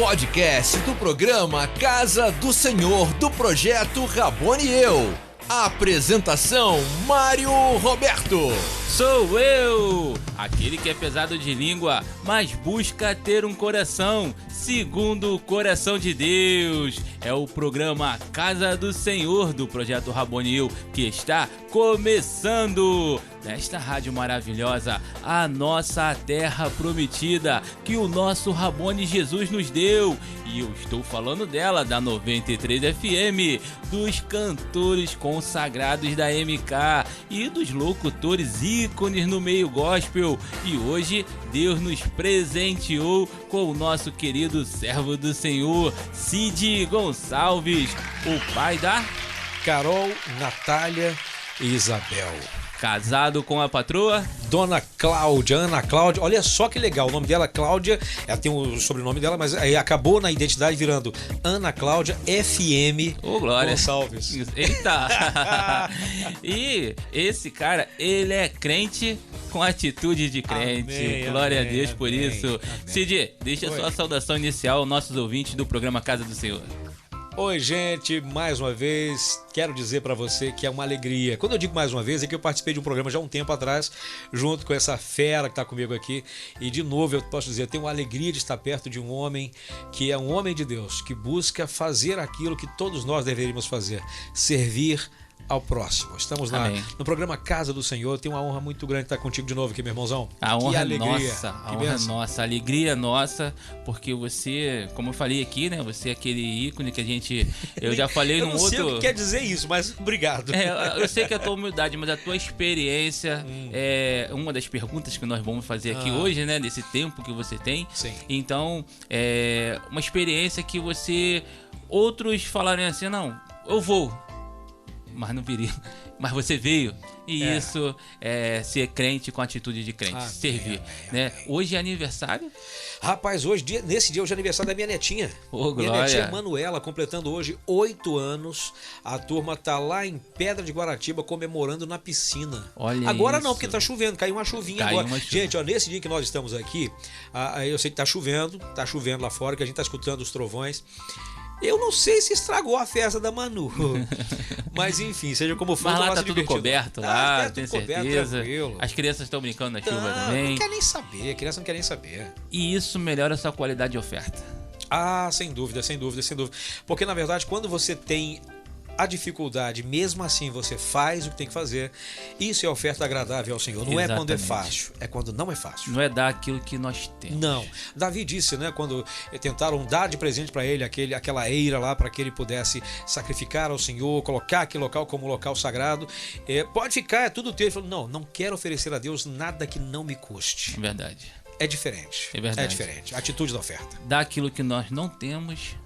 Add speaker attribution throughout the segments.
Speaker 1: podcast do programa Casa do Senhor do Projeto Raboniel. Apresentação: Mário Roberto.
Speaker 2: Sou eu, aquele que é pesado de língua, mas busca ter um coração segundo o coração de Deus. É o programa Casa do Senhor do Projeto Raboniel que está começando nesta rádio maravilhosa, a nossa terra prometida que o nosso Rabone Jesus nos deu. E eu estou falando dela, da 93 FM, dos cantores consagrados da MK e dos locutores ícones no meio gospel. E hoje Deus nos presenteou com o nosso querido servo do Senhor, Cid Gonçalves, o pai da
Speaker 3: Carol, Natália e Isabel.
Speaker 2: Casado com a patroa
Speaker 3: Dona Cláudia, Ana Cláudia. Olha só que legal, o nome dela é Cláudia, ela tem o sobrenome dela, mas aí acabou na identidade virando Ana Cláudia FM Gonçalves.
Speaker 2: Eita! E esse cara, ele é crente com atitude de crente.
Speaker 3: Amém,
Speaker 2: Glória
Speaker 3: amém,
Speaker 2: a Deus por
Speaker 3: amém,
Speaker 2: isso.
Speaker 3: amém.
Speaker 2: Cid, deixa a sua saudação inicial aos nossos ouvintes do programa Casa do Senhor.
Speaker 3: Oi, gente, mais uma vez quero dizer pra você que é uma alegria. Quando eu digo mais uma vez, é que eu participei de um programa já há um tempo atrás, junto com essa fera que tá comigo aqui, e de novo eu posso dizer, eu tenho uma alegria de estar perto de um homem que é um homem de Deus, que busca fazer aquilo que todos nós deveríamos fazer, servir ao próximo. Estamos no programa Casa do Senhor. Tenho uma honra muito grande estar contigo de novo aqui, meu irmãozão.
Speaker 2: A honra é nossa, a alegria é nossa, porque você, como eu falei aqui, né? Você é aquele ícone que eu já falei num outro...
Speaker 3: Eu não sei o que quer dizer isso, mas obrigado.
Speaker 2: Eu sei que é a tua humildade, mas a tua experiência é uma das perguntas que nós vamos fazer aqui hoje, né? Desse tempo que você tem.
Speaker 3: Sim.
Speaker 2: Então, é uma experiência que outros falarem assim, não, eu vou, mas não viria. Mas você veio. E isso é ser crente com atitude de crente. Servir. Né? Hoje é aniversário.
Speaker 3: Rapaz, nesse dia hoje é aniversário da minha netinha. Minha netinha Manuela, completando hoje 8 anos. A turma tá lá em Pedra de Guaratiba comemorando na piscina.
Speaker 2: Olha
Speaker 3: agora
Speaker 2: isso.
Speaker 3: Não, porque tá chovendo, caiu uma chuvinha agora. Gente, ó, nesse dia que nós estamos aqui, eu sei que tá chovendo lá fora, que a gente tá escutando os trovões. Eu não sei se estragou a festa da Manu. Mas enfim, seja como for,
Speaker 2: mas lá tá tudo coberto, lá, tem certeza.
Speaker 3: Tranquilo.
Speaker 2: As crianças estão brincando na chuva também.
Speaker 3: Não quer nem saber, a criança não quer nem saber.
Speaker 2: E isso melhora a sua qualidade de oferta.
Speaker 3: Sem dúvida. Porque na verdade, quando você tem a dificuldade, mesmo assim você faz o que tem que fazer. Isso é oferta agradável ao Senhor. Não é quando é fácil, é quando não é fácil.
Speaker 2: Não é dar aquilo que nós temos.
Speaker 3: Não. Davi disse, né, quando tentaram dar de presente para ele aquela eira lá para que ele pudesse sacrificar ao Senhor, colocar aquele local como local sagrado. Pode ficar, é tudo teu. Ele falou, não quero oferecer a Deus nada que não me custe.
Speaker 2: Verdade.
Speaker 3: É diferente.
Speaker 2: É verdade.
Speaker 3: É diferente. A atitude da oferta.
Speaker 2: Dar aquilo que nós não temos.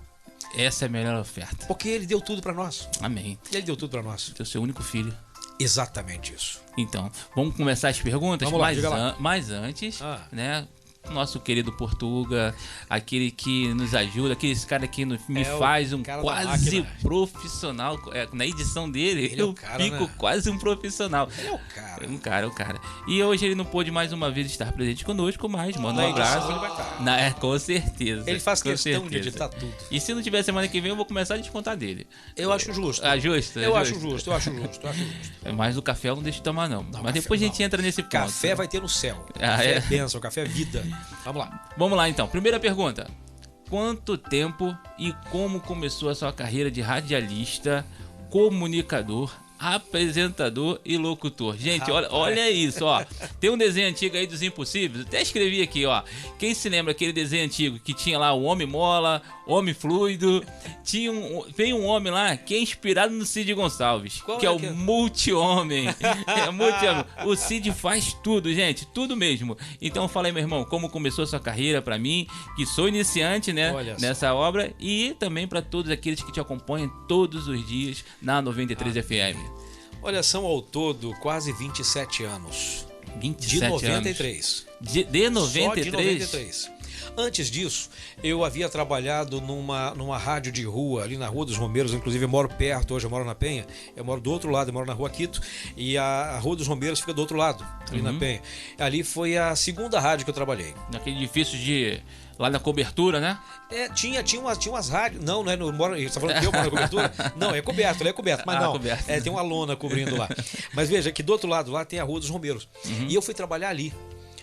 Speaker 2: Essa é a melhor oferta.
Speaker 3: Porque ele deu tudo para nós.
Speaker 2: Amém.
Speaker 3: Ele deu tudo para nós.
Speaker 2: O seu único filho.
Speaker 3: Exatamente isso.
Speaker 2: Então, vamos começar as perguntas?
Speaker 3: Vamos lá,
Speaker 2: mas antes, né? Nosso querido Portuga, aquele que nos ajuda, aquele cara que me faz um quase profissional. Na edição dele, eu fico quase um profissional.
Speaker 3: Ele é o cara.
Speaker 2: E hoje ele não pôde mais uma vez estar presente conosco, mas manda um abraço.
Speaker 3: Ele vai estar.
Speaker 2: Com certeza.
Speaker 3: Ele faz questão de editar tudo.
Speaker 2: E se não tiver semana que vem, eu vou começar a descontar dele.
Speaker 3: Eu acho justo.
Speaker 2: Justo?
Speaker 3: Eu acho justo.
Speaker 2: Mas o café eu não deixo de tomar, não. Mas depois a gente entra nesse ponto.
Speaker 3: Café vai ter no céu. Café é bênção, café é vida.
Speaker 2: Vamos lá então. Primeira pergunta. Quanto tempo e como começou a sua carreira de radialista, comunicador, apresentador e locutor? Gente, olha isso, ó. Tem um desenho antigo aí dos Impossíveis. Até escrevi aqui, ó. Quem se lembra aquele desenho antigo que tinha lá o Homem Mola, Homem Fluido? Tem um homem lá que é inspirado no Cid Gonçalves, que é o Multi-Homem. Multi-Homem. O Cid faz tudo, gente, tudo mesmo. Então fala aí, meu irmão, como começou a sua carreira pra mim, que sou iniciante, né, nessa obra, e também pra todos aqueles que te acompanham todos os dias na 93 FM.
Speaker 3: Olha, são ao todo quase 27 anos.
Speaker 2: 27
Speaker 3: de 93.
Speaker 2: De 93?
Speaker 3: Só de 93. Antes disso, eu havia trabalhado numa rádio de rua, ali na Rua dos Romeiros, inclusive eu moro perto, hoje eu moro na Penha, eu moro do outro lado, eu moro na Rua Quito, e a Rua dos Romeiros fica do outro lado, ali na Penha. Ali foi a segunda rádio que eu trabalhei.
Speaker 2: Naquele edifício de... lá na cobertura, né?
Speaker 3: Tinha umas rádios. Não é no. Você está falando que eu moro na cobertura? Não, é coberto, ele é coberto, mas não.
Speaker 2: Coberto.
Speaker 3: Tem uma lona cobrindo lá. Mas veja que do outro lado lá tem a Rua dos Romeiros. E eu fui trabalhar ali.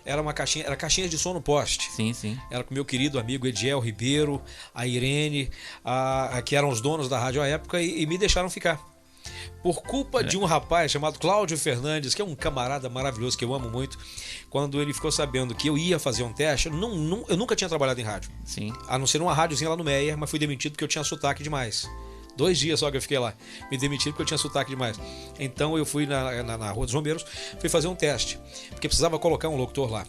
Speaker 3: Era uma caixinha, era caixinhas de som no poste.
Speaker 2: Sim.
Speaker 3: Era com meu querido amigo Ediel Ribeiro, a Irene, que eram os donos da rádio à época, e me deixaram ficar. Por culpa de um rapaz chamado Cláudio Fernandes, que é um camarada maravilhoso que eu amo muito, quando ele ficou sabendo que eu ia fazer um teste, eu nunca tinha trabalhado em rádio.
Speaker 2: Sim.
Speaker 3: A não ser uma rádiozinha lá no Meyer, mas fui demitido porque eu tinha sotaque demais. 2 dias só que eu fiquei lá, me demitiram porque eu tinha sotaque demais. Então eu fui na Rua dos Romeiros, fui fazer um teste, porque precisava colocar um locutor lá.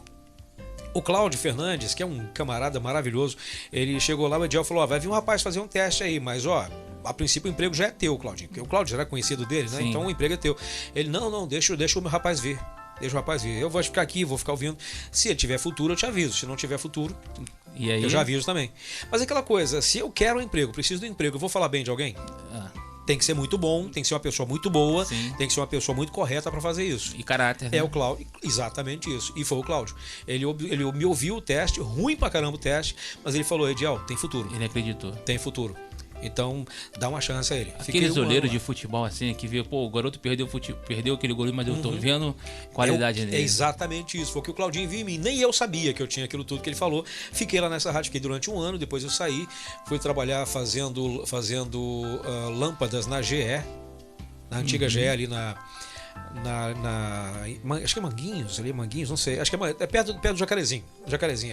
Speaker 3: O Cláudio Fernandes, que é um camarada maravilhoso, ele chegou lá, o Ediel falou, vai vir um rapaz fazer um teste aí, mas a princípio o emprego já é teu, Claudinho, porque o Cláudio já era conhecido dele, né?
Speaker 2: Sim. Então
Speaker 3: o emprego é teu. Ele, não, deixa o meu rapaz ver. Deixa o rapaz ver. Eu vou ficar aqui, vou ficar ouvindo. Se ele tiver futuro, eu te aviso. Se não tiver futuro,
Speaker 2: e aí?
Speaker 3: Eu já aviso também. Mas é aquela coisa, se eu quero um emprego, preciso do emprego, eu vou falar bem de alguém? Tem que ser muito bom, tem que ser uma pessoa muito boa,
Speaker 2: Sim.
Speaker 3: Tem que ser uma pessoa muito correta para fazer isso.
Speaker 2: E caráter, né?
Speaker 3: É o Cláudio, exatamente isso. E foi o Cláudio. Ele me ouviu o teste, ruim pra caramba o teste, mas ele falou, Ediel, tem futuro.
Speaker 2: Ele acreditou.
Speaker 3: Tem futuro. Então, dá uma chance a ele.
Speaker 2: Aqueles olheiros de futebol assim, que vê, o garoto perdeu aquele goleiro, mas eu tô vendo qualidade nele.
Speaker 3: É exatamente isso. Foi o que o Claudinho viu em mim. Nem eu sabia que eu tinha aquilo tudo que ele falou. Fiquei lá nessa rádio, fiquei durante 1 ano, depois eu saí, fui trabalhar fazendo lâmpadas na GE, na antiga GE ali acho que é Manguinhos, não sei, acho que é perto do Jacarezinho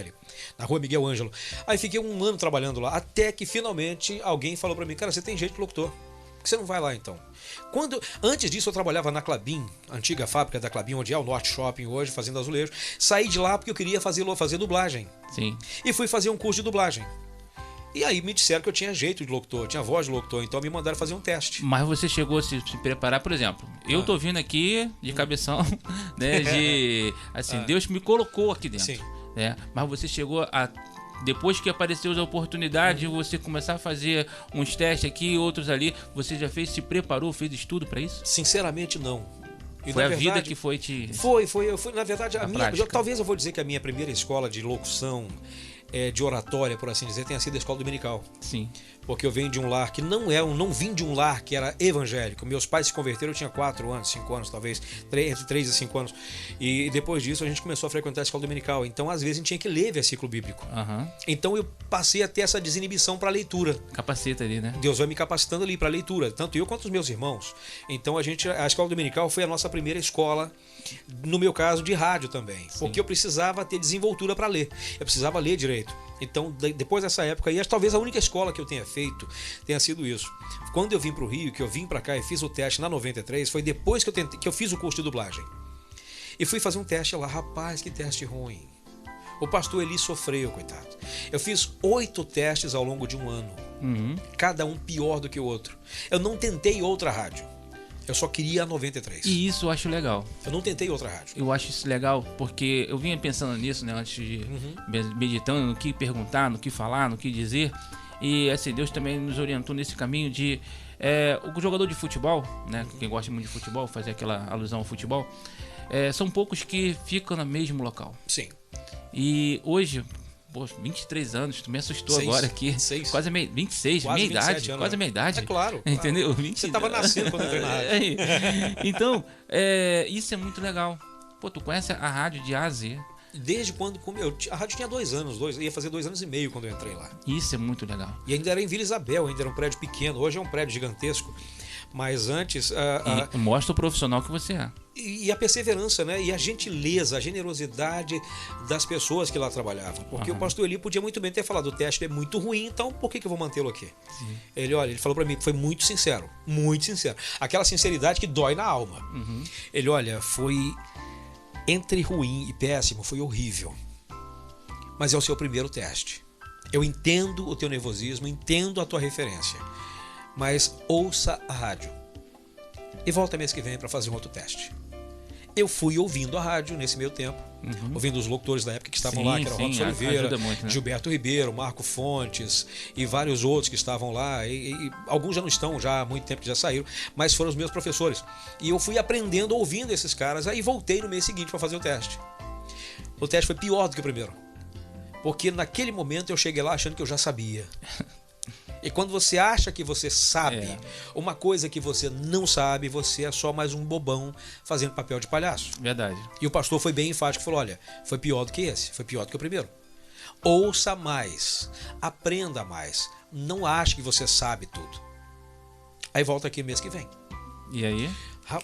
Speaker 3: ali, na Rua Miguel Ângelo. Aí fiquei 1 ano trabalhando lá, até que finalmente alguém falou pra mim, cara, você tem jeito de locutor, por que você não vai lá então? Antes disso eu trabalhava na Klabin, antiga fábrica da Klabin, onde é o Norte Shopping hoje, fazendo azulejo. Saí de lá porque eu queria fazer dublagem.
Speaker 2: Sim.
Speaker 3: E fui fazer um curso de dublagem. E aí me disseram que eu tinha jeito de locutor, tinha voz de locutor, então me mandaram fazer um teste.
Speaker 2: Mas você chegou a se preparar, por exemplo, eu tô vindo aqui de cabeção, né, Deus me colocou aqui dentro.
Speaker 3: Sim.
Speaker 2: Né, mas você chegou a, depois que apareceu a oportunidade de você começar a fazer uns testes aqui, outros ali, você já se preparou, fez estudo para isso?
Speaker 3: Sinceramente, não. E
Speaker 2: foi a vida que foi te...
Speaker 3: Foi, na verdade, talvez eu vou dizer que a minha primeira escola de locução, de oratória, por assim dizer, tenha sido a escola dominical.
Speaker 2: Sim. Porque
Speaker 3: eu venho de um lar que não vim de um lar que era evangélico. Meus pais se converteram, eu tinha 4 anos, 5 anos talvez, entre 3 e 5 anos. E depois disso a gente começou a frequentar a escola dominical. Então às vezes a gente tinha que ler versículo bíblico. Então eu passei a ter essa desinibição para a leitura.
Speaker 2: Capacita ali, né?
Speaker 3: Deus vai me capacitando ali para a leitura, tanto eu quanto os meus irmãos. Então a escola dominical foi a nossa primeira escola, no meu caso, de rádio também. Sim. Porque eu precisava ter desenvoltura para ler. Eu precisava ler direito. Então, depois dessa época aí, talvez a única escola que eu tenha feito tenha sido isso. Quando eu vim para o Rio, que eu vim para cá e fiz o teste na 93, foi depois que eu fiz o curso de dublagem. E fui fazer um teste lá. Rapaz, que teste ruim. O pastor Eli sofreu, coitado. Eu fiz 8 testes ao longo de 1 ano. Cada um pior do que o outro. Eu não tentei outra rádio. Eu só queria a 93.
Speaker 2: E isso eu acho legal.
Speaker 3: Eu não tentei outra rádio.
Speaker 2: Eu acho isso legal porque eu vinha pensando nisso, né? Antes de meditando no que perguntar, no que falar, no que dizer. E assim, Deus também nos orientou nesse caminho de... o jogador de futebol, né? Quem gosta muito de futebol, fazer aquela alusão ao futebol. São poucos que ficam no mesmo local.
Speaker 3: Sim.
Speaker 2: E hoje... Pô, 23 anos, tu me assustou agora aqui. 26. Quase 26, quase minha idade. Anos. Quase minha idade.
Speaker 3: É claro.
Speaker 2: Entendeu?
Speaker 3: Claro. Você tava nascendo quando eu entrei na rádio.
Speaker 2: Então, isso é muito legal. Pô, tu conhece a rádio de A a Z?
Speaker 3: Desde quando... a rádio tinha 2 anos, ia fazer 2 anos e meio quando eu entrei lá.
Speaker 2: Isso é muito legal.
Speaker 3: E ainda era em Vila Isabel, ainda era um prédio pequeno. Hoje é um prédio gigantesco. Mas antes...
Speaker 2: E mostra o profissional que você é.
Speaker 3: E a perseverança, né? E a gentileza, a generosidade das pessoas que lá trabalhavam. Porque o pastor Eli podia muito bem ter falado, o teste é muito ruim, então por que eu vou mantê-lo aqui? Sim. Ele falou pra mim que foi muito sincero. Muito sincero. Aquela sinceridade que dói na alma. Ele, foi entre ruim e péssimo, foi horrível. Mas é o seu primeiro teste. Eu entendo o teu nervosismo, entendo a tua referência. Mas ouça a rádio. E volta mês que vem para fazer um outro teste. eu fui ouvindo a rádio nesse meio tempo, ouvindo os locutores da época que estavam lá, que era Robson Oliveira,
Speaker 2: muito, né?
Speaker 3: Gilberto Ribeiro, Marco Fontes e vários outros que estavam lá, e alguns já não estão, já há muito tempo que já saíram, mas foram os meus professores. E eu fui aprendendo, ouvindo esses caras, aí voltei no mês seguinte para fazer o teste. O teste foi pior do que o primeiro, porque naquele momento eu cheguei lá achando que eu já sabia. E quando você acha que você sabe uma coisa que você não sabe, você é só mais um bobão fazendo papel de palhaço.
Speaker 2: Verdade.
Speaker 3: E o pastor foi bem enfático e falou: olha, foi pior do que esse, foi pior do que o primeiro. Ouça mais, aprenda mais, não ache que você sabe tudo. Aí volta aqui mês que vem.
Speaker 2: E aí?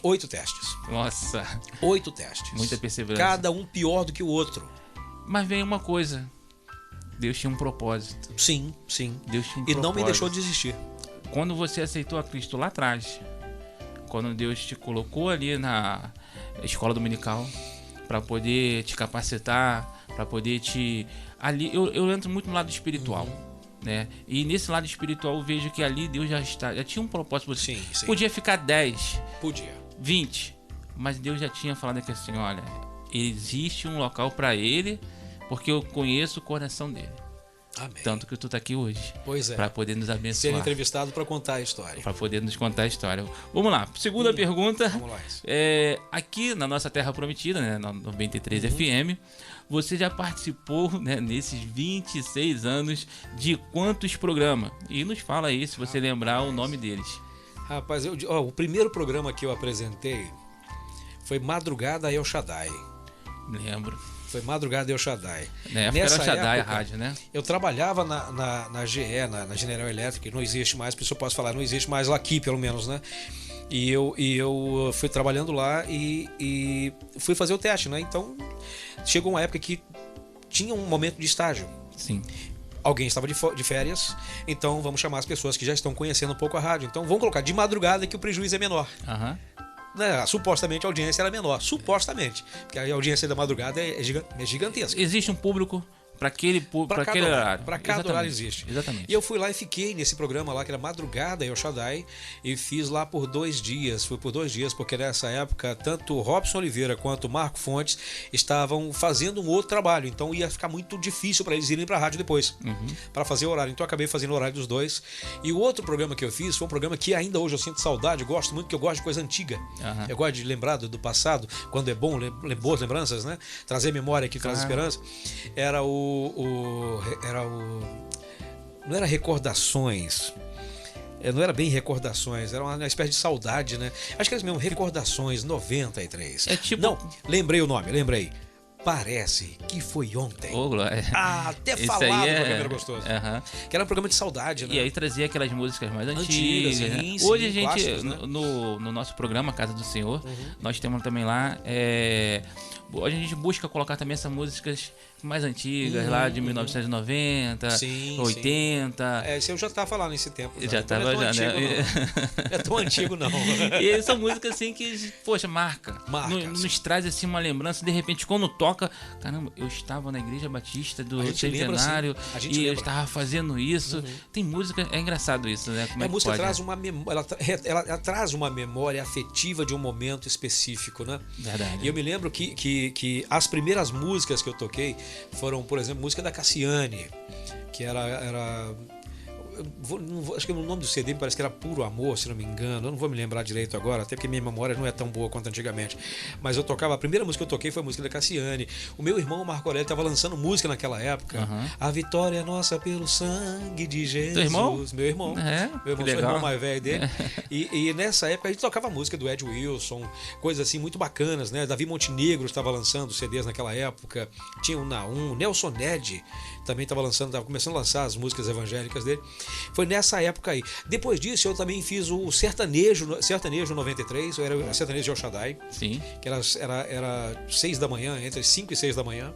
Speaker 3: 8 testes.
Speaker 2: Nossa.
Speaker 3: 8 testes.
Speaker 2: Muita perseverança.
Speaker 3: Cada um pior do que o outro.
Speaker 2: Mas vem uma coisa. Deus tinha um propósito.
Speaker 3: Sim, sim.
Speaker 2: Deus tinha um
Speaker 3: E
Speaker 2: propósito.
Speaker 3: não me deixou desistir.
Speaker 2: Quando você aceitou a Cristo lá atrás, quando Deus te colocou ali na escola dominical para poder te capacitar, para poder te... Ali, eu entro muito no lado espiritual, né? E nesse lado espiritual eu vejo que ali Deus já tinha um propósito.
Speaker 3: Sim, sim.
Speaker 2: Podia ficar 10,
Speaker 3: Podia.
Speaker 2: 20, mas Deus já tinha falado aqui assim, olha, existe um local para ele, porque eu conheço o coração dele.
Speaker 3: Amém.
Speaker 2: Tanto que tu tá aqui hoje.
Speaker 3: Pois é.
Speaker 2: Para poder nos abençoar.
Speaker 3: Ser entrevistado para contar a história.
Speaker 2: Para poder nos contar a história. Vamos lá. Segunda pergunta.
Speaker 3: Vamos lá.
Speaker 2: Aqui na nossa Terra Prometida, né, na 93 FM, você já participou, né, nesses 26 anos de quantos programas? E nos fala aí, se você lembrar o nome deles.
Speaker 3: Rapaz, o primeiro programa que eu apresentei foi Madrugada El Shaddai.
Speaker 2: Lembro.
Speaker 3: Foi Madrugada El Shaddai.
Speaker 2: Na época era o Shaddai, a rádio, né?
Speaker 3: Eu trabalhava na GE, na General Electric, não existe mais, por isso eu posso falar, não existe mais lá aqui, pelo menos, né? E eu fui trabalhando lá e fui fazer o teste, né? Então, chegou uma época que tinha um momento de estágio.
Speaker 2: Sim.
Speaker 3: Alguém estava de férias, então vamos chamar as pessoas que já estão conhecendo um pouco a rádio. Então, vamos colocar de madrugada que o prejuízo é menor. Supostamente a audiência era menor, supostamente, porque a audiência da madrugada é gigantesca.
Speaker 2: Existe um público para aquele horário.
Speaker 3: Para cada horário existe.
Speaker 2: Exatamente.
Speaker 3: E eu fui lá e fiquei nesse programa lá, que era Madrugada El Shaddai, e fiz lá por 2 dias. Fui por 2 dias, porque nessa época, tanto o Robson Oliveira quanto o Marco Fontes estavam fazendo um outro trabalho. Então ia ficar muito difícil para eles irem para a rádio depois, para fazer o horário. Então eu acabei fazendo o horário dos dois. E o outro programa que eu fiz foi um programa que ainda hoje eu sinto saudade, gosto muito, porque eu gosto de coisa antiga. Eu gosto de lembrar do passado, quando é bom, boas lembranças, né? Trazer memória que traz esperança. Era não era recordações, não era bem recordações, era uma espécie de saudade, né? Acho que era mesmo Recordações 93. Não, lembrei o nome, Parece que foi ontem.
Speaker 2: Glória.
Speaker 3: Até falar do programa era gostoso. Que era um programa de saudade, né?
Speaker 2: E aí trazia aquelas músicas mais antigas.
Speaker 3: Sim,
Speaker 2: né?
Speaker 3: sim,
Speaker 2: Hoje a gente,
Speaker 3: clássicos, né?
Speaker 2: no nosso programa Casa do Senhor, nós temos também lá... a gente busca colocar também essas músicas mais antigas, lá de 1990, 80.
Speaker 3: Esse eu já estava lá nesse tempo.
Speaker 2: Já estava, já, né?
Speaker 3: Não é tão antigo, não.
Speaker 2: E são músicas assim que, poxa, marca. Nos traz assim uma lembrança. De repente, quando toca, caramba, eu estava na Igreja Batista do Centenário e eu estava fazendo isso. Tem música, é engraçado isso, né? Como
Speaker 3: a música
Speaker 2: pode,
Speaker 3: traz uma memória, ela traz uma memória afetiva de um momento específico, né?
Speaker 2: Verdade.
Speaker 3: E eu me lembro que as primeiras músicas que eu toquei foram, por exemplo, música da Cassiane, que era acho que o nome do CD me parece que era Puro Amor, se não me engano. Eu não vou me lembrar direito agora, até porque minha memória não é tão boa quanto antigamente. Mas eu tocava, a primeira música que eu toquei foi a música da Cassiane. O meu irmão, Marco Aurélio, estava lançando música naquela época. A vitória é nossa pelo sangue de Jesus.
Speaker 2: Teu irmão?
Speaker 3: Meu irmão. Meu irmão, sou o irmão mais velho dele. E nessa época a gente tocava música do Ed Wilson, coisas assim muito bacanas, né? Davi Montenegro estava lançando CDs naquela época. Tinha o Naum, Nelson Ned também estava começando a lançar as músicas evangélicas dele. Foi nessa época aí. Depois disso, eu também fiz o Sertanejo 93, era o Sertanejo de El Shaddai.
Speaker 2: Sim.
Speaker 3: Que era 6 da manhã, entre 5 e 6 da manhã.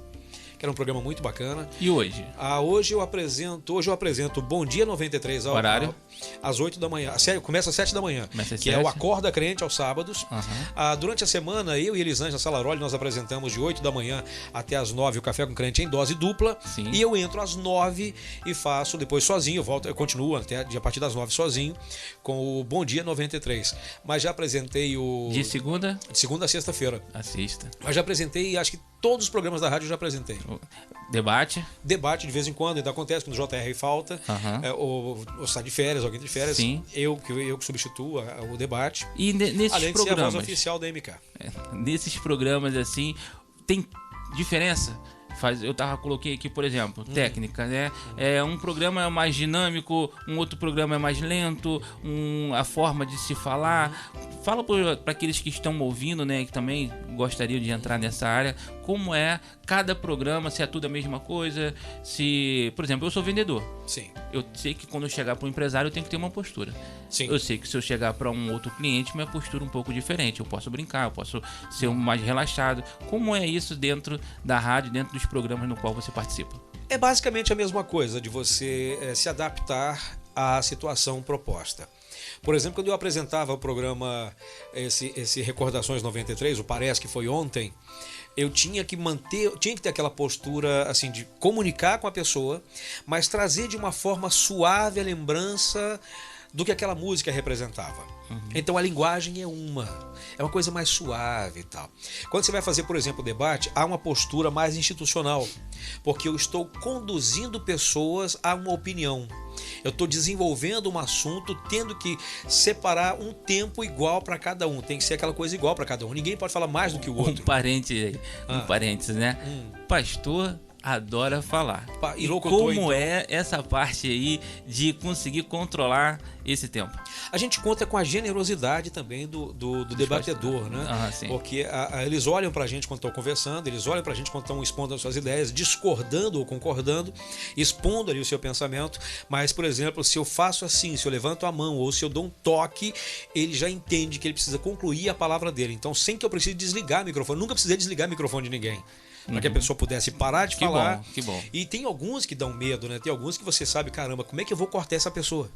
Speaker 3: que era um programa muito bacana.
Speaker 2: E hoje?
Speaker 3: Hoje eu apresento Bom Dia 93
Speaker 2: Horário?
Speaker 3: Às 8 da manhã. Começa às 7 da manhã,
Speaker 2: Começa às
Speaker 3: que
Speaker 2: 7?
Speaker 3: é o Acorda Crente aos sábados.
Speaker 2: Uhum.
Speaker 3: Durante a semana, eu e Elisângela Salaroli, nós apresentamos de 8 da manhã até às 9 o Café com Crente em dose dupla.
Speaker 2: Sim.
Speaker 3: E eu entro às 9 e faço depois sozinho, eu continuo até a partir das 9 sozinho, com o Bom Dia 93. Mas já apresentei
Speaker 2: De segunda?
Speaker 3: de segunda a sexta-feira.
Speaker 2: Assista.
Speaker 3: Mas já apresentei, acho que todos os programas da rádio eu já apresentei.
Speaker 2: Debate?
Speaker 3: Debate de vez em quando, ainda acontece quando o JR falta,
Speaker 2: Uhum.
Speaker 3: ou está de férias, alguém de férias.
Speaker 2: Sim.
Speaker 3: Eu que substituo o debate.
Speaker 2: E nesses
Speaker 3: Além de ser a
Speaker 2: programas?
Speaker 3: voz oficial da MK.
Speaker 2: Nesses programas, assim, tem diferença? Coloquei aqui, por exemplo, técnica, né? Um programa é mais dinâmico, um outro programa é mais lento, a forma de se falar. Fala para aqueles que estão ouvindo, né, que também gostariam de entrar nessa área, como é cada programa, se é tudo a mesma coisa, se... Por exemplo, eu sou vendedor.
Speaker 3: Sim.
Speaker 2: Eu sei que quando eu chegar para um empresário eu tenho que ter uma postura.
Speaker 3: Sim.
Speaker 2: Eu sei que se eu chegar para um outro cliente, minha postura é um pouco diferente. Eu posso brincar, eu posso ser mais relaxado. Como é isso dentro da rádio, dentro dos programas no qual você participa?
Speaker 3: É basicamente a mesma coisa de você se adaptar à situação proposta. Por exemplo, quando eu apresentava o programa, esse Recordações 93, o Parece que foi ontem, eu tinha que ter aquela postura assim de comunicar com a pessoa, mas trazer de uma forma suave a lembrança do que aquela música representava. Então a linguagem é uma coisa mais suave e tal. Quando você vai fazer, por exemplo, o debate, há uma postura mais institucional, porque eu estou conduzindo pessoas a uma opinião. Eu estou desenvolvendo um assunto, tendo que separar um tempo igual para cada um. Tem que ser aquela coisa igual para cada um. Ninguém pode falar mais do que o outro.
Speaker 2: Um parênteses, né? Pastor adora falar.
Speaker 3: E
Speaker 2: como
Speaker 3: então,
Speaker 2: é essa parte aí de conseguir controlar esse tempo?
Speaker 3: A gente conta com a generosidade também do debatedor, né?
Speaker 2: Sim.
Speaker 3: Porque eles olham pra gente quando estão conversando, eles olham pra gente quando estão expondo as suas ideias, discordando ou concordando, expondo ali o seu pensamento. Mas, por exemplo, se eu faço assim, se eu levanto a mão ou se eu dou um toque, ele já entende que ele precisa concluir a palavra dele. Então, sem que eu precise desligar o microfone, nunca precisei desligar o microfone de ninguém. Para que a pessoa pudesse parar de falar.
Speaker 2: Que bom.
Speaker 3: E tem alguns que dão medo, né? Tem alguns que você sabe, caramba, como é que eu vou cortar essa pessoa?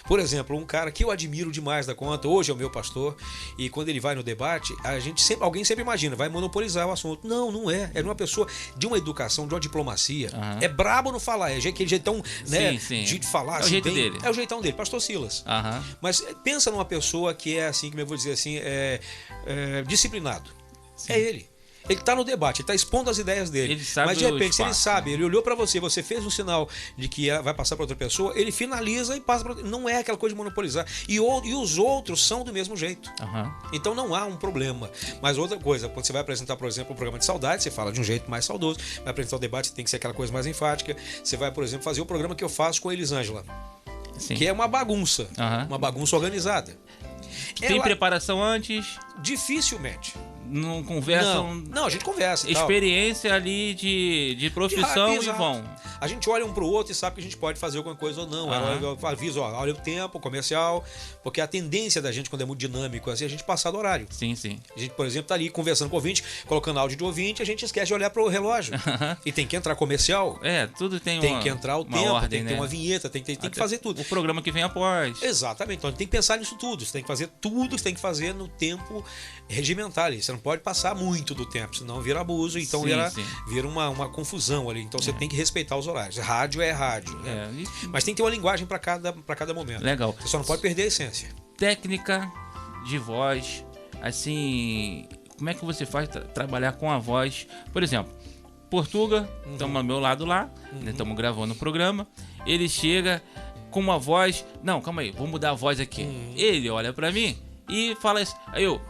Speaker 3: Por exemplo, um cara que eu admiro demais da conta, hoje é o meu pastor, e quando ele vai no debate, alguém sempre imagina, vai monopolizar o assunto. Não é. É uma pessoa de uma educação, de uma diplomacia. É brabo no falar, é aquele jeitão, né, de falar.
Speaker 2: É o jeito dele.
Speaker 3: É o jeitão dele, pastor Silas. Mas pensa numa pessoa que é assim, como eu vou dizer assim, disciplinado. Sim. É ele. Ele está no debate, ele está expondo as ideias dele.
Speaker 2: Ele sabe.
Speaker 3: Mas de repente,
Speaker 2: espaço,
Speaker 3: se ele sabe, ele olhou para você fez um sinal de que vai passar para outra pessoa, ele finaliza e passa para outra. Não é aquela coisa de monopolizar. E os outros são do mesmo jeito. Então não há um problema. Mas outra coisa, quando você vai apresentar, por exemplo, um programa de saudade, você fala de um jeito mais saudoso. Vai apresentar o debate, tem que ser aquela coisa mais enfática. Você vai, por exemplo, fazer o programa que eu faço com a Elisângela, que é uma bagunça. Uma bagunça organizada.
Speaker 2: Tem preparação antes?
Speaker 3: Dificilmente.
Speaker 2: Não conversam?
Speaker 3: Não, a gente conversa.
Speaker 2: Experiência tal. Ali de profissão e vão.
Speaker 3: A gente olha um pro outro e sabe que a gente pode fazer alguma coisa ou não. Eu aviso, olha o tempo, comercial, porque a tendência da gente, quando é muito dinâmico, assim, a gente passar do horário.
Speaker 2: Sim.
Speaker 3: A gente, por exemplo, tá ali conversando com o ouvinte, colocando áudio de ouvinte, a gente esquece de olhar pro relógio. E tem que entrar comercial.
Speaker 2: Tudo tem
Speaker 3: que entrar o tempo,
Speaker 2: ordem,
Speaker 3: tem que ter uma vinheta, tem que fazer tudo.
Speaker 2: O programa que vem após.
Speaker 3: Exatamente. Então a gente tem que pensar nisso tudo. Você tem que fazer tudo, você tem que fazer no tempo regimentar ali. Você não pode passar muito do tempo, senão vira abuso, então vira uma confusão ali. Então você tem que respeitar os horários. Rádio é rádio, né? Mas tem que ter uma linguagem para cada momento.
Speaker 2: Legal.
Speaker 3: Você só não pode perder a essência.
Speaker 2: Técnica de voz, assim, como é que você faz trabalhar com a voz? Por exemplo, Portuga, estamos ao meu lado lá, estamos gravando o programa, ele chega com uma voz, não, calma aí, vou mudar a voz aqui. Ele olha para mim e fala isso, aí eu,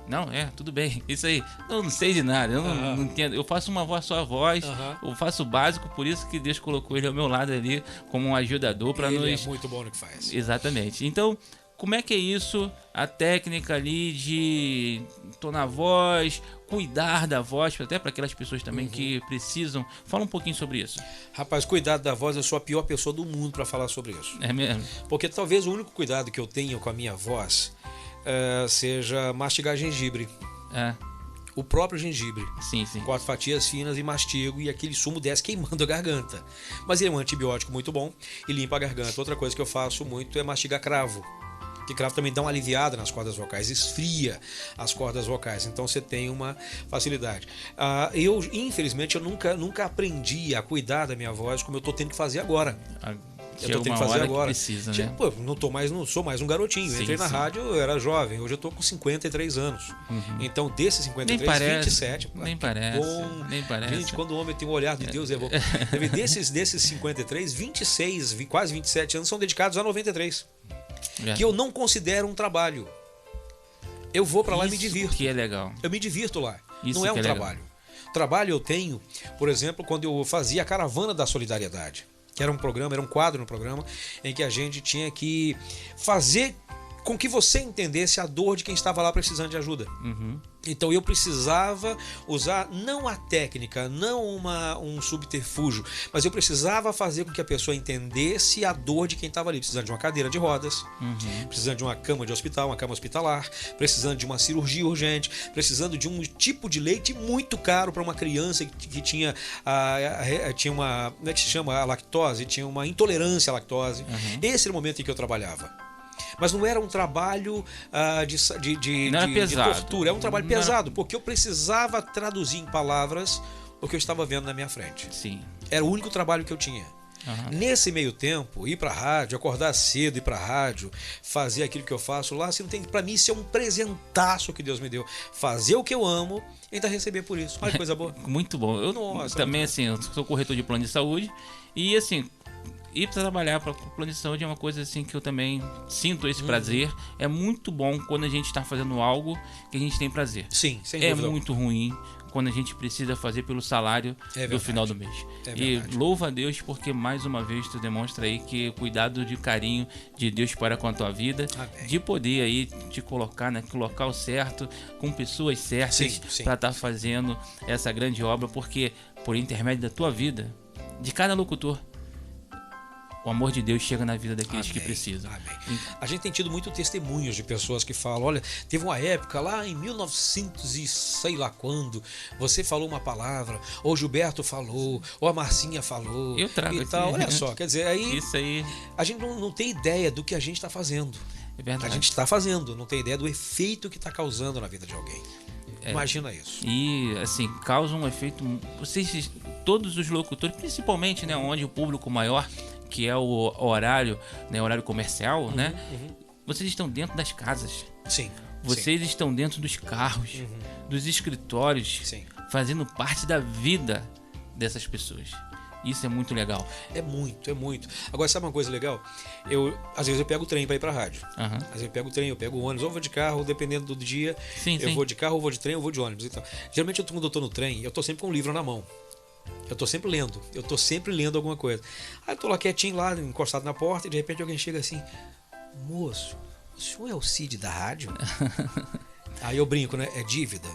Speaker 2: não, tudo bem, isso aí. Eu não sei de nada, eu não entendo. Eu faço uma voz só a voz, eu faço o básico, por isso que Deus colocou ele ao meu lado ali como um ajudador para nos...
Speaker 3: Ele é muito bom no que faz.
Speaker 2: Exatamente. Então, como é que é isso, a técnica ali de tonar a voz, cuidar da voz, até para aquelas pessoas também que precisam. Fala um pouquinho sobre isso.
Speaker 3: Rapaz, cuidado da voz, eu sou a pior pessoa do mundo para falar sobre isso.
Speaker 2: É mesmo?
Speaker 3: Porque talvez o único cuidado que eu tenho com a minha voz seja mastigar gengibre. o próprio gengibre.
Speaker 2: Sim, sim.
Speaker 3: Corto fatias finas e mastigo, e aquele sumo desce queimando a garganta. Mas ele é um antibiótico muito bom e limpa a garganta. Outra coisa que eu faço muito é mastigar cravo. Que cravo também dá uma aliviada nas cordas vocais, esfria as cordas vocais, então você tem uma facilidade. Infelizmente, eu nunca aprendi a cuidar da minha voz como eu estou tendo que fazer agora. Eu tô tendo que fazer agora.
Speaker 2: Precisa, né?
Speaker 3: Pô, não sou mais um garotinho.
Speaker 2: Sim,
Speaker 3: Entrei na rádio, eu era jovem. Hoje eu tô com 53 anos. Então, desses 53, 27.
Speaker 2: Nem parece.
Speaker 3: Bom.
Speaker 2: Nem parece.
Speaker 3: Gente, quando o homem tem o olhar de Deus, é bom. Desses 53, 26, quase 27 anos são dedicados a 93. Que eu não considero um trabalho. Eu vou pra lá e me divirto.
Speaker 2: Que é legal.
Speaker 3: Eu me divirto lá.
Speaker 2: Isso
Speaker 3: não é um
Speaker 2: é
Speaker 3: trabalho. Trabalho eu tenho, por exemplo, quando eu fazia a Caravana da Solidariedade, que era um quadro no programa, em que a gente tinha que fazer com que você entendesse a dor de quem estava lá precisando de ajuda. Então eu precisava usar não a técnica, não um subterfúgio, mas eu precisava fazer com que a pessoa entendesse a dor de quem estava ali, precisando de uma cadeira de rodas, precisando de uma cama de hospital, uma cama hospitalar, precisando de uma cirurgia urgente, precisando de um tipo de leite muito caro para uma criança que tinha uma, como é que se chama, a lactose, tinha uma intolerância à lactose. Esse era o momento em que eu trabalhava. Mas não era um trabalho de tortura, é um trabalho pesado, porque eu precisava traduzir em palavras o que eu estava vendo na minha frente.
Speaker 2: Sim.
Speaker 3: Era o único trabalho que eu tinha. Nesse meio tempo, ir pra rádio, acordar cedo, ir pra rádio, fazer aquilo que eu faço lá, assim, não tem, pra mim isso é um presentaço que Deus me deu. Fazer o que eu amo e ainda receber por isso. Olha que coisa boa.
Speaker 2: Muito bom. Eu também, assim, eu sou corretor de plano de saúde e, assim, ir para trabalhar para plano de saúde é uma coisa assim que eu também sinto esse prazer. É muito bom quando a gente está fazendo algo que a gente tem prazer.
Speaker 3: Sim, sem dúvida.
Speaker 2: É muito ruim quando a gente precisa fazer pelo salário do final do mês. E louva a Deus porque mais uma vez tu demonstra aí que o cuidado de carinho de Deus para com a tua vida, de poder aí te colocar no local certo, com pessoas certas para estar fazendo essa grande obra, porque por intermédio da tua vida, de cada locutor, o amor de Deus chega na vida daqueles que precisam.
Speaker 3: A gente tem tido muito testemunhos de pessoas que falam, olha, teve uma época lá em 1900 e sei lá quando, você falou uma palavra, ou o Gilberto falou, ou a Marcinha falou,
Speaker 2: eu trago
Speaker 3: e tal. Olha só, quer dizer, aí
Speaker 2: isso aí
Speaker 3: a gente não tem ideia do que a gente está fazendo.
Speaker 2: É verdade.
Speaker 3: A gente está fazendo, não tem ideia do efeito que está causando na vida de alguém. Imagina isso.
Speaker 2: E assim, causa um efeito. Vocês, todos os locutores, principalmente, né, onde o público maior, que é o horário, né, horário comercial, né? Vocês estão dentro das casas.
Speaker 3: Sim.
Speaker 2: Vocês estão dentro dos carros, dos escritórios, fazendo parte da vida dessas pessoas. Isso é muito legal.
Speaker 3: É muito. Agora, sabe uma coisa legal? Às vezes eu pego o trem para ir pra rádio. Às vezes eu pego o trem, eu pego o ônibus, ou vou de carro, dependendo do dia. Eu vou de carro, ou vou de trem, ou vou de ônibus. Então, geralmente, quando eu tô no trem, eu tô sempre com um livro na mão. Eu tô sempre lendo alguma coisa. Aí eu tô lá quietinho, lá, encostado na porta, e de repente alguém chega assim: moço, o senhor é o Cid da rádio? Aí eu brinco, né? É dívida?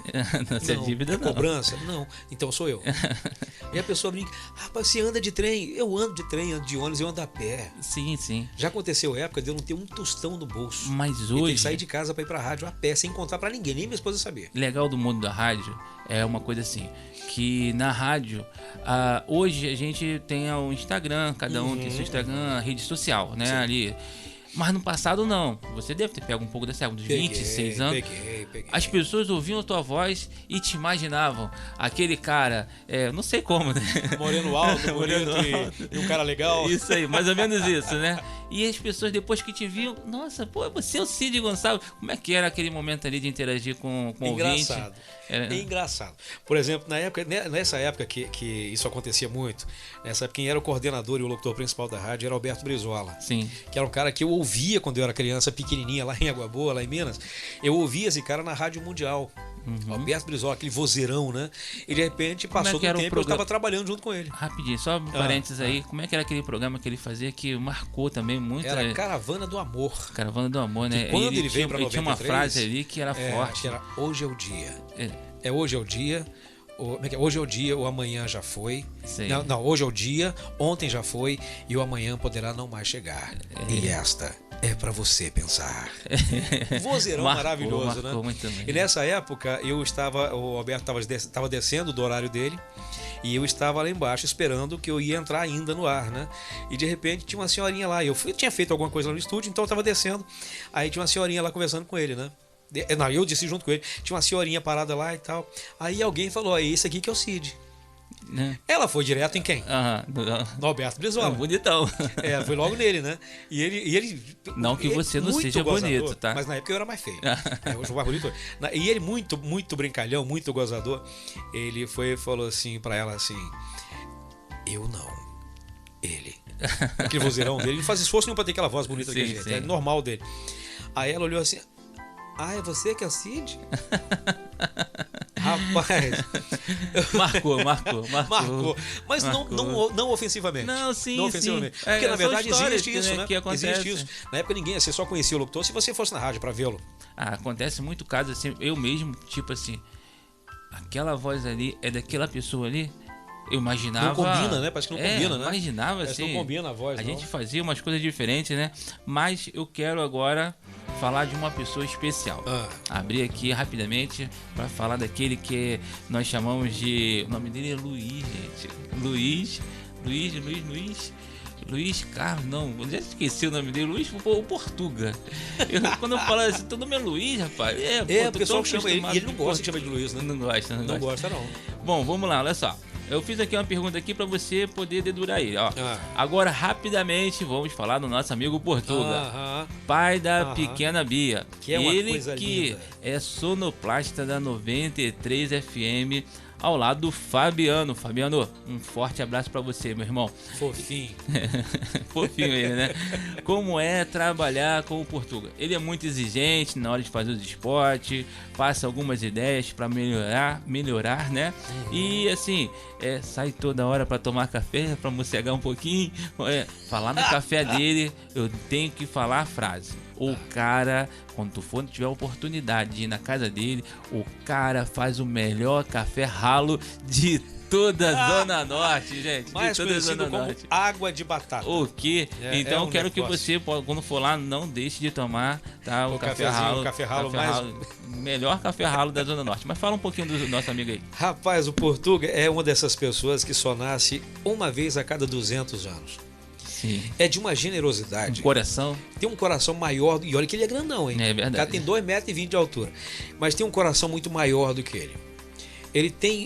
Speaker 2: Não, é dívida,
Speaker 3: é cobrança? Não, então sou eu. E a pessoa brinca: rapaz, você anda de trem? Eu ando de trem, ando de ônibus, eu ando a pé.
Speaker 2: Sim.
Speaker 3: Já aconteceu época de eu não ter um tostão no bolso.
Speaker 2: Mas hoje...
Speaker 3: E ter que sair de casa pra ir pra rádio a pé, sem contar pra ninguém, nem minha esposa saber.
Speaker 2: Legal do mundo da rádio é uma coisa assim, que na rádio, hoje a gente tem o Instagram, cada um tem seu Instagram, a rede social, né, ali. Mas no passado não. Você deve ter pego um pouco dessa época, dos 26 anos.
Speaker 3: Peguei.
Speaker 2: As pessoas ouviam a tua voz e te imaginavam aquele cara, não sei como, né?
Speaker 3: Moreno alto, bonito e um cara legal.
Speaker 2: Isso aí, mais ou menos isso, né? E as pessoas depois que te viam, nossa, pô, você é o Cid Gonçalves. Como é que era aquele momento ali de interagir com o ouvinte?
Speaker 3: É engraçado. Por exemplo, nessa época que isso acontecia muito, nessa época quem era o coordenador e o locutor principal da rádio era Alberto Brizola.
Speaker 2: Sim.
Speaker 3: Que era um cara que eu ouvia quando eu era criança, pequenininha, lá em Água Boa, lá em Minas. Eu ouvia esse cara na Rádio Mundial. Alberto Brizola, aquele vozeirão, né? E de repente passou do tempo e eu estava trabalhando junto com ele.
Speaker 2: Rapidinho, só um parênteses aí. Como é que era aquele programa que ele fazia que marcou também muito?
Speaker 3: Era Caravana do Amor.
Speaker 2: Caravana do Amor, né?
Speaker 3: Que quando ele veio para 93,
Speaker 2: tinha uma frase ali que era forte.
Speaker 3: Que era Hoje é o Dia. Hoje é o dia. Hoje é o dia, o amanhã já foi.
Speaker 2: Sim.
Speaker 3: Não, hoje é o dia, ontem já foi e o amanhã poderá não mais chegar. E esta é pra você pensar. Vozeirão maravilhoso,
Speaker 2: marcou
Speaker 3: né?
Speaker 2: muito bem.
Speaker 3: E nessa época o Alberto estava descendo do horário dele e eu estava lá embaixo esperando que eu ia entrar ainda no ar, né? E de repente tinha uma senhorinha lá. Eu tinha feito alguma coisa lá no estúdio, então eu estava descendo. Aí tinha uma senhorinha lá conversando com ele, né? Não, eu disse junto com ele. Tinha uma senhorinha parada lá e tal. Aí alguém falou: é esse aqui que é o Cid.
Speaker 2: Né?
Speaker 3: Ela foi direto em quem? No Alberto Brizola.
Speaker 2: Bonitão.
Speaker 3: Foi logo nele, né? E ele
Speaker 2: Não que você não seja bonito, tá?
Speaker 3: Mas na época eu era mais feio. Hoje eu mais bonito. E ele muito, muito brincalhão, muito gozador. Ele falou assim pra ela assim: eu não. Ele. Aquele vozeirão dele. Ele não faz esforço nenhum pra ter aquela voz bonita daquele jeito. É normal dele. Aí ela olhou assim: é você que é o Cid? Rapaz.
Speaker 2: Marcou.
Speaker 3: Mas não ofensivamente.
Speaker 2: Não, sim,
Speaker 3: não ofensivamente.
Speaker 2: sim.
Speaker 3: Porque na verdade existe isso,
Speaker 2: né?
Speaker 3: né?
Speaker 2: Que acontece.
Speaker 3: Existe isso. Na época você só conhecia o locutor se você fosse na rádio pra vê-lo.
Speaker 2: Acontece muito caso assim, eu mesmo, tipo assim, aquela voz ali é daquela pessoa ali. Eu imaginava.
Speaker 3: Não combina, né? Parece que não combina, né?
Speaker 2: Imaginava
Speaker 3: Parece
Speaker 2: assim.
Speaker 3: que não combina a voz.
Speaker 2: A gente fazia umas coisas diferentes, né? Mas eu quero agora falar de uma pessoa especial. Abrir aqui rapidamente para falar daquele que nós chamamos de. O nome dele é Luiz, gente. Luiz Carlos, não, eu já esqueci o nome dele. Luiz, o Portuga. Quando eu falo assim, todo nome é Luiz, rapaz.
Speaker 3: O pessoal chama ele. E ele não gosta de chamar de Luiz, né?
Speaker 2: Não gosta.
Speaker 3: Não gosta, não.
Speaker 2: Bom, vamos lá, olha só. Eu fiz aqui uma pergunta aqui para você poder dedurar ele, ó. Agora, rapidamente, vamos falar do nosso amigo Portuga, pai da pequena Bia.
Speaker 3: Que é uma
Speaker 2: ele
Speaker 3: coisa
Speaker 2: que
Speaker 3: linda.
Speaker 2: é sonoplasta da 93 FM, ao lado do Fabiano. Fabiano, um forte abraço para você, meu irmão.
Speaker 3: Fofinho.
Speaker 2: Fofinho ele, né? Como é trabalhar com o Portuga? Ele é muito exigente na hora de fazer os esportes, passa algumas ideias para melhorar, né? E assim, sai toda hora para tomar café, para mossegar um pouquinho. Falar no café dele, eu tenho que falar a frase: o cara, quando tu tiver a oportunidade de ir na casa dele, o cara faz o melhor café ralo de toda a Zona Norte, gente.
Speaker 3: Mais
Speaker 2: de toda a
Speaker 3: conhecido
Speaker 2: Zona
Speaker 3: como
Speaker 2: Norte.
Speaker 3: água de batata.
Speaker 2: O quê? Então eu quero
Speaker 3: negócio.
Speaker 2: que você, quando for lá, não deixe de tomar, tá? O café
Speaker 3: cafezinho,
Speaker 2: ralo.
Speaker 3: o café ralo
Speaker 2: Melhor café ralo da Zona Norte. Mas fala um pouquinho do nosso amigo aí.
Speaker 3: Rapaz, o Portuga é uma dessas pessoas que só nasce uma vez a cada 200 anos.
Speaker 2: Sim.
Speaker 3: É de uma generosidade.
Speaker 2: Coração.
Speaker 3: Tem um coração maior. E olha que ele é grandão, hein?
Speaker 2: É verdade.
Speaker 3: O cara tem 2,20 metros de altura. Mas tem um coração muito maior do que ele.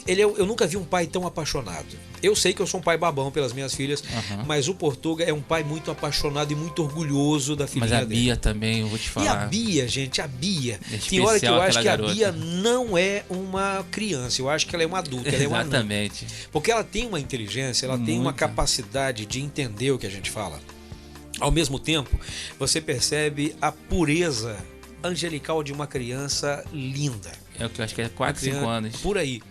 Speaker 3: Eu nunca vi um pai tão apaixonado. Eu sei que eu sou um pai babão pelas minhas filhas, mas o Portuga é um pai muito apaixonado e muito orgulhoso da filhinha
Speaker 2: dele. Mas a
Speaker 3: dele.
Speaker 2: Bia também, eu vou te falar.
Speaker 3: E a Bia, gente, tem hora que eu acho que a Bia não é uma criança, eu acho que ela é uma adulta, ela é uma
Speaker 2: Exatamente.
Speaker 3: Porque ela tem uma inteligência, ela tem uma capacidade de entender o que a gente fala. Ao mesmo tempo, você percebe a pureza angelical de uma criança linda.
Speaker 2: É o que eu acho que é 4, 5 anos.
Speaker 3: Por aí.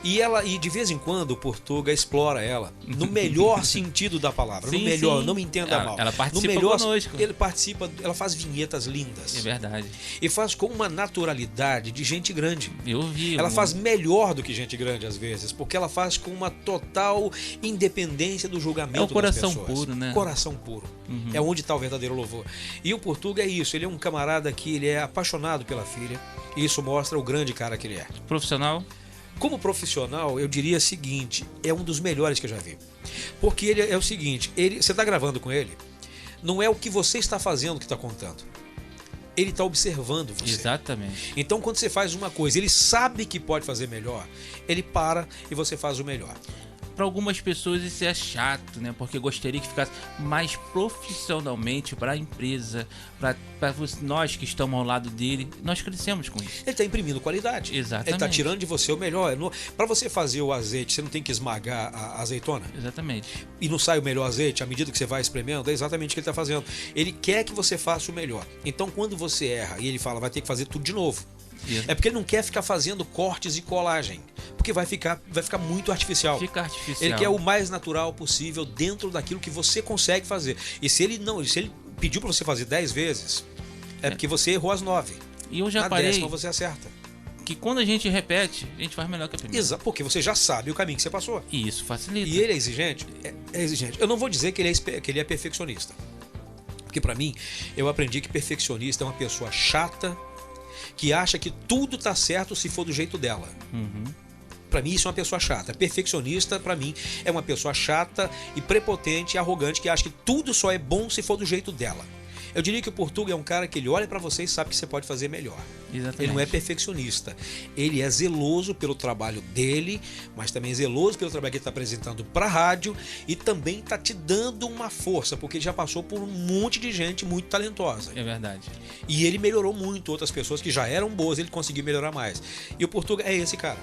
Speaker 3: E de vez em quando o Portuga explora ela, no melhor sentido da palavra.
Speaker 2: Sim,
Speaker 3: no melhor,
Speaker 2: sim.
Speaker 3: não me entenda mal.
Speaker 2: Ela participa
Speaker 3: no melhor,
Speaker 2: conosco.
Speaker 3: Ele participa, ela faz vinhetas lindas.
Speaker 2: É verdade.
Speaker 3: E faz com uma naturalidade de gente grande.
Speaker 2: Eu vi.
Speaker 3: Ela faz melhor do que gente grande às vezes, porque ela faz com uma total independência do julgamento das pessoas.
Speaker 2: É o coração puro, né?
Speaker 3: Coração puro. É onde está o verdadeiro louvor. E o Portuga é isso, ele é um camarada que ele é apaixonado pela filha, e isso mostra o grande cara que ele é.
Speaker 2: Profissional?
Speaker 3: Como profissional, eu diria o seguinte, é um dos melhores que eu já vi. Porque ele é o seguinte, você está gravando com ele, não é o que você está fazendo que está contando. Ele está observando você.
Speaker 2: Exatamente.
Speaker 3: Então, quando você faz uma coisa, ele sabe que pode fazer melhor, ele para e você faz o melhor.
Speaker 2: Para algumas pessoas isso é chato, né? Porque gostaria que ficasse mais profissionalmente para a empresa, para nós que estamos ao lado dele. Nós crescemos com isso.
Speaker 3: Ele está imprimindo qualidade.
Speaker 2: Exatamente.
Speaker 3: Ele está tirando de você o melhor. Para você fazer o azeite, você não tem que esmagar a azeitona?
Speaker 2: Exatamente.
Speaker 3: E não sai o melhor azeite à medida que você vai espremendo? É exatamente o que ele está fazendo. Ele quer que você faça o melhor. Então, quando você erra e ele fala, vai ter que fazer tudo de novo. É porque ele não quer ficar fazendo cortes e colagem, porque vai ficar muito artificial.
Speaker 2: Fica artificial.
Speaker 3: Ele quer o mais natural possível dentro daquilo que você consegue fazer. E se ele pediu para você fazer 10 vezes, é porque você errou as 9.
Speaker 2: E eu já
Speaker 3: Na
Speaker 2: parei.
Speaker 3: 10ª você acerta.
Speaker 2: que quando a gente repete, a gente faz melhor que a primeira.
Speaker 3: Exato, porque você já sabe o caminho que você passou.
Speaker 2: E isso facilita.
Speaker 3: E ele é exigente? É exigente. Eu não vou dizer que ele é perfeccionista. Porque pra mim, eu aprendi que perfeccionista é uma pessoa chata, que acha que tudo tá certo se for do jeito dela. Pra mim, isso é uma pessoa chata. Perfeccionista, pra mim, é uma pessoa chata e prepotente e arrogante que acha que tudo só é bom se for do jeito dela. Eu diria que o Portuga é um cara que ele olha pra você e sabe que você pode fazer melhor.
Speaker 2: Exatamente.
Speaker 3: Ele não é perfeccionista. Ele é zeloso pelo trabalho dele, mas também é zeloso pelo trabalho que ele está apresentando pra rádio e também está te dando uma força, porque ele já passou por um monte de gente muito talentosa.
Speaker 2: É verdade.
Speaker 3: E ele melhorou muito outras pessoas que já eram boas, ele conseguiu melhorar mais. E o Portuga é esse cara.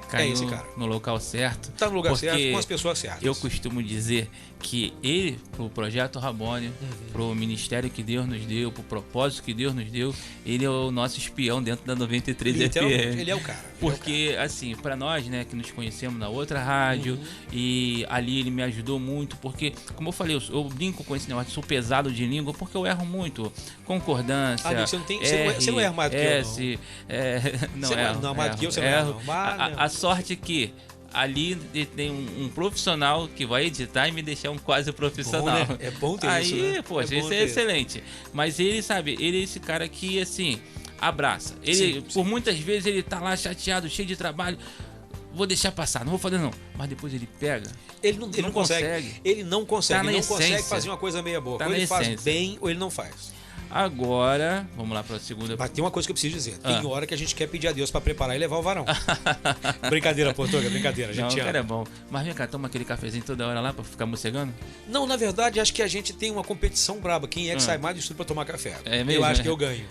Speaker 2: Caiu
Speaker 3: é esse cara.
Speaker 2: no local certo.
Speaker 3: Tá no lugar
Speaker 2: porque
Speaker 3: certo, com as pessoas certas.
Speaker 2: Eu costumo dizer que ele, pro Projeto Rabone, pro ministério que Deus nos deu, pro propósito que Deus nos deu, ele é o nosso espião dentro da 93 FM.
Speaker 3: Ele é o cara.
Speaker 2: Porque, assim, pra nós, né, que nos conhecemos na outra rádio, e ali ele me ajudou muito, porque, como eu falei, eu brinco com esse negócio, sou pesado de língua, porque eu erro muito. Concordância.
Speaker 3: Você não erra mais do que eu, não.
Speaker 2: Não erro.
Speaker 3: Não, mais do que eu, você não erra, não.
Speaker 2: A sorte é que ali tem um profissional que vai editar e me deixar um quase profissional.
Speaker 3: Bom, né? É bom ter
Speaker 2: aí,
Speaker 3: isso, né?
Speaker 2: Poxa, isso é excelente. Mas ele, sabe, ele é esse cara que, assim, abraça. Ele,
Speaker 3: sim.
Speaker 2: por muitas vezes, ele tá lá chateado, cheio de trabalho. Vou deixar passar, não vou fazer não. Mas depois ele pega.
Speaker 3: Ele não consegue. Ele não consegue.
Speaker 2: Tá,
Speaker 3: ele não consegue fazer uma coisa meia boa.
Speaker 2: Tá,
Speaker 3: ou ele faz
Speaker 2: essência.
Speaker 3: bem ou ele não faz.
Speaker 2: Agora, vamos lá para a segunda.
Speaker 3: Mas tem uma coisa que eu preciso dizer. Tem hora que a gente quer pedir a Deus para preparar e levar o varão. Brincadeira, Portuga, brincadeira. A gente
Speaker 2: não,
Speaker 3: ama.
Speaker 2: cara, é bom. Mas vem cá, toma aquele cafezinho toda hora lá para ficar mocegando?
Speaker 3: Não, na verdade, acho que a gente tem uma competição braba. Quem é que sai mais do estúdio para tomar café?
Speaker 2: É mesmo?
Speaker 3: Eu acho que eu ganho.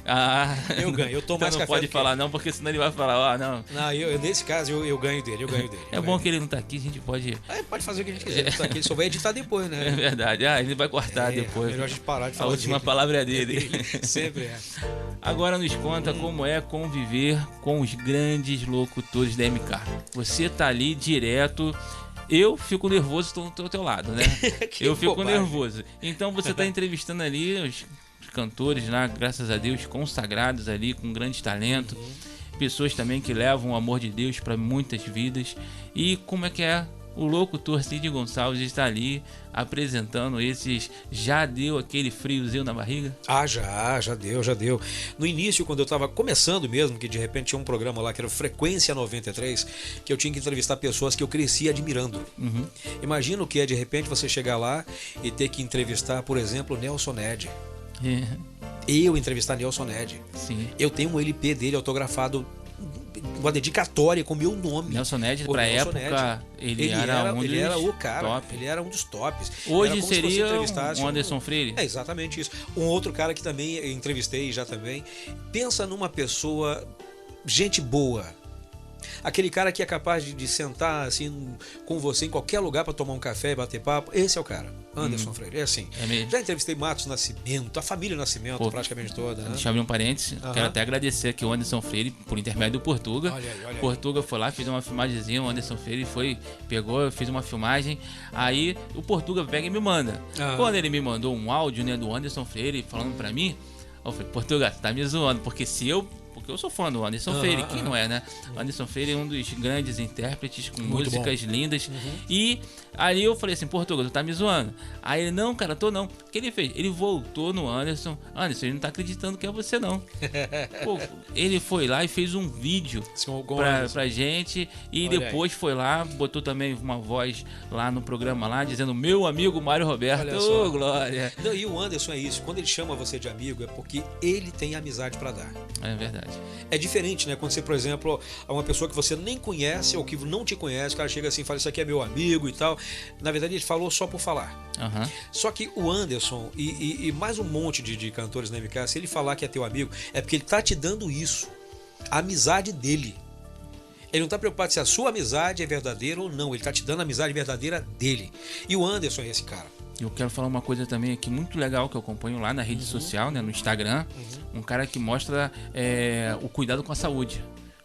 Speaker 2: Eu
Speaker 3: ganho. Eu tomo
Speaker 2: então
Speaker 3: mais
Speaker 2: não
Speaker 3: café.
Speaker 2: Não pode falar não, porque senão ele vai falar, não.
Speaker 3: Não, nesse caso eu ganho dele.
Speaker 2: É bom que ele não tá aqui, a gente pode...
Speaker 3: Pode fazer o que a gente quiser. Ele tá aqui, ele só vai editar depois, né?
Speaker 2: É verdade. Ele vai cortar depois.
Speaker 3: É melhor a gente parar de falar.
Speaker 2: A última palavra é dele.
Speaker 3: Sempre é.
Speaker 2: Agora nos conta como é conviver com os grandes locutores da MK. Você tá ali direto. Eu fico nervoso, estou ao teu lado, né? Eu fico nervoso. Então você tá entrevistando ali os cantores lá, graças a Deus, consagrados ali, com grande talento. Pessoas também que levam o amor de Deus para muitas vidas. E como é que é? O locutor Cid Gonçalves está ali apresentando esses... Já deu aquele friozinho na barriga?
Speaker 3: Já deu. No início, quando eu estava começando mesmo, que de repente tinha um programa lá que era Frequência 93, que eu tinha que entrevistar pessoas que eu cresci admirando. Imagina o que é de repente você chegar lá e ter que entrevistar, por exemplo, Nelson Ned. Eu entrevistar Nelson Ned.
Speaker 2: Sim.
Speaker 3: Eu tenho um LP dele autografado, uma dedicatória com meu nome.
Speaker 2: Nelson Ned, pra época, ele era
Speaker 3: o cara,
Speaker 2: top.
Speaker 3: ele era um dos tops.
Speaker 2: Hoje seria o Anderson Freire.
Speaker 3: É exatamente isso. Um outro cara que também entrevistei já também. Pensa numa pessoa, gente boa. Aquele cara que é capaz de sentar assim com você em qualquer lugar para tomar um café e bater papo. Esse é o cara, Anderson Freire. É assim.
Speaker 2: É mesmo?
Speaker 3: Já entrevistei Matos Nascimento, a família Nascimento, praticamente toda. Né?
Speaker 2: Deixa eu abrir um parênteses. Quero até agradecer aqui o Anderson Freire, por intermédio do Portuga.
Speaker 3: Olha aí.
Speaker 2: Portuga foi lá, fez uma filmagemzinha. O Anderson Freire pegou, fez uma filmagem. Aí o Portuga pega e me manda. Quando ele me mandou um áudio, né, do Anderson Freire falando pra mim, eu falei, Portuga, você tá me zoando, porque eu sou fã do Anderson Freire, quem não é, né? O Anderson Freire é um dos grandes intérpretes com muito músicas lindas. E aí eu falei assim, Portugal, tu tá me zoando? Aí ele, não, cara, tô não. O que ele fez? Ele voltou no Anderson. Anderson, ele não tá acreditando que é você, não. Pô, ele foi lá e fez um vídeo pra gente. E
Speaker 3: olha
Speaker 2: depois foi lá, botou também uma voz lá no programa lá, dizendo, meu amigo Mário Roberto. Ô, glória.
Speaker 3: Não, e o Anderson é isso. Quando ele chama você de amigo, é porque ele tem amizade pra dar.
Speaker 2: É verdade.
Speaker 3: É diferente, né? Quando você, por exemplo, é uma pessoa que você nem conhece ou que não te conhece, o cara chega assim e fala, isso aqui é meu amigo e tal. Na verdade, ele falou só por falar. Só que o Anderson e mais um monte de cantores na MK, se ele falar que é teu amigo, é porque ele tá te dando isso. A amizade dele. Ele não tá preocupado se a sua amizade é verdadeira ou não. Ele tá te dando a amizade verdadeira dele. E o Anderson é esse cara.
Speaker 2: Eu quero falar uma coisa também aqui muito legal que eu acompanho lá na rede social, né, no Instagram. Um cara que mostra o cuidado com a saúde.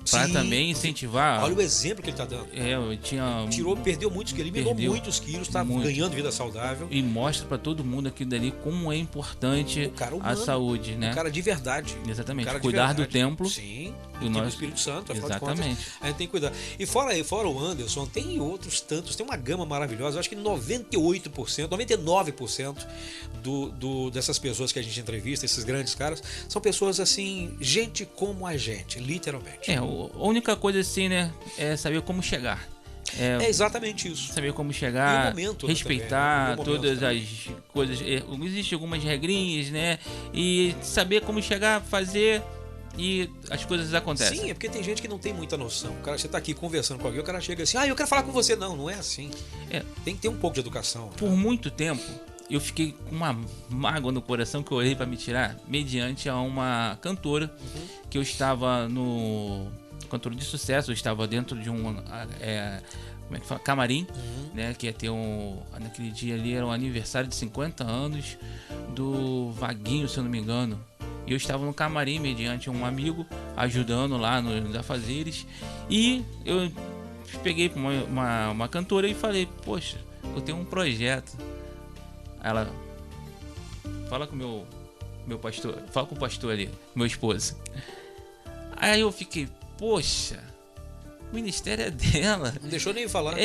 Speaker 2: Para
Speaker 3: Sim.
Speaker 2: também incentivar.
Speaker 3: Olha o exemplo que ele tá dando.
Speaker 2: Eu tinha.
Speaker 3: Perdeu muitos quilos, eliminou muitos quilos, tá
Speaker 2: muito.
Speaker 3: ganhando vida saudável.
Speaker 2: E mostra para todo mundo aqui dali como é importante
Speaker 3: O cara
Speaker 2: a
Speaker 3: humano,
Speaker 2: saúde, né?
Speaker 3: Um cara de verdade.
Speaker 2: Exatamente.
Speaker 3: Um cara de
Speaker 2: Cuidar do
Speaker 3: verdade.
Speaker 2: templo.
Speaker 3: Sim.
Speaker 2: E
Speaker 3: Do
Speaker 2: nós-
Speaker 3: Espírito Santo, afinal de
Speaker 2: Exatamente.
Speaker 3: contas, a gente tem que cuidar. E fora o Anderson, tem outros tantos, tem uma gama maravilhosa. Eu acho que 98%, 99% dessas pessoas que a gente entrevista, esses grandes caras, são pessoas assim, gente como a gente, literalmente.
Speaker 2: A única coisa assim, né? É saber como chegar.
Speaker 3: É exatamente isso.
Speaker 2: Saber como
Speaker 3: E
Speaker 2: chegar,
Speaker 3: o momento, né,
Speaker 2: respeitar
Speaker 3: também, né? E o momento
Speaker 2: todas as coisas. Existem algumas regrinhas, né? E saber como chegar, fazer e as coisas acontecem.
Speaker 3: Sim, é porque tem gente que não tem muita noção. O cara, você tá aqui conversando com alguém, o cara chega assim, eu quero falar com você. Não, não é assim.
Speaker 2: É.
Speaker 3: Tem que ter um pouco de educação.
Speaker 2: Por muito tempo, eu fiquei com uma mágoa no coração que eu orei para me tirar, mediante a uma cantora que eu estava no cantora de sucesso, eu estava dentro de um como é que fala? Camarim, né, que ia ter naquele dia ali era o aniversário de 50 anos do Vaguinho, se eu não me engano. E eu estava no camarim mediante um amigo ajudando lá nos afazeres e eu peguei uma cantora e falei, poxa, eu tenho um projeto. Ela fala com meu pastor, fala com o pastor ali, meu esposo. Aí eu fiquei, poxa, o ministério é dela.
Speaker 3: Não deixou nem falar.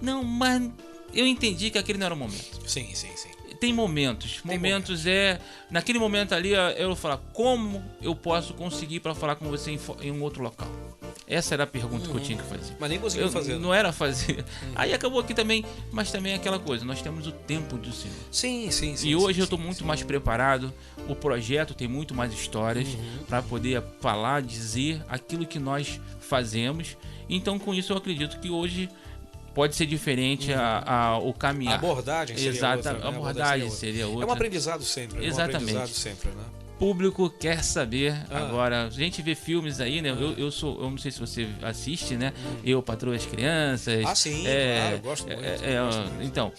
Speaker 2: Não, mas eu entendi que aquele não era o momento.
Speaker 3: Sim.
Speaker 2: Tem momentos. Naquele momento ali, eu falar, como eu posso conseguir para falar com você em um outro local? Essa era a pergunta que eu tinha que fazer.
Speaker 3: Mas nem conseguiu fazer.
Speaker 2: Não era fazer. Aí acabou aqui também, mas também é aquela coisa, nós temos o tempo do Senhor.
Speaker 3: Sim.
Speaker 2: E hoje eu estou muito mais preparado, o projeto tem muito mais histórias para poder falar, dizer aquilo que nós fazemos. Então com isso eu acredito que hoje pode ser diferente o caminhar.
Speaker 3: A abordagem seria
Speaker 2: Exato,
Speaker 3: outra. Né?
Speaker 2: a abordagem seria outra.
Speaker 3: É um aprendizado sempre.
Speaker 2: Exatamente.
Speaker 3: É um aprendizado sempre, né?
Speaker 2: Público quer saber. Agora, a gente vê filmes aí, né? Eu não sei se você assiste, né? Eu Patroa as Crianças.
Speaker 3: Sim, claro, eu gosto muito.
Speaker 2: Então,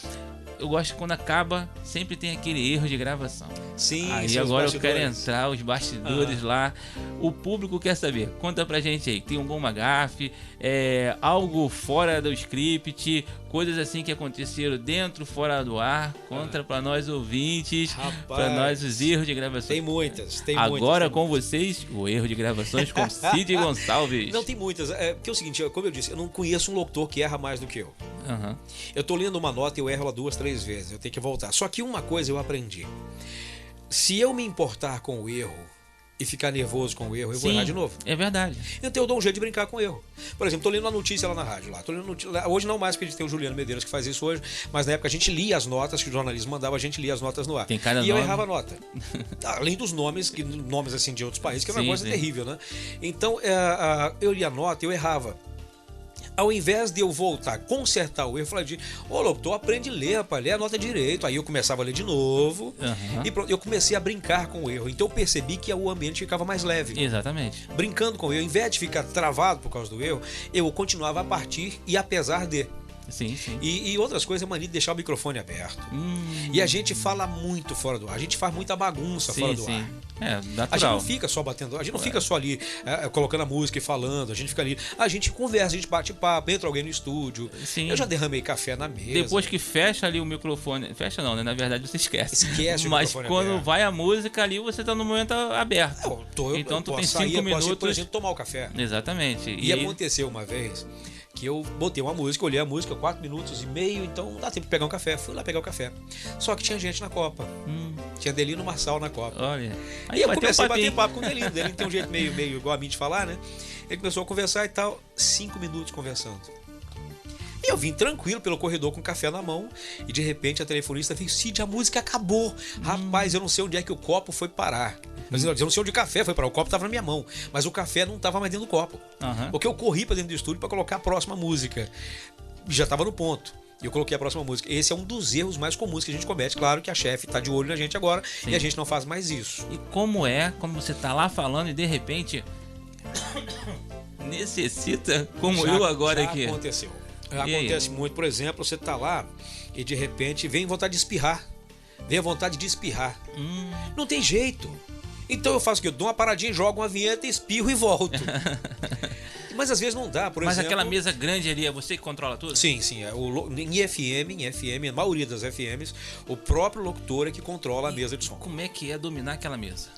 Speaker 2: eu gosto que quando acaba, sempre tem aquele erro de gravação.
Speaker 3: Sim,
Speaker 2: aí agora eu quero entrar, os bastidores lá. O público quer saber. Conta pra gente aí. Tem alguma gafe, algo fora do script, coisas assim que aconteceram dentro, fora do ar. Conta pra nós ouvintes, pra nós os erros de gravação.
Speaker 3: Tem muitas.
Speaker 2: Agora com vocês, o erro de gravações com Cid Gonçalves.
Speaker 3: Não, tem muitas. Porque é o seguinte, como eu disse, eu não conheço um locutor que erra mais do que eu. Eu tô lendo uma nota e eu erro ela 2, 3 vezes. Eu tenho que voltar. Só que uma coisa eu aprendi. Se eu me importar com o erro e ficar nervoso com o erro, eu vou errar de novo.
Speaker 2: É verdade.
Speaker 3: Então eu dou um jeito de brincar com o erro. Por exemplo, tô lendo uma notícia lá na rádio. Hoje não mais, porque a gente tem o Juliano Medeiros que faz isso hoje, mas na época a gente lia as notas que o jornalismo mandava, a gente lia as notas no ar.
Speaker 2: Tem cada
Speaker 3: e eu
Speaker 2: nome.
Speaker 3: errava a nota. Além dos nomes assim de outros países, que é uma coisa terrível, né? Então eu lia a nota e eu errava. Ao invés de eu voltar, consertar o erro, eu falei, locutor, aprende a ler, rapaz, lê a nota direito. Aí eu começava a ler de novo e pronto, eu comecei a brincar com o erro. Então eu percebi que o ambiente ficava mais leve.
Speaker 2: Exatamente.
Speaker 3: Brincando com o erro, ao invés de ficar travado por causa do erro, eu continuava a partir e apesar de.
Speaker 2: Sim.
Speaker 3: E outras coisas, é mania de deixar o microfone aberto. E a gente fala muito fora do ar, a gente faz muita bagunça fora do ar.
Speaker 2: É, natural.
Speaker 3: A gente não fica só batendo, a gente não fica só ali colocando a música e falando, a gente fica ali, a gente conversa, a gente bate papo, entra alguém no estúdio.
Speaker 2: Sim.
Speaker 3: Eu já derramei café na mesa.
Speaker 2: Depois que fecha ali o microfone, fecha não, né? Na verdade você esquece.
Speaker 3: Esquece o
Speaker 2: Mas
Speaker 3: microfone
Speaker 2: quando
Speaker 3: aberto.
Speaker 2: Vai a música ali, você tá no momento aberto. Então tu tem 5 minutos.
Speaker 3: Posso ir, por exemplo, tomar o café.
Speaker 2: Exatamente.
Speaker 3: E aconteceu uma vez que eu botei uma música, olhei a música, 4 minutos e meio, então não dá tempo de pegar um café. Fui lá pegar o café. Só que tinha gente na Copa. Tinha Delino Marçal na Copa.
Speaker 2: Olha.
Speaker 3: Aí eu comecei a bater papo com o Delino. Delino tem um jeito meio igual a mim de falar, né? Ele começou a conversar e tal. 5 minutos conversando. E eu vim tranquilo pelo corredor com café na mão e de repente a telefonista veio, Cid, a música acabou. Rapaz, eu não sei onde é que o copo foi parar. Mas eu não sei onde o café foi parar. O copo estava na minha mão, mas o café não estava mais dentro do copo. Porque eu corri para dentro do estúdio para colocar a próxima música. Já estava no ponto. E eu coloquei a próxima música. Esse é um dos erros mais comuns que a gente comete. Claro que a chefe está de olho na gente agora. Sim. E a gente não faz mais isso.
Speaker 2: E como você tá lá falando e de repente necessita, como eu agora aqui.
Speaker 3: Aconteceu. Acontece muito, por exemplo, você tá lá e de repente vem vontade de espirrar. Vem a vontade de espirrar. Não tem jeito. Então eu faço o quê? Eu dou uma paradinha, jogo uma vinheta, espirro e volto. Mas às vezes não dá, por
Speaker 2: Mas
Speaker 3: exemplo...
Speaker 2: aquela mesa grande ali, é você que controla tudo?
Speaker 3: Sim. Em FM, a maioria das FMs, o próprio locutor é que controla a mesa de som.
Speaker 2: Como é que é dominar aquela mesa?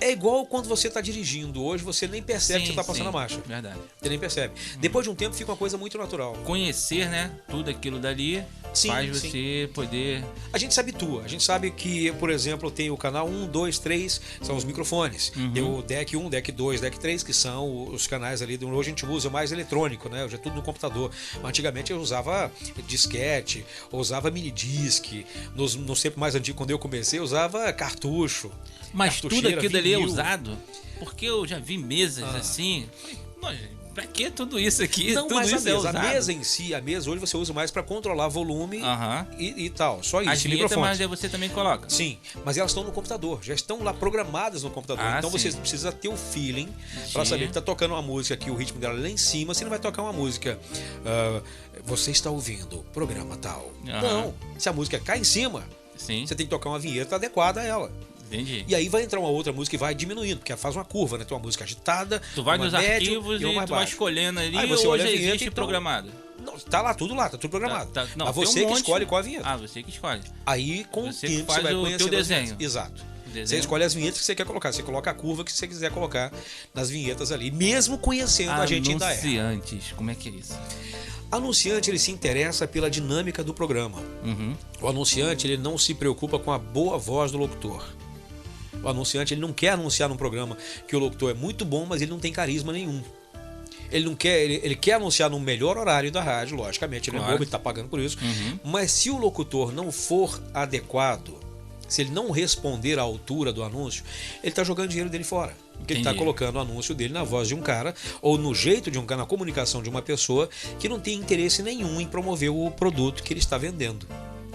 Speaker 3: É igual quando você está dirigindo hoje, você nem percebe que você está passando a marcha.
Speaker 2: Verdade.
Speaker 3: Você nem percebe. Depois de um tempo fica uma coisa muito natural.
Speaker 2: Conhecer, né, tudo aquilo dali faz você poder...
Speaker 3: A gente se habitua. A gente sabe que, por exemplo, tem o canal 1, 2, 3, são os microfones. Tem o deck 1, deck 2, deck 3, que são os canais ali. Hoje a gente usa mais eletrônico, né? Hoje é tudo no computador. Mas antigamente eu usava disquete, usava minidisc. Nos tempos mais antigos, quando eu comecei, eu usava cartucho.
Speaker 2: Mas tudo aquilo ali é usado? Porque eu já vi mesas assim... Pra que tudo isso aqui?
Speaker 3: Não,
Speaker 2: tudo
Speaker 3: mas
Speaker 2: isso
Speaker 3: a mesa em si, a mesa hoje você usa mais para controlar volume e tal. Só isso.
Speaker 2: As vinhetas, mas você também coloca.
Speaker 3: Sim, mas elas estão no computador, já estão lá programadas no computador. Então você precisa ter o feeling para saber que tá tocando uma música aqui, o ritmo dela lá em cima. Você não vai tocar uma música. Você está ouvindo o programa tal. Não, se a música cai em cima, você tem que tocar uma vinheta adequada a ela.
Speaker 2: Entendi.
Speaker 3: E aí vai entrar uma outra música e vai diminuindo, porque faz uma curva, né? Tem uma música agitada,
Speaker 2: tu vai nos
Speaker 3: médio,
Speaker 2: arquivos e tu vai escolhendo ali,
Speaker 3: aí você olha a vinheta,
Speaker 2: existe programado.
Speaker 3: Não, tá tudo programado.
Speaker 2: Não,
Speaker 3: mas você que escolhe qual a vinheta.
Speaker 2: Você que escolhe.
Speaker 3: Aí com o tempo
Speaker 2: você vai
Speaker 3: conhecer
Speaker 2: o teu desenho.
Speaker 3: Exato. Você escolhe as vinhetas que você quer colocar. Você coloca a curva que você quiser colocar nas vinhetas ali, mesmo conhecendo a gente ainda é.
Speaker 2: Anunciantes, como é que é isso?
Speaker 3: Anunciante, ele se interessa pela dinâmica do programa. O anunciante, ele não se preocupa com a boa voz do locutor. O anunciante, ele não quer anunciar num programa que o locutor é muito bom, mas ele não tem carisma nenhum. Ele não quer, ele quer anunciar no melhor horário da rádio, logicamente, ele é bobo, ele está pagando por isso. Mas se o locutor não for adequado, se ele não responder à altura do anúncio, ele está jogando dinheiro dele fora. Porque ele está colocando o anúncio dele na voz de um cara, ou no jeito de um cara, na comunicação de uma pessoa que não tem interesse nenhum em promover o produto que ele está vendendo.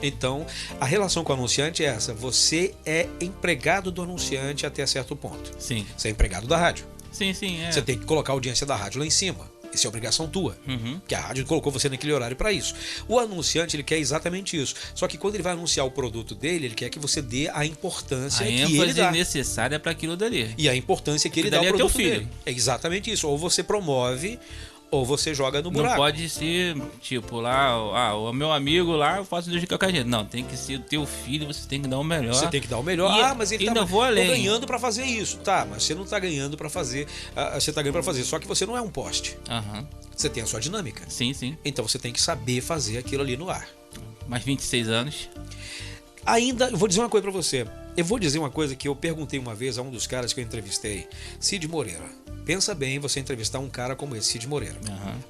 Speaker 3: Então, a relação com o anunciante é essa. Você é empregado do anunciante até certo ponto.
Speaker 2: Sim.
Speaker 3: Você é empregado da rádio.
Speaker 2: Sim.
Speaker 3: Você tem que colocar a audiência da rádio lá em cima. Isso é obrigação tua. Que a rádio colocou você naquele horário para isso. O anunciante, ele quer exatamente isso. Só que quando ele vai anunciar o produto dele, ele quer que você dê a importância que ele dá.
Speaker 2: A ênfase necessária para aquilo dali.
Speaker 3: E a importância que ele dá ao produto dele. É exatamente isso. Ou você promove... ou você joga no buraco.
Speaker 2: Não pode ser, tipo, lá, o meu amigo lá, eu faço de qualquer jeito. Não, tem que ser o teu filho, você tem que dar o melhor.
Speaker 3: Você tem que dar o melhor. Mas ele
Speaker 2: ainda
Speaker 3: tá
Speaker 2: vou além.
Speaker 3: Ganhando pra fazer isso. Tá, mas você não tá ganhando pra fazer. Você tá ganhando pra fazer, só que você não é um poste. Você tem a sua dinâmica.
Speaker 2: Sim.
Speaker 3: Então você tem que saber fazer aquilo ali no ar.
Speaker 2: Mais 26 anos.
Speaker 3: Ainda, eu vou dizer uma coisa pra você. Eu vou dizer uma coisa que eu perguntei uma vez a um dos caras que eu entrevistei, Cid Moreira. Pensa bem você entrevistar um cara como esse, Cid Moreira.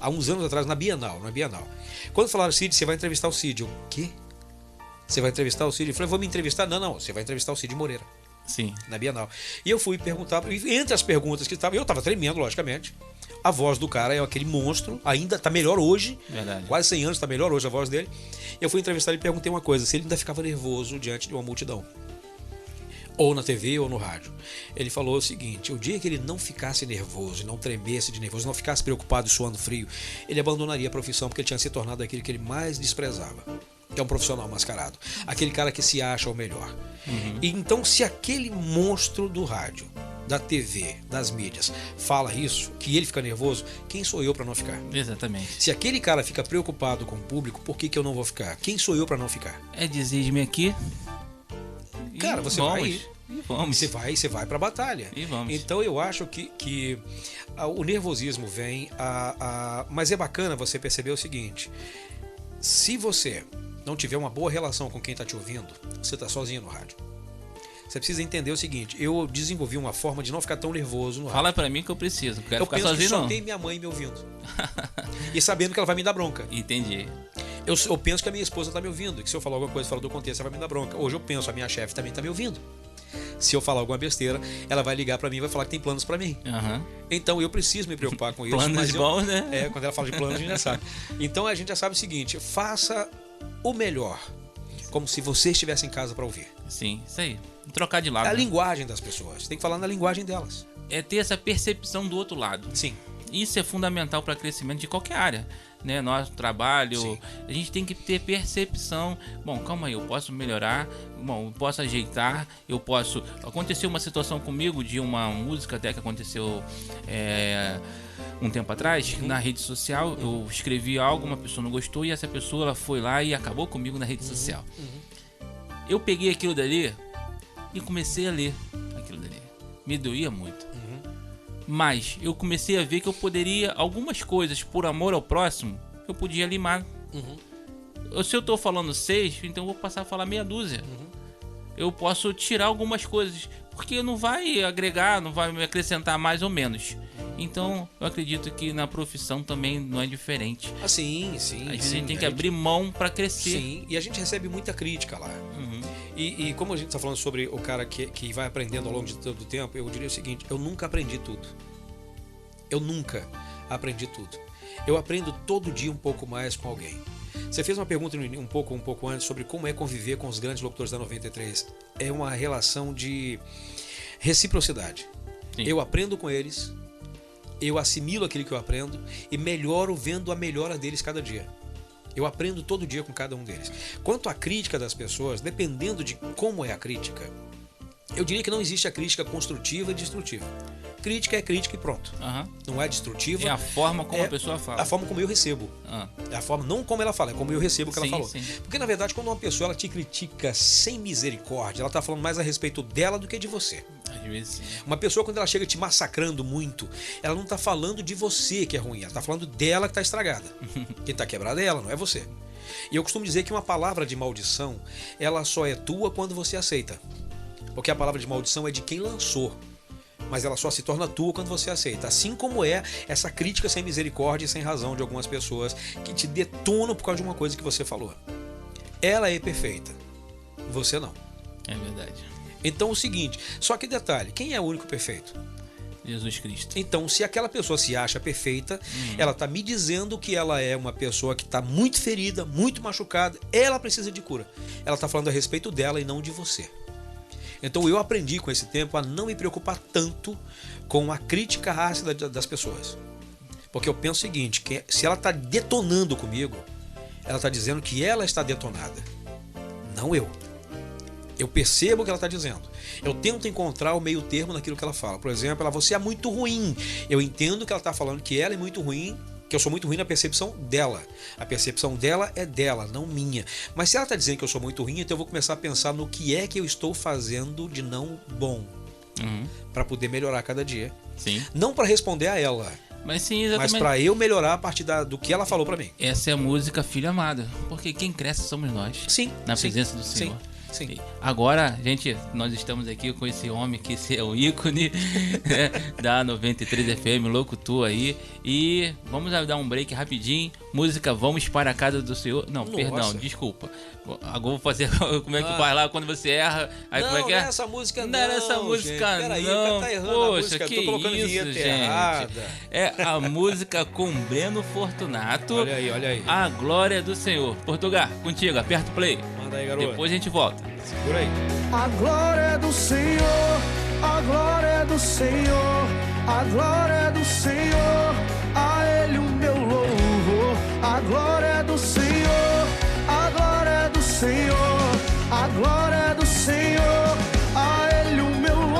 Speaker 3: Há uns anos atrás, na Bienal. Quando falaram, Cid, você vai entrevistar o Cid. Eu, quê? Você vai entrevistar o Cid? Eu falei, vou me entrevistar? Não, você vai entrevistar o Cid Moreira.
Speaker 2: Sim.
Speaker 3: Na Bienal. E eu fui perguntar, entre as perguntas que estavam, eu estava tremendo, logicamente. A voz do cara é aquele monstro, ainda está melhor hoje.
Speaker 2: Verdade.
Speaker 3: Quase 100 anos, está melhor hoje a voz dele. Eu fui entrevistar ele e perguntei uma coisa, se ele ainda ficava nervoso diante de uma multidão. Ou na TV ou no rádio. Ele falou o seguinte, o dia que ele não ficasse nervoso, não tremesse de nervoso, não ficasse preocupado e suando frio, ele abandonaria a profissão porque ele tinha se tornado aquele que ele mais desprezava. Que é um profissional mascarado. Aquele cara que se acha o melhor. E então, se aquele monstro do rádio, da TV, das mídias, fala isso, que ele fica nervoso, quem sou eu para não ficar?
Speaker 2: Exatamente.
Speaker 3: Se aquele cara fica preocupado com o público, por que eu não vou ficar? Quem sou eu para não ficar?
Speaker 2: É dizer-me aqui.
Speaker 3: Cara, você vai.
Speaker 2: E vamos.
Speaker 3: Você vai pra batalha.
Speaker 2: E vamos.
Speaker 3: Então eu acho que o nervosismo vem. Mas é bacana você perceber o seguinte: se você não tiver uma boa relação com quem está te ouvindo, você está sozinho no rádio. Você precisa entender o seguinte: eu desenvolvi uma forma de não ficar tão nervoso no rádio.
Speaker 2: Fala pra mim que eu preciso. Não quero ficar
Speaker 3: penso
Speaker 2: sozinho,
Speaker 3: que só
Speaker 2: não.
Speaker 3: tem minha mãe me ouvindo. E sabendo que ela vai me dar bronca.
Speaker 2: Entendi.
Speaker 3: Eu penso que a minha esposa está me ouvindo, que se eu falar alguma coisa fora do contexto, ela vai me dar bronca. Hoje eu penso, a minha chefe também está me ouvindo. Se eu falar alguma besteira, ela vai ligar para mim e vai falar que tem planos para mim. Então eu preciso me preocupar com isso.
Speaker 2: Planos bons, né?
Speaker 3: Quando ela fala de planos, a gente já sabe. Então a gente já sabe o seguinte: faça o melhor, como se você estivesse em casa para ouvir.
Speaker 2: Sim, isso aí. Trocar de lado.
Speaker 3: A linguagem das pessoas. Tem que falar na linguagem delas.
Speaker 2: É ter essa percepção do outro lado.
Speaker 3: Sim.
Speaker 2: Isso é fundamental para o crescimento de qualquer área. né, nosso trabalho,
Speaker 3: Sim.
Speaker 2: a gente tem que ter percepção. Bom, calma aí, eu posso melhorar, bom, eu posso ajeitar, eu posso... Aconteceu uma situação comigo de uma música até que aconteceu um tempo atrás, na rede social. Eu escrevi algo, uma pessoa não gostou e essa pessoa ela foi lá e acabou comigo na rede social. Eu peguei aquilo dali e comecei a ler aquilo dali. Me doía muito. Mas eu comecei a ver que eu poderia, algumas coisas, por amor ao próximo, eu podia limar. Se eu tô falando 6, então eu vou passar a falar meia dúzia. Eu posso tirar algumas coisas, porque não vai agregar, não vai me acrescentar mais ou menos. Então, eu acredito que na profissão também não é diferente.
Speaker 3: Ah, sim.
Speaker 2: Às vezes a gente tem que abrir mão para crescer.
Speaker 3: Sim, e a gente recebe muita crítica lá. E como a gente está falando sobre o cara que vai aprendendo ao longo de todo o tempo, eu diria o seguinte: eu nunca aprendi tudo. Eu nunca aprendi tudo. Eu aprendo todo dia um pouco mais com alguém. Você fez uma pergunta um pouco antes sobre como é conviver com os grandes locutores da 93. É uma relação de reciprocidade.
Speaker 2: Sim.
Speaker 3: Eu aprendo com eles, eu assimilo aquilo que eu aprendo e melhoro vendo a melhora deles cada dia. Eu aprendo todo dia com cada um deles. Quanto à crítica das pessoas, dependendo de como é a crítica, eu diria que não existe a crítica construtiva e destrutiva. Crítica é crítica e pronto. Não é destrutiva.
Speaker 2: É a forma como a pessoa fala.
Speaker 3: A forma como eu recebo. É a forma, não como ela fala, é como eu recebo o que ela falou.
Speaker 2: Sim.
Speaker 3: Porque na verdade, quando uma pessoa ela te critica sem misericórdia, ela está falando mais a respeito dela do que de você.
Speaker 2: Às vezes sim.
Speaker 3: Uma pessoa, quando ela chega te massacrando muito, ela não está falando de você que é ruim, ela está falando dela que está estragada. Quem está quebrada é ela, não é você. E eu costumo dizer que uma palavra de maldição, ela só é tua quando você aceita. Porque a palavra de maldição é de quem lançou, mas ela só se torna tua quando você aceita. Assim como é essa crítica sem misericórdia e sem razão de algumas pessoas que te detonam por causa de uma coisa que você falou. Ela é perfeita, você não.
Speaker 2: É verdade.
Speaker 3: Então o seguinte, só que detalhe, quem é o único perfeito?
Speaker 2: Jesus Cristo.
Speaker 3: Então, se aquela pessoa se acha perfeita, ela está me dizendo que ela é uma pessoa que está muito ferida, muito machucada, ela precisa de cura. Ela está falando a respeito dela e não de você. Então eu aprendi com esse tempo a não me preocupar tanto com a crítica ácida das pessoas. Porque eu penso o seguinte, que se ela está detonando comigo, ela está dizendo que ela está detonada, não eu. Eu percebo o que ela está dizendo. Eu tento encontrar o meio termo naquilo que ela fala. Por exemplo, ela, você é muito ruim. Eu entendo que ela está falando que ela é muito ruim, que eu sou muito ruim na percepção dela. A percepção dela é dela, não minha. Mas se ela está dizendo que eu sou muito ruim, então eu vou começar a pensar no que é que eu estou fazendo de não bom. Para poder melhorar cada dia.
Speaker 2: Sim.
Speaker 3: Não para responder a ela.
Speaker 2: Mas sim, exatamente.
Speaker 3: Mas para eu melhorar a partir do que ela falou para mim.
Speaker 2: Essa é a música Filho Amado. Porque quem cresce somos nós.
Speaker 3: Sim.
Speaker 2: Na presença do Senhor.
Speaker 3: Sim.
Speaker 2: Agora, gente, nós estamos aqui com esse homem que esse é o ícone né, da 93 FM, locutor aí. E vamos dar um break rapidinho. Música Vamos para a Casa do Senhor. Não,
Speaker 3: Nossa.
Speaker 2: Perdão, desculpa. Agora vou fazer como é que faz lá quando você erra. Aí,
Speaker 3: não,
Speaker 2: como é que é?
Speaker 3: Não é essa música
Speaker 2: não. Não é essa música
Speaker 3: gente. Peraí,
Speaker 2: não.
Speaker 3: tá errando
Speaker 2: Poxa,
Speaker 3: a música.
Speaker 2: que
Speaker 3: Tô colocando
Speaker 2: isso,
Speaker 3: vinheta
Speaker 2: gente.
Speaker 3: errada.
Speaker 2: É a música com Breno Fortunato.
Speaker 3: Olha aí.
Speaker 2: A Glória do Senhor. Portugal, contigo, aperta o play.
Speaker 3: Manda aí, garoto.
Speaker 2: Depois a gente volta.
Speaker 3: Segura aí.
Speaker 4: A glória do Senhor, a glória do Senhor, a glória do Senhor, a Ele o meu louvor. A glória do Senhor, a glória do Senhor, a glória do Senhor, a Ele o meu louvor.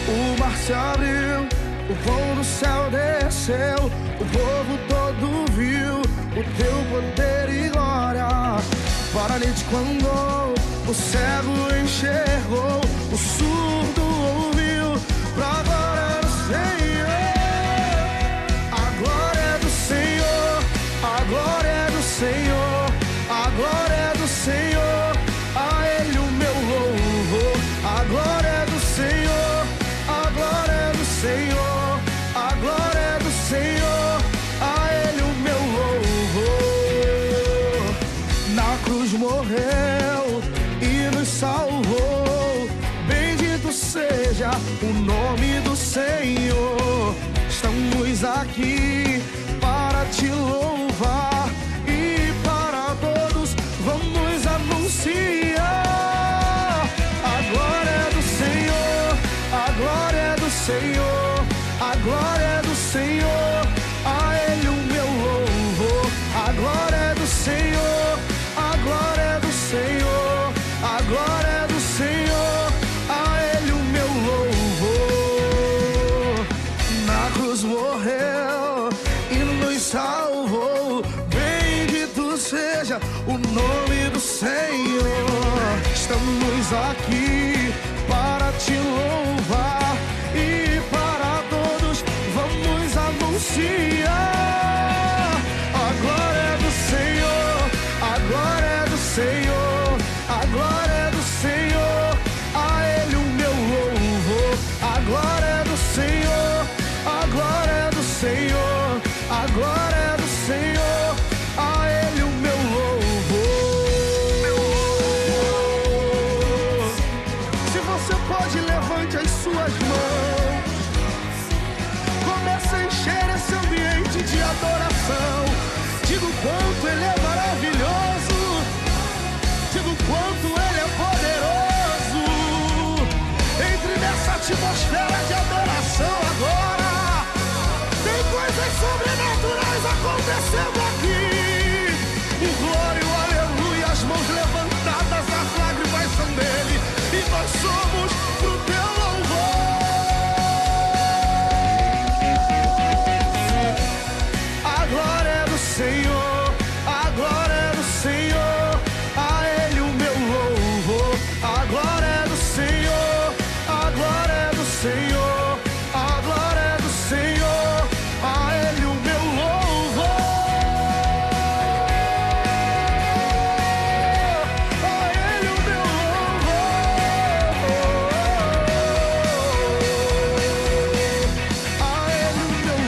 Speaker 4: O mar se abriu, o pão do céu desceu, o povo todo viu o teu poder e glória. Paralítico andou, o cego enxergou, o surdo ouviu, pra glória do Senhor. A glória do Senhor, a glória do Senhor, a glória do Senhor, a Ele o meu louvor. A glória do Senhor, a glória do Senhor, a glória do Senhor, a Ele o meu louvor. Na cruz morreu e nos salvou, bendito seja o nome do Senhor. Estamos aqui para te louvar e para todos vamos anunciar Jesus morreu e nos salvou. Bendito seja o nome do Senhor. Estamos aqui para te louvar e para todos vamos anunciar a glória do Senhor, a glória do Senhor, a glória do Senhor. A Ele o meu louvor, a glória do Senhor, a glória do Senhor, a glória do Senhor. A Ele o meu louvor. Se você pode, levante as suas mãos. Comece a encher esse ambiente de adoração. Diga o quanto Ele é maravilhoso. Diga o quanto Ele é poderoso. Entre nessa atmosfera de adoração agora. Tem coisas sobrenaturais acontecendo aqui. O glória, o aleluia, as mãos levantadas, as lágrimas são dele. E nós somos pro teu louvor. A glória é do Senhor, a glória é do Senhor. A Ele o meu louvor. A glória é do Senhor, a glória é do Senhor, a glória é do Senhor. A Ele o meu louvor. A Ele o meu louvor. A Ele o meu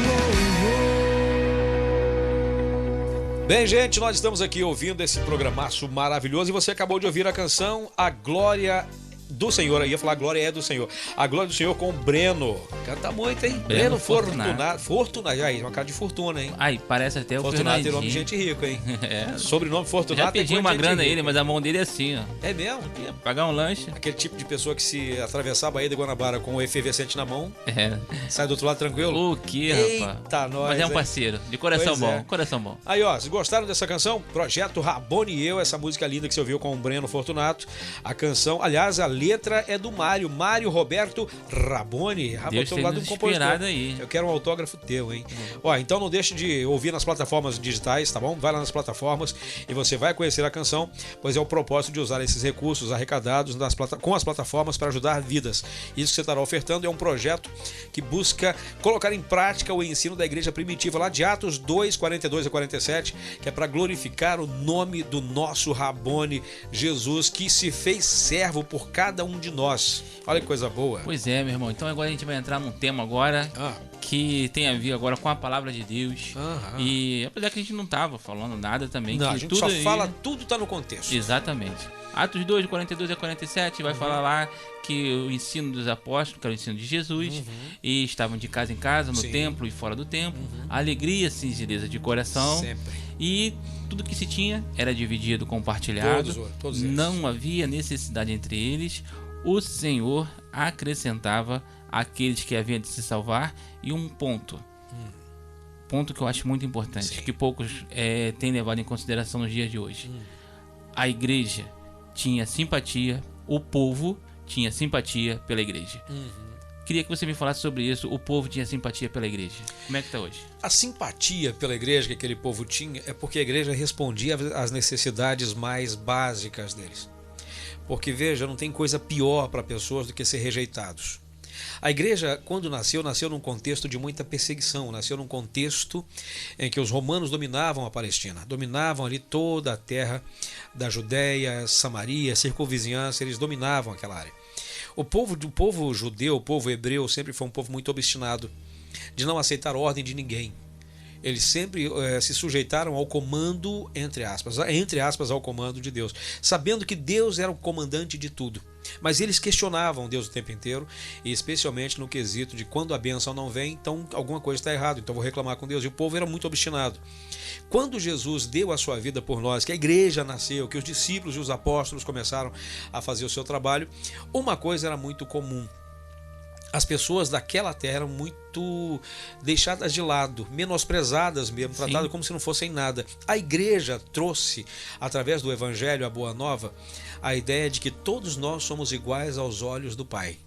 Speaker 4: louvor.
Speaker 3: Bem, gente, nós estamos aqui ouvindo esse programaço maravilhoso e você acabou de ouvir a canção A Glória do Senhor. Eu ia falar A Glória é do Senhor. A Glória do Senhor com o Breno. Canta muito, hein?
Speaker 2: Breno
Speaker 3: Fortunato. Fortunato. Aí, uma cara de fortuna, hein?
Speaker 2: Ai, parece até o
Speaker 3: Fortunato é
Speaker 2: Fernandinho.
Speaker 3: nome de gente rica, hein?
Speaker 2: É.
Speaker 3: Sobrenome Fortunato.
Speaker 2: Já pedi
Speaker 3: é
Speaker 2: uma
Speaker 3: coisa de
Speaker 2: grana a
Speaker 3: gente
Speaker 2: ele,
Speaker 3: rica.
Speaker 2: mas a mão dele é assim, ó.
Speaker 3: É mesmo?
Speaker 2: Ia pagar um lanche.
Speaker 3: Aquele tipo de pessoa que se atravessar a Baía de Guanabara com o efervescente na mão,
Speaker 2: É.
Speaker 3: sai do outro lado tranquilo.
Speaker 2: O que, rapaz?
Speaker 3: Eita, nós,
Speaker 2: Mas é um
Speaker 3: hein?
Speaker 2: parceiro. De coração
Speaker 3: Pois
Speaker 2: bom,
Speaker 3: é.
Speaker 2: coração bom.
Speaker 3: Aí, ó, vocês gostaram dessa canção? Projeto Rabone e Eu, essa música linda que você ouviu com o Breno Fortunato. A canção, aliás, a letra é do Mário Roberto Rabone.
Speaker 2: Deus
Speaker 3: Botou
Speaker 2: tem
Speaker 3: lá do
Speaker 2: nos
Speaker 3: compositor.
Speaker 2: inspirado aí.
Speaker 3: Eu quero um autógrafo teu, hein? Ó, então não deixe de ouvir nas plataformas digitais, tá bom? Vai lá nas plataformas e você vai conhecer a canção, pois é o propósito de usar esses recursos arrecadados com as plataformas para ajudar vidas. Isso que você estará ofertando é um projeto que busca colocar em prática o ensino da igreja primitiva lá de Atos 2, 42 a 47, que é para glorificar o nome do nosso Rabone Jesus, que se fez servo por cada um de nós. Olha que coisa boa.
Speaker 2: Pois é, meu irmão. Então agora a gente vai entrar num tema agora que tem a ver agora com a palavra de Deus.
Speaker 3: Aham.
Speaker 2: E apesar que a gente não tava falando nada também.
Speaker 3: Não,
Speaker 2: que
Speaker 3: a gente
Speaker 2: tudo
Speaker 3: só
Speaker 2: aí...
Speaker 3: fala, tudo tá no contexto.
Speaker 2: Exatamente. Atos 2, 42 a 47 vai falar lá que o ensino dos apóstolos, que era o ensino de Jesus, e estavam de casa em casa, no
Speaker 3: Sim.
Speaker 2: templo e fora do templo, alegria, singeleza de coração,
Speaker 3: Sempre.
Speaker 2: e tudo que se tinha era dividido, compartilhado,
Speaker 3: Todos eles.
Speaker 2: não havia necessidade entre eles, o Senhor acrescentava aqueles que haviam de se salvar, e um ponto que eu acho muito importante,
Speaker 3: Sim.
Speaker 2: que poucos têm levado em consideração nos dias de hoje. A igreja tinha simpatia, o povo tinha simpatia pela igreja. Queria que você me falasse sobre isso. O povo tinha simpatia pela igreja. Como é que tá hoje?
Speaker 3: A simpatia pela igreja que aquele povo tinha é porque a igreja respondia às necessidades mais básicas deles. Porque, veja, não tem coisa pior para pessoas do que ser rejeitados. A igreja, quando nasceu num contexto de muita perseguição, nasceu num contexto em que os romanos dominavam a Palestina, dominavam ali toda a terra da Judéia, Samaria, circunvizinhança, eles dominavam aquela área. O povo judeu, o povo hebreu, sempre foi um povo muito obstinado, de não aceitar ordem de ninguém. Eles sempre se sujeitaram ao comando, entre aspas, ao comando de Deus, sabendo que Deus era o comandante de tudo. Mas eles questionavam Deus o tempo inteiro, e especialmente no quesito de quando a bênção não vem, então alguma coisa está errada, então vou reclamar com Deus. E o povo era muito obstinado. Quando Jesus deu a sua vida por nós, que a igreja nasceu, que os discípulos e os apóstolos começaram a fazer o seu trabalho, uma coisa era muito comum. As pessoas daquela terra eram muito deixadas de lado, menosprezadas mesmo, tratadas como se não fossem nada. A igreja trouxe, através do evangelho, a boa nova, a ideia de que todos nós somos iguais aos olhos do Pai.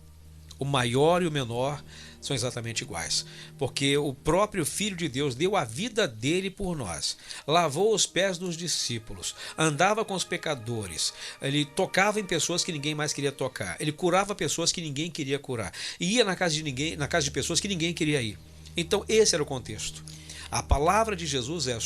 Speaker 3: O maior e o menor são exatamente iguais. Porque o próprio Filho de Deus deu a vida dele por nós. Lavou os pés dos discípulos. Andava com os pecadores. Ele tocava em pessoas que ninguém mais queria tocar. Ele curava pessoas que ninguém queria curar. E ia na casa de pessoas que ninguém queria ir. Então esse era o contexto. A palavra de Jesus é: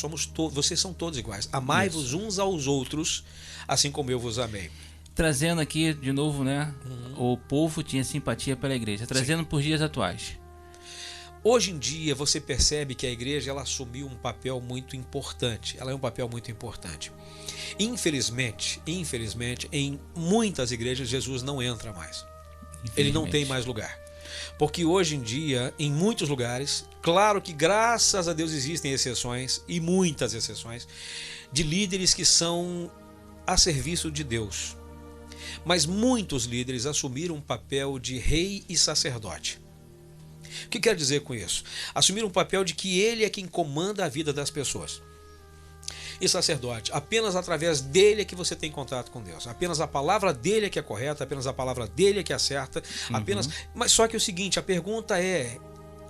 Speaker 3: vocês são todos iguais. Amai-vos uns aos outros, assim como eu vos amei.
Speaker 2: Trazendo aqui de novo, né? O povo tinha simpatia pela igreja. Trazendo por dias atuais.
Speaker 3: Hoje em dia você percebe que a igreja ela assumiu um papel muito importante. Ela é um papel muito importante. Infelizmente, em muitas igrejas Jesus não entra mais. Ele não tem mais lugar. Porque hoje em dia, em muitos lugares, claro que graças a Deus existem exceções, e muitas exceções, de líderes que são a serviço de Deus. Mas muitos líderes assumiram um papel de rei e sacerdote. O que quer dizer com isso? Assumiram um papel de que ele é quem comanda a vida das pessoas. E sacerdote, apenas através dele é que você tem contato com Deus. Apenas a palavra dele é que é correta, apenas a palavra dele é que acerta. Mas só que o seguinte, a pergunta é: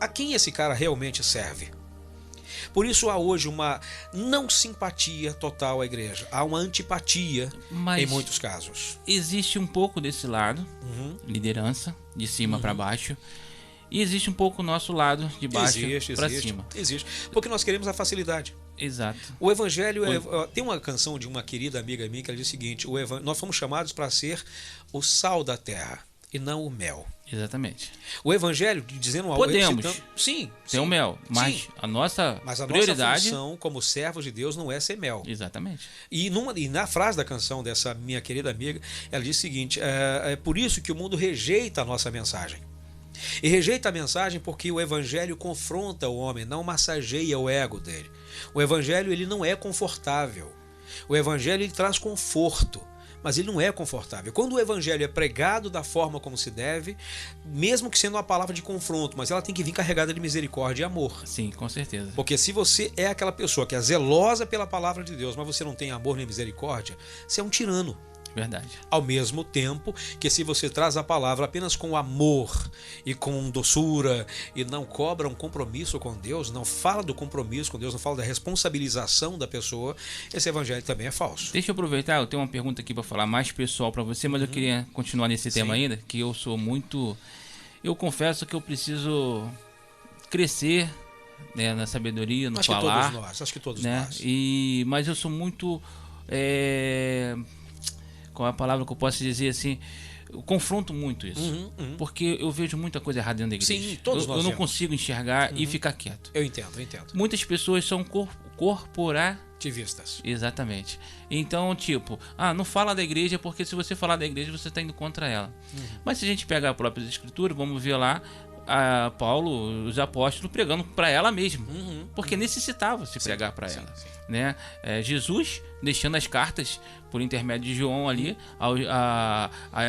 Speaker 3: a quem esse cara realmente serve? Por isso há hoje uma não simpatia total à igreja. Há uma antipatia em muitos casos.
Speaker 2: Existe um pouco desse lado, liderança, de cima para baixo. E existe um pouco o nosso lado, de baixo para cima.
Speaker 3: Existe. Porque nós queremos a facilidade.
Speaker 2: Exato.
Speaker 3: O evangelho tem uma canção de uma querida amiga minha que ela diz o seguinte: nós fomos chamados para ser o sal da terra e não o mel.
Speaker 2: Exatamente.
Speaker 3: O evangelho dizendo
Speaker 2: podemos
Speaker 3: sim,
Speaker 2: tem o mel, mas a nossa prioridade,
Speaker 3: nossa função como servos de Deus não é ser mel.
Speaker 2: Exatamente.
Speaker 3: E na frase da canção dessa minha querida amiga, ela diz o seguinte: é por isso que o mundo rejeita a nossa mensagem. E rejeita a mensagem porque o evangelho confronta o homem, não massageia o ego dele. O evangelho ele não é confortável. O evangelho ele traz conforto, mas ele não é confortável. Quando o evangelho é pregado da forma como se deve, mesmo que sendo uma palavra de confronto, mas ela tem que vir carregada de misericórdia e amor.
Speaker 2: Sim, com certeza.
Speaker 3: Porque se você é aquela pessoa que é zelosa pela palavra de Deus, mas você não tem amor nem misericórdia, você é um tirano.
Speaker 2: Verdade.
Speaker 3: Ao mesmo tempo que se você traz a palavra apenas com amor e com doçura e não cobra um compromisso com Deus, não fala do compromisso com Deus, não fala da responsabilização da pessoa, esse evangelho também é falso.
Speaker 2: Deixa eu aproveitar, eu tenho uma pergunta aqui para falar mais pessoal para você, mas eu queria continuar nesse tema ainda, que eu confesso que eu preciso crescer, né, na sabedoria, no falar.
Speaker 3: Acho que todos
Speaker 2: né?
Speaker 3: nós.
Speaker 2: Mas eu sou muito... qual é a palavra que eu posso dizer assim? Eu confronto muito isso. Porque eu vejo muita coisa errada dentro da igreja.
Speaker 3: Sim, todos nós
Speaker 2: eu não
Speaker 3: vemos.
Speaker 2: consigo enxergar e ficar quieto.
Speaker 3: Eu entendo.
Speaker 2: Muitas pessoas são
Speaker 3: Ativistas.
Speaker 2: Exatamente. Então, tipo, não fala da igreja porque se você falar da igreja, você está indo contra ela. Mas se a gente pegar a própria escritura, vamos ver lá Paulo, os apóstolos pregando para ela mesma, porque necessitava se pregar para ela, né? Jesus deixando as cartas por intermédio de João ali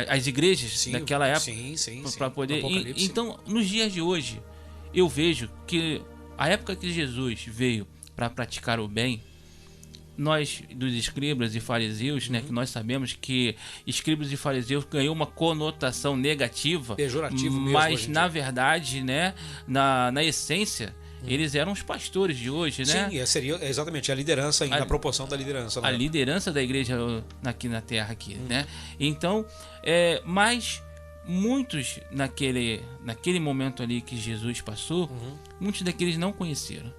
Speaker 2: às igrejas daquela época para poder. Então, nos dias de hoje, eu vejo que a época que Jesus veio para praticar o bem, nós dos escribas e fariseus, né, que nós sabemos que escribas e fariseus ganhou uma conotação negativa,
Speaker 3: pejorativo mesmo,
Speaker 2: mas na verdade, né, na essência, eles eram os pastores de hoje, né?
Speaker 3: Sim, seria exatamente a liderança, na proporção da liderança.
Speaker 2: A liderança da igreja aqui na terra, aqui, né? Então, mas muitos naquele momento ali que Jesus passou, muitos daqueles não conheceram,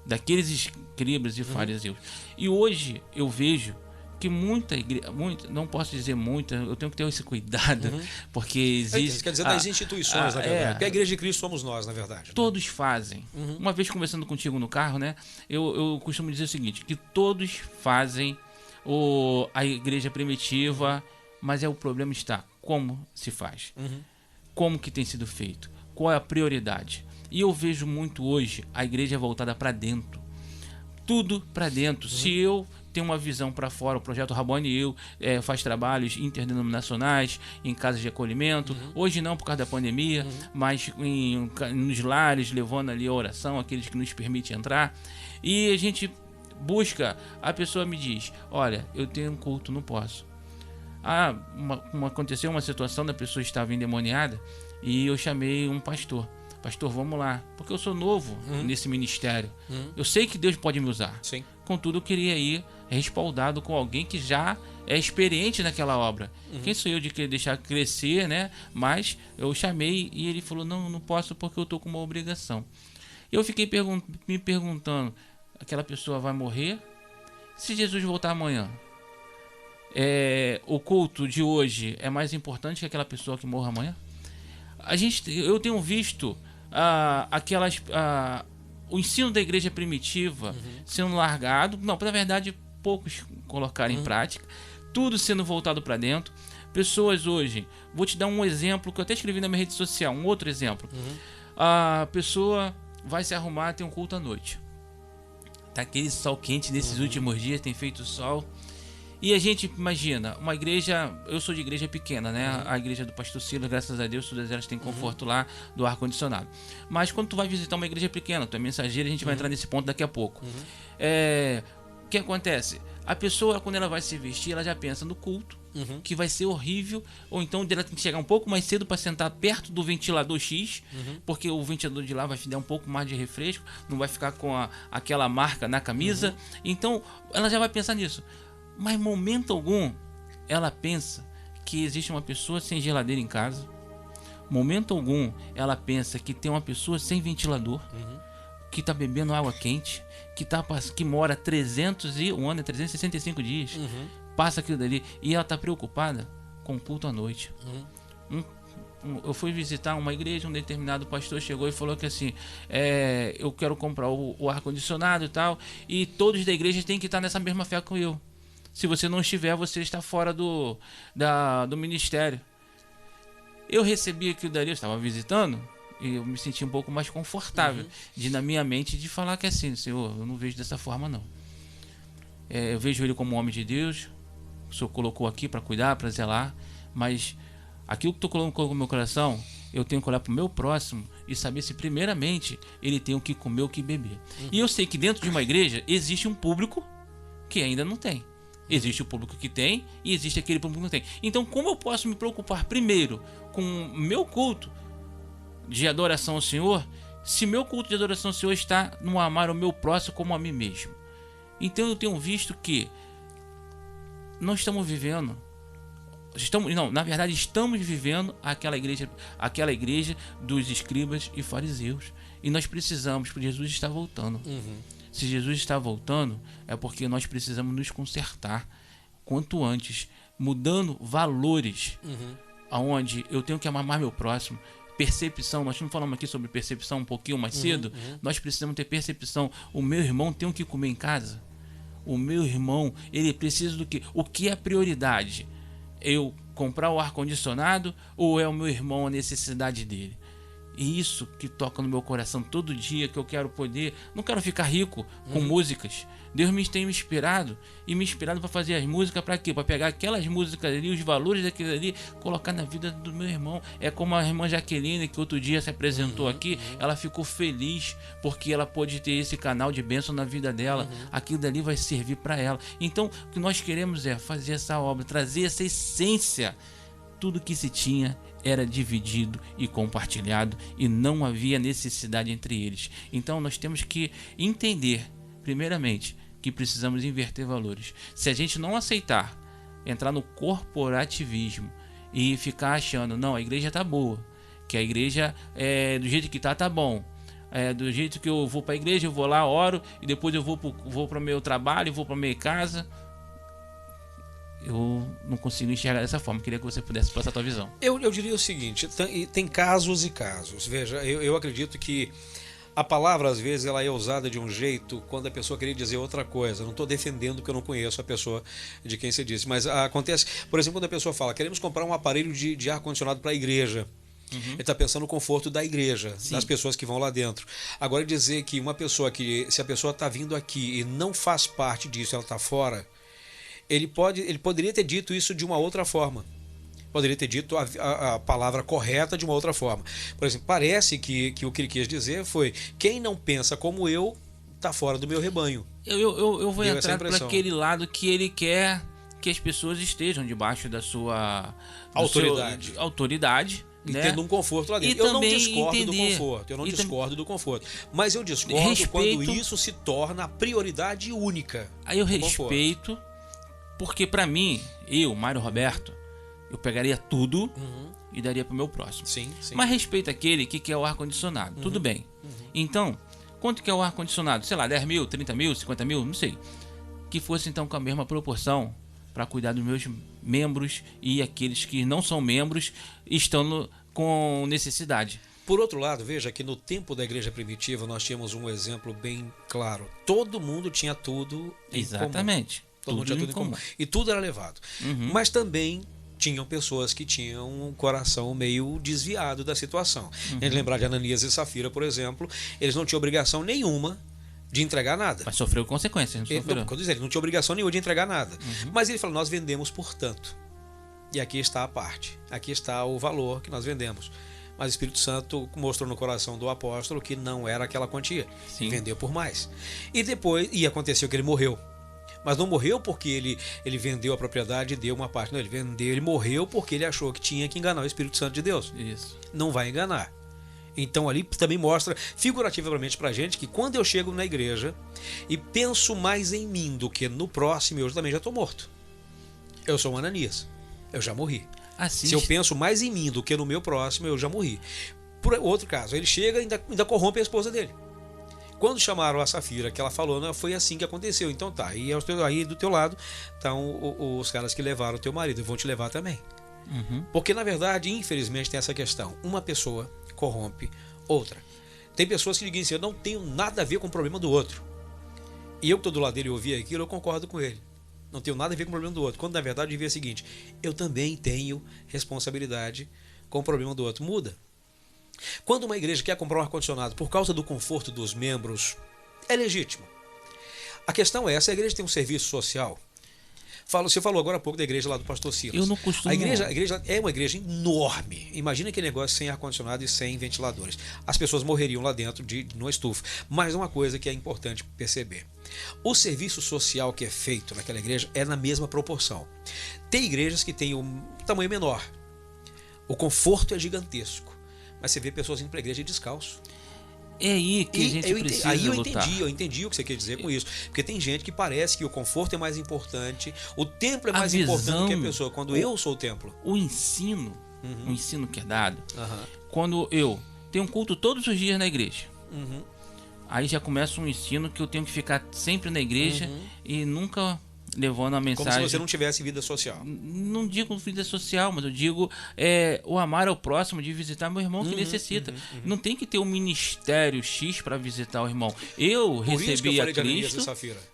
Speaker 2: daqueles escribas e fariseus. E hoje eu vejo que muita igreja, não posso dizer muita, eu tenho que ter esse cuidado, porque existe...
Speaker 3: Quer dizer, das instituições, na verdade. Porque a igreja de Cristo somos nós, na verdade.
Speaker 2: Todos fazem. Uma vez conversando contigo no carro, né, eu costumo dizer o seguinte, que todos fazem a igreja primitiva, mas o problema está como se faz, como que tem sido feito, qual é a prioridade. E eu vejo muito hoje a igreja voltada para dentro. Tudo para dentro. Se eu tenho uma visão para fora, o projeto Rabone e eu faz trabalhos interdenominacionais em casas de acolhimento. Hoje não por causa da pandemia, mas nos lares, levando ali a oração, aqueles que nos permitem entrar. E a gente busca, a pessoa me diz, olha, eu tenho um culto, não posso. Aconteceu uma situação da pessoa estava endemoniada e eu chamei um pastor pastor, vamos lá, porque eu sou novo nesse ministério. Eu sei que Deus pode me usar.
Speaker 3: Sim.
Speaker 2: Contudo, eu queria ir respaldado com alguém que já é experiente naquela obra. Quem sou eu de querer deixar crescer, né? Mas eu chamei e ele falou, não posso porque eu tô com uma obrigação. Eu fiquei me perguntando, aquela pessoa vai morrer? Se Jesus voltar amanhã, o culto de hoje é mais importante que aquela pessoa que morra amanhã? Eu tenho visto o ensino da igreja primitiva sendo largado, na verdade poucos colocaram em prática, tudo sendo voltado para dentro. Pessoas hoje, vou te dar um exemplo que eu até escrevi na minha rede social, um outro exemplo. A pessoa vai se arrumar, tem um culto à noite. Tá aquele sol quente nesses últimos dias, tem feito sol. E a gente imagina, uma igreja, eu sou de igreja pequena, né? A igreja do pastor Silas, graças a Deus, todas elas têm conforto lá do ar-condicionado. Mas quando tu vai visitar uma igreja pequena, tu é mensageiro, a gente vai entrar nesse ponto daqui a pouco. O que acontece? A pessoa, quando ela vai se vestir, ela já pensa no culto, que vai ser horrível, ou então ela tem que chegar um pouco mais cedo para sentar perto do ventilador X, porque o ventilador de lá vai dar um pouco mais de refresco, não vai ficar com aquela marca na camisa. Então, ela já vai pensar nisso. Mas, momento algum, ela pensa que existe uma pessoa sem geladeira em casa. Momento algum, ela pensa que tem uma pessoa sem ventilador, que está bebendo água quente, que mora 365 dias, passa aquilo dali, e ela está preocupada com o culto à noite. Eu fui visitar uma igreja, um determinado pastor chegou e falou que assim, eu quero comprar o ar-condicionado e tal, e todos da igreja têm que estar nessa mesma fé que eu. Se você não estiver, você está fora do ministério. Eu recebi aquilo dali, eu estava visitando, e eu me senti um pouco mais confortável na minha mente de falar que assim, Senhor, eu não vejo dessa forma não. Eu vejo ele como um homem de Deus, o Senhor colocou aqui para cuidar, para zelar, mas aquilo que tu colocou no meu coração, eu tenho que olhar para o meu próximo e saber se primeiramente ele tem o que comer, o que beber. E eu sei que dentro de uma igreja existe um público que ainda não tem. Existe o público que tem e existe aquele público que não tem. Então, como eu posso me preocupar primeiro com o meu culto de adoração ao Senhor, se meu culto de adoração ao Senhor está no amar o meu próximo como a mim mesmo? Então, eu tenho visto que não estamos vivendo, na verdade, estamos vivendo aquela igreja dos escribas e fariseus. E nós precisamos, porque Jesus está voltando. Se Jesus está voltando, é porque nós precisamos nos consertar quanto antes, mudando valores, aonde eu tenho que amar mais meu próximo. Percepção, nós não falamos aqui sobre percepção um pouquinho mais cedo, nós precisamos ter percepção. O meu irmão tem o que comer em casa. O meu irmão, ele precisa do quê? O que é prioridade? Eu comprar o ar-condicionado ou é o meu irmão a necessidade dele? E isso que toca no meu coração todo dia, que eu quero poder, não quero ficar rico com músicas. Deus tem me inspirado para fazer as músicas para quê? Para pegar aquelas músicas ali, os valores daquilo ali, colocar na vida do meu irmão. É como a irmã Jaqueline, que outro dia se apresentou aqui, ela ficou feliz porque ela pôde ter esse canal de bênção na vida dela. Aquilo dali vai servir para ela. Então, o que nós queremos é fazer essa obra, trazer essa essência. Tudo que se tinha era dividido e compartilhado e não havia necessidade entre eles. Então nós temos que entender, primeiramente, que precisamos inverter valores. Se a gente não aceitar entrar no corporativismo e ficar achando, não, a igreja tá boa, que a igreja do jeito que tá bom, do jeito que eu vou para a igreja, eu vou lá, oro e depois eu vou para o meu trabalho, vou para minha casa. Eu não consigo enxergar dessa forma. Queria que você pudesse passar a tua visão.
Speaker 3: Eu diria o seguinte, tem casos e casos. Veja, eu acredito que a palavra, às vezes, ela é usada de um jeito quando a pessoa queria dizer outra coisa. Não estou defendendo que eu não conheço a pessoa de quem você disse. Mas acontece, por exemplo, quando a pessoa fala, queremos comprar um aparelho de ar-condicionado para a igreja. Ele está pensando no conforto da igreja, das pessoas que vão lá dentro. Agora, dizer que uma pessoa se a pessoa está vindo aqui e não faz parte disso, ela está fora... Ele poderia ter dito isso de uma outra forma. Poderia ter dito a palavra correta de uma outra forma. Por exemplo, parece que o que ele quis dizer foi: quem não pensa como eu está fora do meu rebanho.
Speaker 2: Eu vou entrar para aquele lado que ele quer que as pessoas estejam debaixo da sua autoridade,
Speaker 3: E
Speaker 2: né?
Speaker 3: tendo um conforto lá dentro.
Speaker 2: E
Speaker 3: Eu não
Speaker 2: também
Speaker 3: discordo do
Speaker 2: entender.
Speaker 3: conforto. Eu não
Speaker 2: E
Speaker 3: discordo do conforto. Mas eu discordo
Speaker 2: Respeito.
Speaker 3: quando isso se torna a prioridade única.
Speaker 2: Aí eu
Speaker 3: do conforto.
Speaker 2: respeito, porque pra mim, Mário Roberto, eu pegaria tudo e daria pro meu próximo.
Speaker 3: Sim, sim.
Speaker 2: Mas respeito aquele que quer o ar-condicionado. Tudo bem. Então, quanto que é o ar-condicionado? Sei lá, 10 mil, 30 mil, 50 mil, não sei. Que fosse então com a mesma proporção para cuidar dos meus membros e aqueles que não são membros estão com necessidade.
Speaker 3: Por outro lado, veja que no tempo da igreja primitiva nós tínhamos um exemplo bem claro. Todo mundo tinha tudo em
Speaker 2: Exatamente.
Speaker 3: comum. Todo mundo tinha tudo em comum. E tudo era levado. Mas também tinham pessoas que tinham um coração meio desviado da situação. A gente lembrar de Ananias e Safira, por exemplo, eles não tinham obrigação nenhuma de entregar nada.
Speaker 2: Mas sofreu consequências, não sofreu?
Speaker 3: Ele não tinha obrigação nenhuma de entregar nada. Mas ele falou, nós vendemos por tanto. E aqui está a parte. Aqui está o valor que nós vendemos. Mas o Espírito Santo mostrou no coração do apóstolo que não era aquela quantia.
Speaker 2: Sim.
Speaker 3: Vendeu por mais. E depois, aconteceu que ele morreu. Mas não morreu porque ele vendeu a propriedade e deu uma parte. Não, ele morreu porque ele achou que tinha que enganar o Espírito Santo de Deus.
Speaker 2: Isso.
Speaker 3: Não vai enganar. Então ali também mostra figurativamente pra gente que quando eu chego na igreja e penso mais em mim do que no próximo, eu também já estou morto. Eu sou um Ananias. Eu já morri.
Speaker 2: Assim,
Speaker 3: Se eu penso mais em mim do que no meu próximo, eu já morri. Por outro caso, ele chega e ainda corrompe a esposa dele. Quando chamaram a Safira, que ela falou, não, foi assim que aconteceu. Então tá, aí do teu lado estão os caras que levaram o teu marido e vão te levar também. Porque na verdade, infelizmente, tem essa questão. Uma pessoa corrompe outra. Tem pessoas que dizem assim, eu não tenho nada a ver com o problema do outro. E eu que estou do lado dele e ouvi aquilo, eu concordo com ele. Não tenho nada a ver com o problema do outro. Quando na verdade eu devia o seguinte, eu também tenho responsabilidade com o problema do outro. Muda. Quando uma igreja quer comprar um ar-condicionado por causa do conforto dos membros, é legítimo. A questão é essa, a igreja tem um serviço social. Você falou agora há pouco da igreja lá do pastor Silas.
Speaker 2: Eu não costumo...
Speaker 3: A igreja é uma igreja enorme. Imagina aquele negócio sem ar-condicionado e sem ventiladores. As pessoas morreriam lá dentro numa estufa. Mas uma coisa que é importante perceber. O serviço social que é feito naquela igreja é na mesma proporção. Tem igrejas que têm um tamanho menor. O conforto é gigantesco. Mas você vê pessoas indo para a igreja descalço.
Speaker 2: É aí que a gente precisa lutar.
Speaker 3: Eu entendi o que você quer dizer com isso. Porque tem gente que parece que o conforto é mais importante, o templo é mais importante do que a pessoa. Quando eu sou o templo.
Speaker 2: O ensino que é dado, quando eu tenho um culto todos os dias na igreja, aí já começa um ensino que eu tenho que ficar sempre na igreja e nunca levando a mensagem.
Speaker 3: Como se você não tivesse vida social.
Speaker 2: Não digo vida social, mas eu digo o amar ao próximo, de visitar meu irmão que necessita. Não tem que ter um ministério X para visitar o irmão. Eu recebi a Cristo,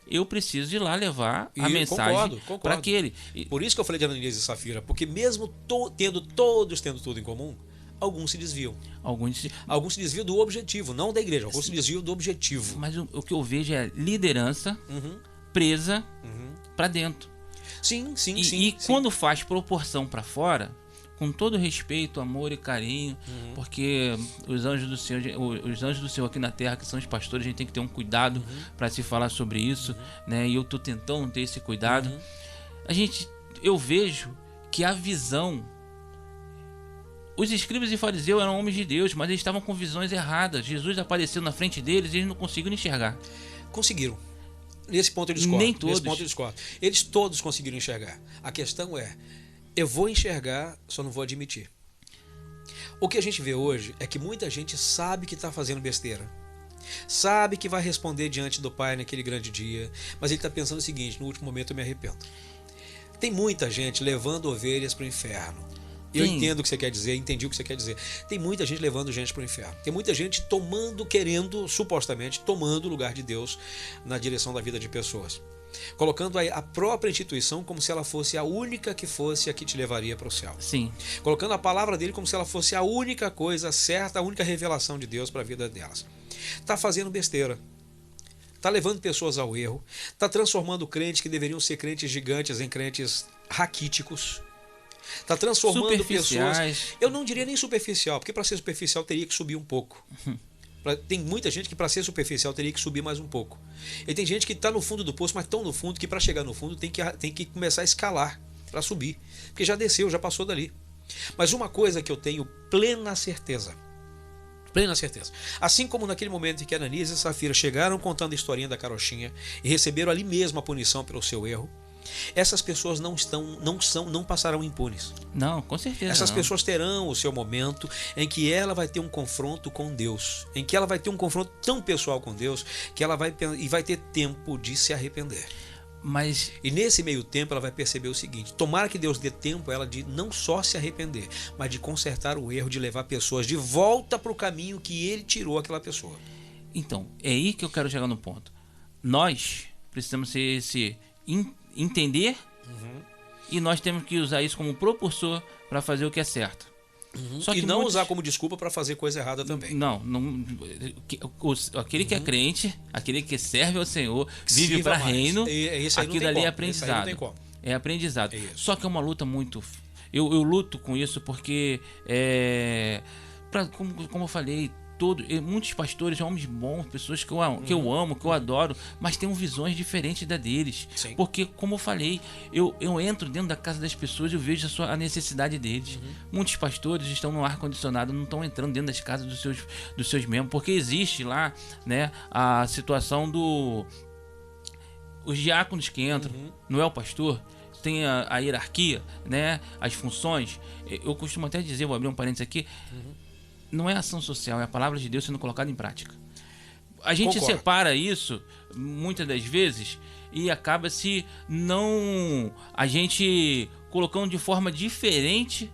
Speaker 2: eu preciso ir lá levar a mensagem para aquele.
Speaker 3: Por isso que eu falei de Ananias e Safira, porque mesmo tendo tudo em comum, alguns se desviam. Alguns se desviam do objetivo, não da igreja. Alguns se desviam do objetivo.
Speaker 2: Mas o que eu vejo é liderança presa para dentro.
Speaker 3: Sim.
Speaker 2: Quando faz proporção para fora, com todo respeito, amor e carinho, porque os anjos do Senhor aqui na terra, que são os pastores, a gente tem que ter um cuidado para se falar sobre isso, né? E eu tô tentando ter esse cuidado. Eu vejo que a visão, os escribas e fariseus eram homens de Deus, mas eles estavam com visões erradas. Jesus apareceu na frente deles e eles não conseguiram enxergar.
Speaker 3: Conseguiram. Nesse ponto eu discordo.
Speaker 2: Nem todos.
Speaker 3: Eles todos conseguiram enxergar. A questão é, eu vou enxergar, só não vou admitir. O que a gente vê hoje é que muita gente sabe que está fazendo besteira. Sabe que vai responder diante do Pai naquele grande dia, mas ele está pensando o seguinte, no último momento eu me arrependo. Tem muita gente levando ovelhas para o inferno. Eu entendo o que você quer dizer, entendi o que você quer dizer. Tem muita gente levando gente para o inferno. Tem muita gente supostamente tomando o lugar de Deus na direção da vida de pessoas. Colocando a própria instituição como se ela fosse a única que te levaria para o céu.
Speaker 2: Sim.
Speaker 3: Colocando a palavra dele como se ela fosse a única coisa certa, a única revelação de Deus para a vida delas. Está fazendo besteira. Está levando pessoas ao erro. Está transformando crentes que deveriam ser crentes gigantes em crentes raquíticos. Está transformando pessoas. Eu não diria nem superficial, porque para ser superficial teria que subir um pouco. Tem muita gente que para ser superficial teria que subir mais um pouco. E tem gente que está no fundo do poço, mas tão no fundo que para chegar no fundo tem que começar a escalar para subir. Porque já desceu, já passou dali. Mas uma coisa que eu tenho plena certeza, assim como naquele momento em que Ananias e Safira chegaram contando a historinha da carochinha e receberam ali mesmo a punição pelo seu erro, essas pessoas não passarão impunes.
Speaker 2: Não, com certeza.
Speaker 3: Essas
Speaker 2: não.
Speaker 3: pessoas terão o seu momento em que ela vai ter um confronto com Deus, em que ela vai ter um confronto tão pessoal com Deus que ela vai ter tempo de se arrepender.
Speaker 2: Mas
Speaker 3: E nesse meio tempo ela vai perceber o seguinte: tomara que Deus dê tempo a ela de não só se arrepender, mas de consertar o erro, de levar pessoas de volta para o caminho que ele tirou aquela pessoa.
Speaker 2: então, é aí que eu quero chegar no ponto. Nós precisamos entender e nós temos que usar isso como propulsor para fazer o que é certo. Só
Speaker 3: E
Speaker 2: que
Speaker 3: não usar como desculpa para fazer coisa errada também.
Speaker 2: Não, aquele que é crente, aquele que serve ao Senhor, vive
Speaker 3: Sirva
Speaker 2: para
Speaker 3: mais.
Speaker 2: reino,
Speaker 3: Esse aí não
Speaker 2: aquilo
Speaker 3: tem
Speaker 2: ali
Speaker 3: como.
Speaker 2: é
Speaker 3: Esse aí não tem
Speaker 2: aprendizado.
Speaker 3: como.
Speaker 2: É aprendizado.
Speaker 3: É isso.
Speaker 2: Só que é uma luta muito. Eu luto com isso porque, como eu falei, muitos pastores são homens bons, pessoas que eu amo, que eu adoro, mas têm visões diferentes da deles.
Speaker 3: Sim.
Speaker 2: Porque, como eu falei, eu entro dentro da casa das pessoas e eu vejo a necessidade deles. Muitos pastores estão no ar-condicionado, não estão entrando dentro das casas dos seus membros, porque existe lá, né, a situação os diáconos que entram, não é o pastor, tem a hierarquia, né, as funções. Eu costumo até dizer, vou abrir um parênteses aqui, não é ação social, é a palavra de Deus sendo colocada em prática. A gente
Speaker 3: Concordo.
Speaker 2: separa isso muitas das vezes e acaba-se a gente colocando de forma diferente,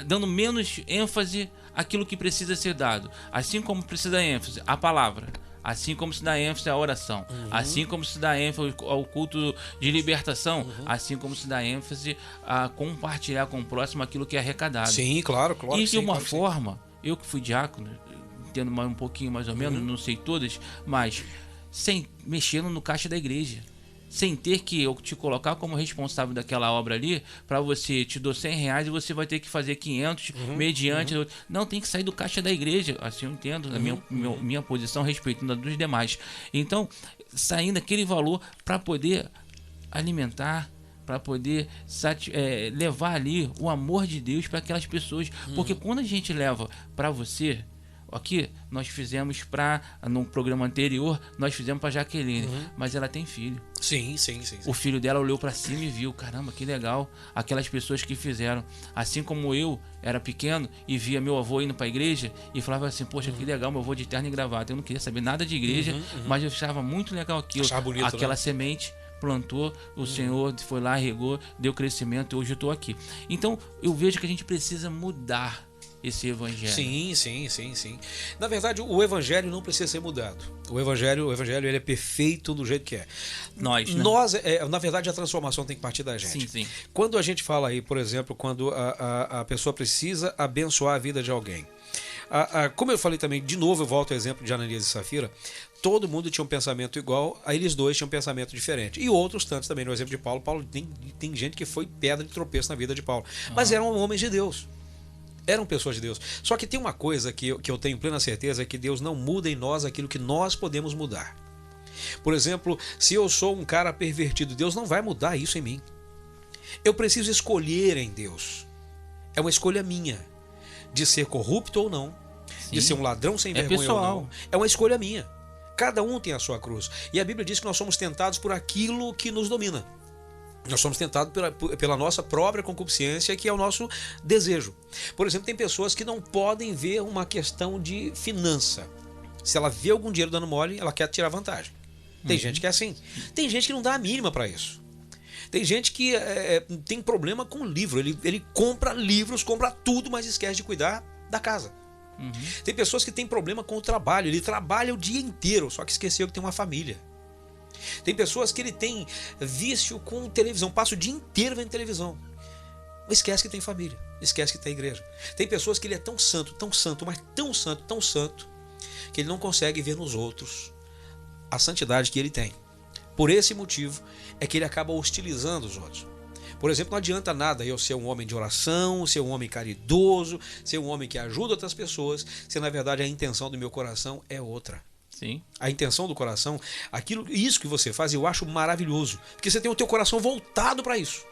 Speaker 2: dando menos ênfase àquilo que precisa ser dado. Assim como precisa dar ênfase à palavra, assim como se dá ênfase à oração, assim como se dá ênfase ao culto de libertação, assim como se dá ênfase a compartilhar com o próximo aquilo que é arrecadado.
Speaker 3: Sim, claro.
Speaker 2: E de
Speaker 3: sim,
Speaker 2: uma
Speaker 3: claro que sim.
Speaker 2: forma, eu que fui diácono, entendo um pouquinho mais ou menos, não sei todas, mas sem mexendo no caixa da igreja, sem ter que eu te colocar como responsável daquela obra ali, para você, te dou R$100 e você vai ter que fazer 500 mediante. Não, tem que sair do caixa da igreja, assim eu entendo, na minha posição, respeitando a dos demais. Então, saindo aquele valor para poder alimentar, para poder levar ali o amor de Deus para aquelas pessoas. Porque quando a gente leva para você, aqui nós fizemos no programa anterior, nós fizemos para Jaqueline, mas ela tem filho.
Speaker 3: Sim.
Speaker 2: O filho dela olhou para cima e viu, caramba, que legal, aquelas pessoas que fizeram. Assim como eu era pequeno e via meu avô indo para a igreja e falava assim, poxa, que legal, meu avô de terno e gravata. Eu não queria saber nada de igreja, mas eu achava muito legal aquilo.
Speaker 3: Achava bonito,
Speaker 2: aquela
Speaker 3: né?
Speaker 2: semente plantou, o Senhor foi lá, regou, deu crescimento e hoje eu estou aqui. Então eu vejo que a gente precisa mudar esse evangelho.
Speaker 3: Sim. Na verdade, o evangelho não precisa ser mudado. O evangelho ele é perfeito do jeito que é.
Speaker 2: Nós, né?
Speaker 3: Na verdade, a transformação tem que partir da gente.
Speaker 2: Sim.
Speaker 3: Quando a gente fala aí, por exemplo, quando a pessoa precisa abençoar a vida de alguém. Como eu falei também, de novo eu volto ao exemplo de Ananias e Safira, todo mundo tinha um pensamento igual, aí eles dois tinham um pensamento diferente. E outros tantos também, no exemplo de Paulo. Paulo tem gente que foi pedra de tropeço na vida de Paulo. Mas eram homens de Deus. Eram pessoas de Deus. Só que tem uma coisa que eu tenho plena certeza, é que Deus não muda em nós aquilo que nós podemos mudar. Por exemplo, se eu sou um cara pervertido, Deus não vai mudar isso em mim. Eu preciso escolher em Deus. É uma escolha minha. De ser corrupto ou não.
Speaker 2: Sim.
Speaker 3: De ser um ladrão sem vergonha
Speaker 2: pessoal.
Speaker 3: ou não. É uma escolha minha. Cada um tem a sua cruz. E a Bíblia diz que nós somos tentados por aquilo que nos domina. Nós somos tentados pela nossa própria concupiscência, que é o nosso desejo. Por exemplo, tem pessoas que não podem ver uma questão de finança. Se ela vê algum dinheiro dando mole, ela quer tirar vantagem. Tem gente que é assim. Tem gente que não dá a mínima para isso. Tem gente que tem problema com livro. Ele compra livros, compra tudo, mas esquece de cuidar da casa. Tem pessoas que têm problema com o trabalho. Ele trabalha o dia inteiro, só que esqueceu que tem uma família. Tem pessoas que ele tem vício com televisão, passa o dia inteiro vendo televisão. Esquece que tem família, esquece que tem igreja. Tem pessoas que ele é tão santo, mas tão santo, que ele não consegue ver nos outros a santidade que ele tem. Por esse motivo é que ele acaba hostilizando os outros. Por exemplo, não adianta nada eu ser um homem de oração, ser um homem caridoso, ser um homem que ajuda outras pessoas, se na verdade a intenção do meu coração é outra.
Speaker 2: Sim.
Speaker 3: A intenção do coração, isso que você faz, eu acho maravilhoso, porque você tem o teu coração voltado para isso.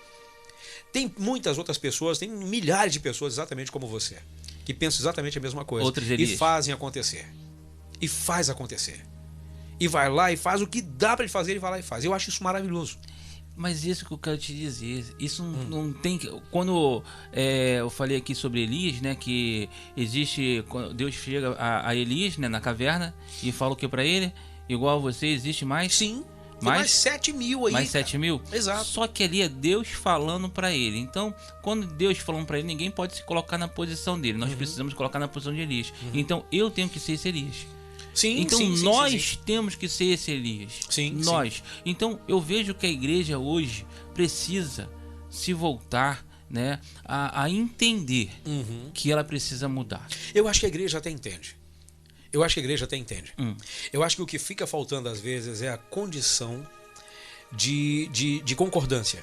Speaker 3: Tem muitas outras pessoas, tem milhares de pessoas exatamente como você, que pensam exatamente a mesma coisa.
Speaker 2: Outros Elias.
Speaker 3: E fazem acontecer. E faz acontecer. E vai lá e faz o que dá para ele fazer, ele vai lá e faz. Eu acho isso maravilhoso.
Speaker 2: Mas isso que eu quero te dizer, isso não tem que... Quando eu falei aqui sobre Elias, né, que existe... Quando Deus chega a Elias, né, na caverna e fala o que para ele? Igual você, existe mais?
Speaker 3: Sim. Mais 7 mil aí.
Speaker 2: Mais 7 mil?
Speaker 3: Exato.
Speaker 2: Só que ali é Deus falando para ele. Então, quando Deus falando para ele, ninguém pode se colocar na posição dele. Nós precisamos colocar na posição de Elias. Então, eu tenho que ser esse Elias.
Speaker 3: Sim,
Speaker 2: então
Speaker 3: sim,
Speaker 2: nós
Speaker 3: sim.
Speaker 2: temos que ser esse Elias.
Speaker 3: Sim,
Speaker 2: nós.
Speaker 3: sim.
Speaker 2: Então eu vejo que a igreja hoje precisa se voltar, né, a entender que ela precisa mudar.
Speaker 3: Eu acho que a igreja até entende. Eu acho que o que fica faltando às vezes é a condição de concordância.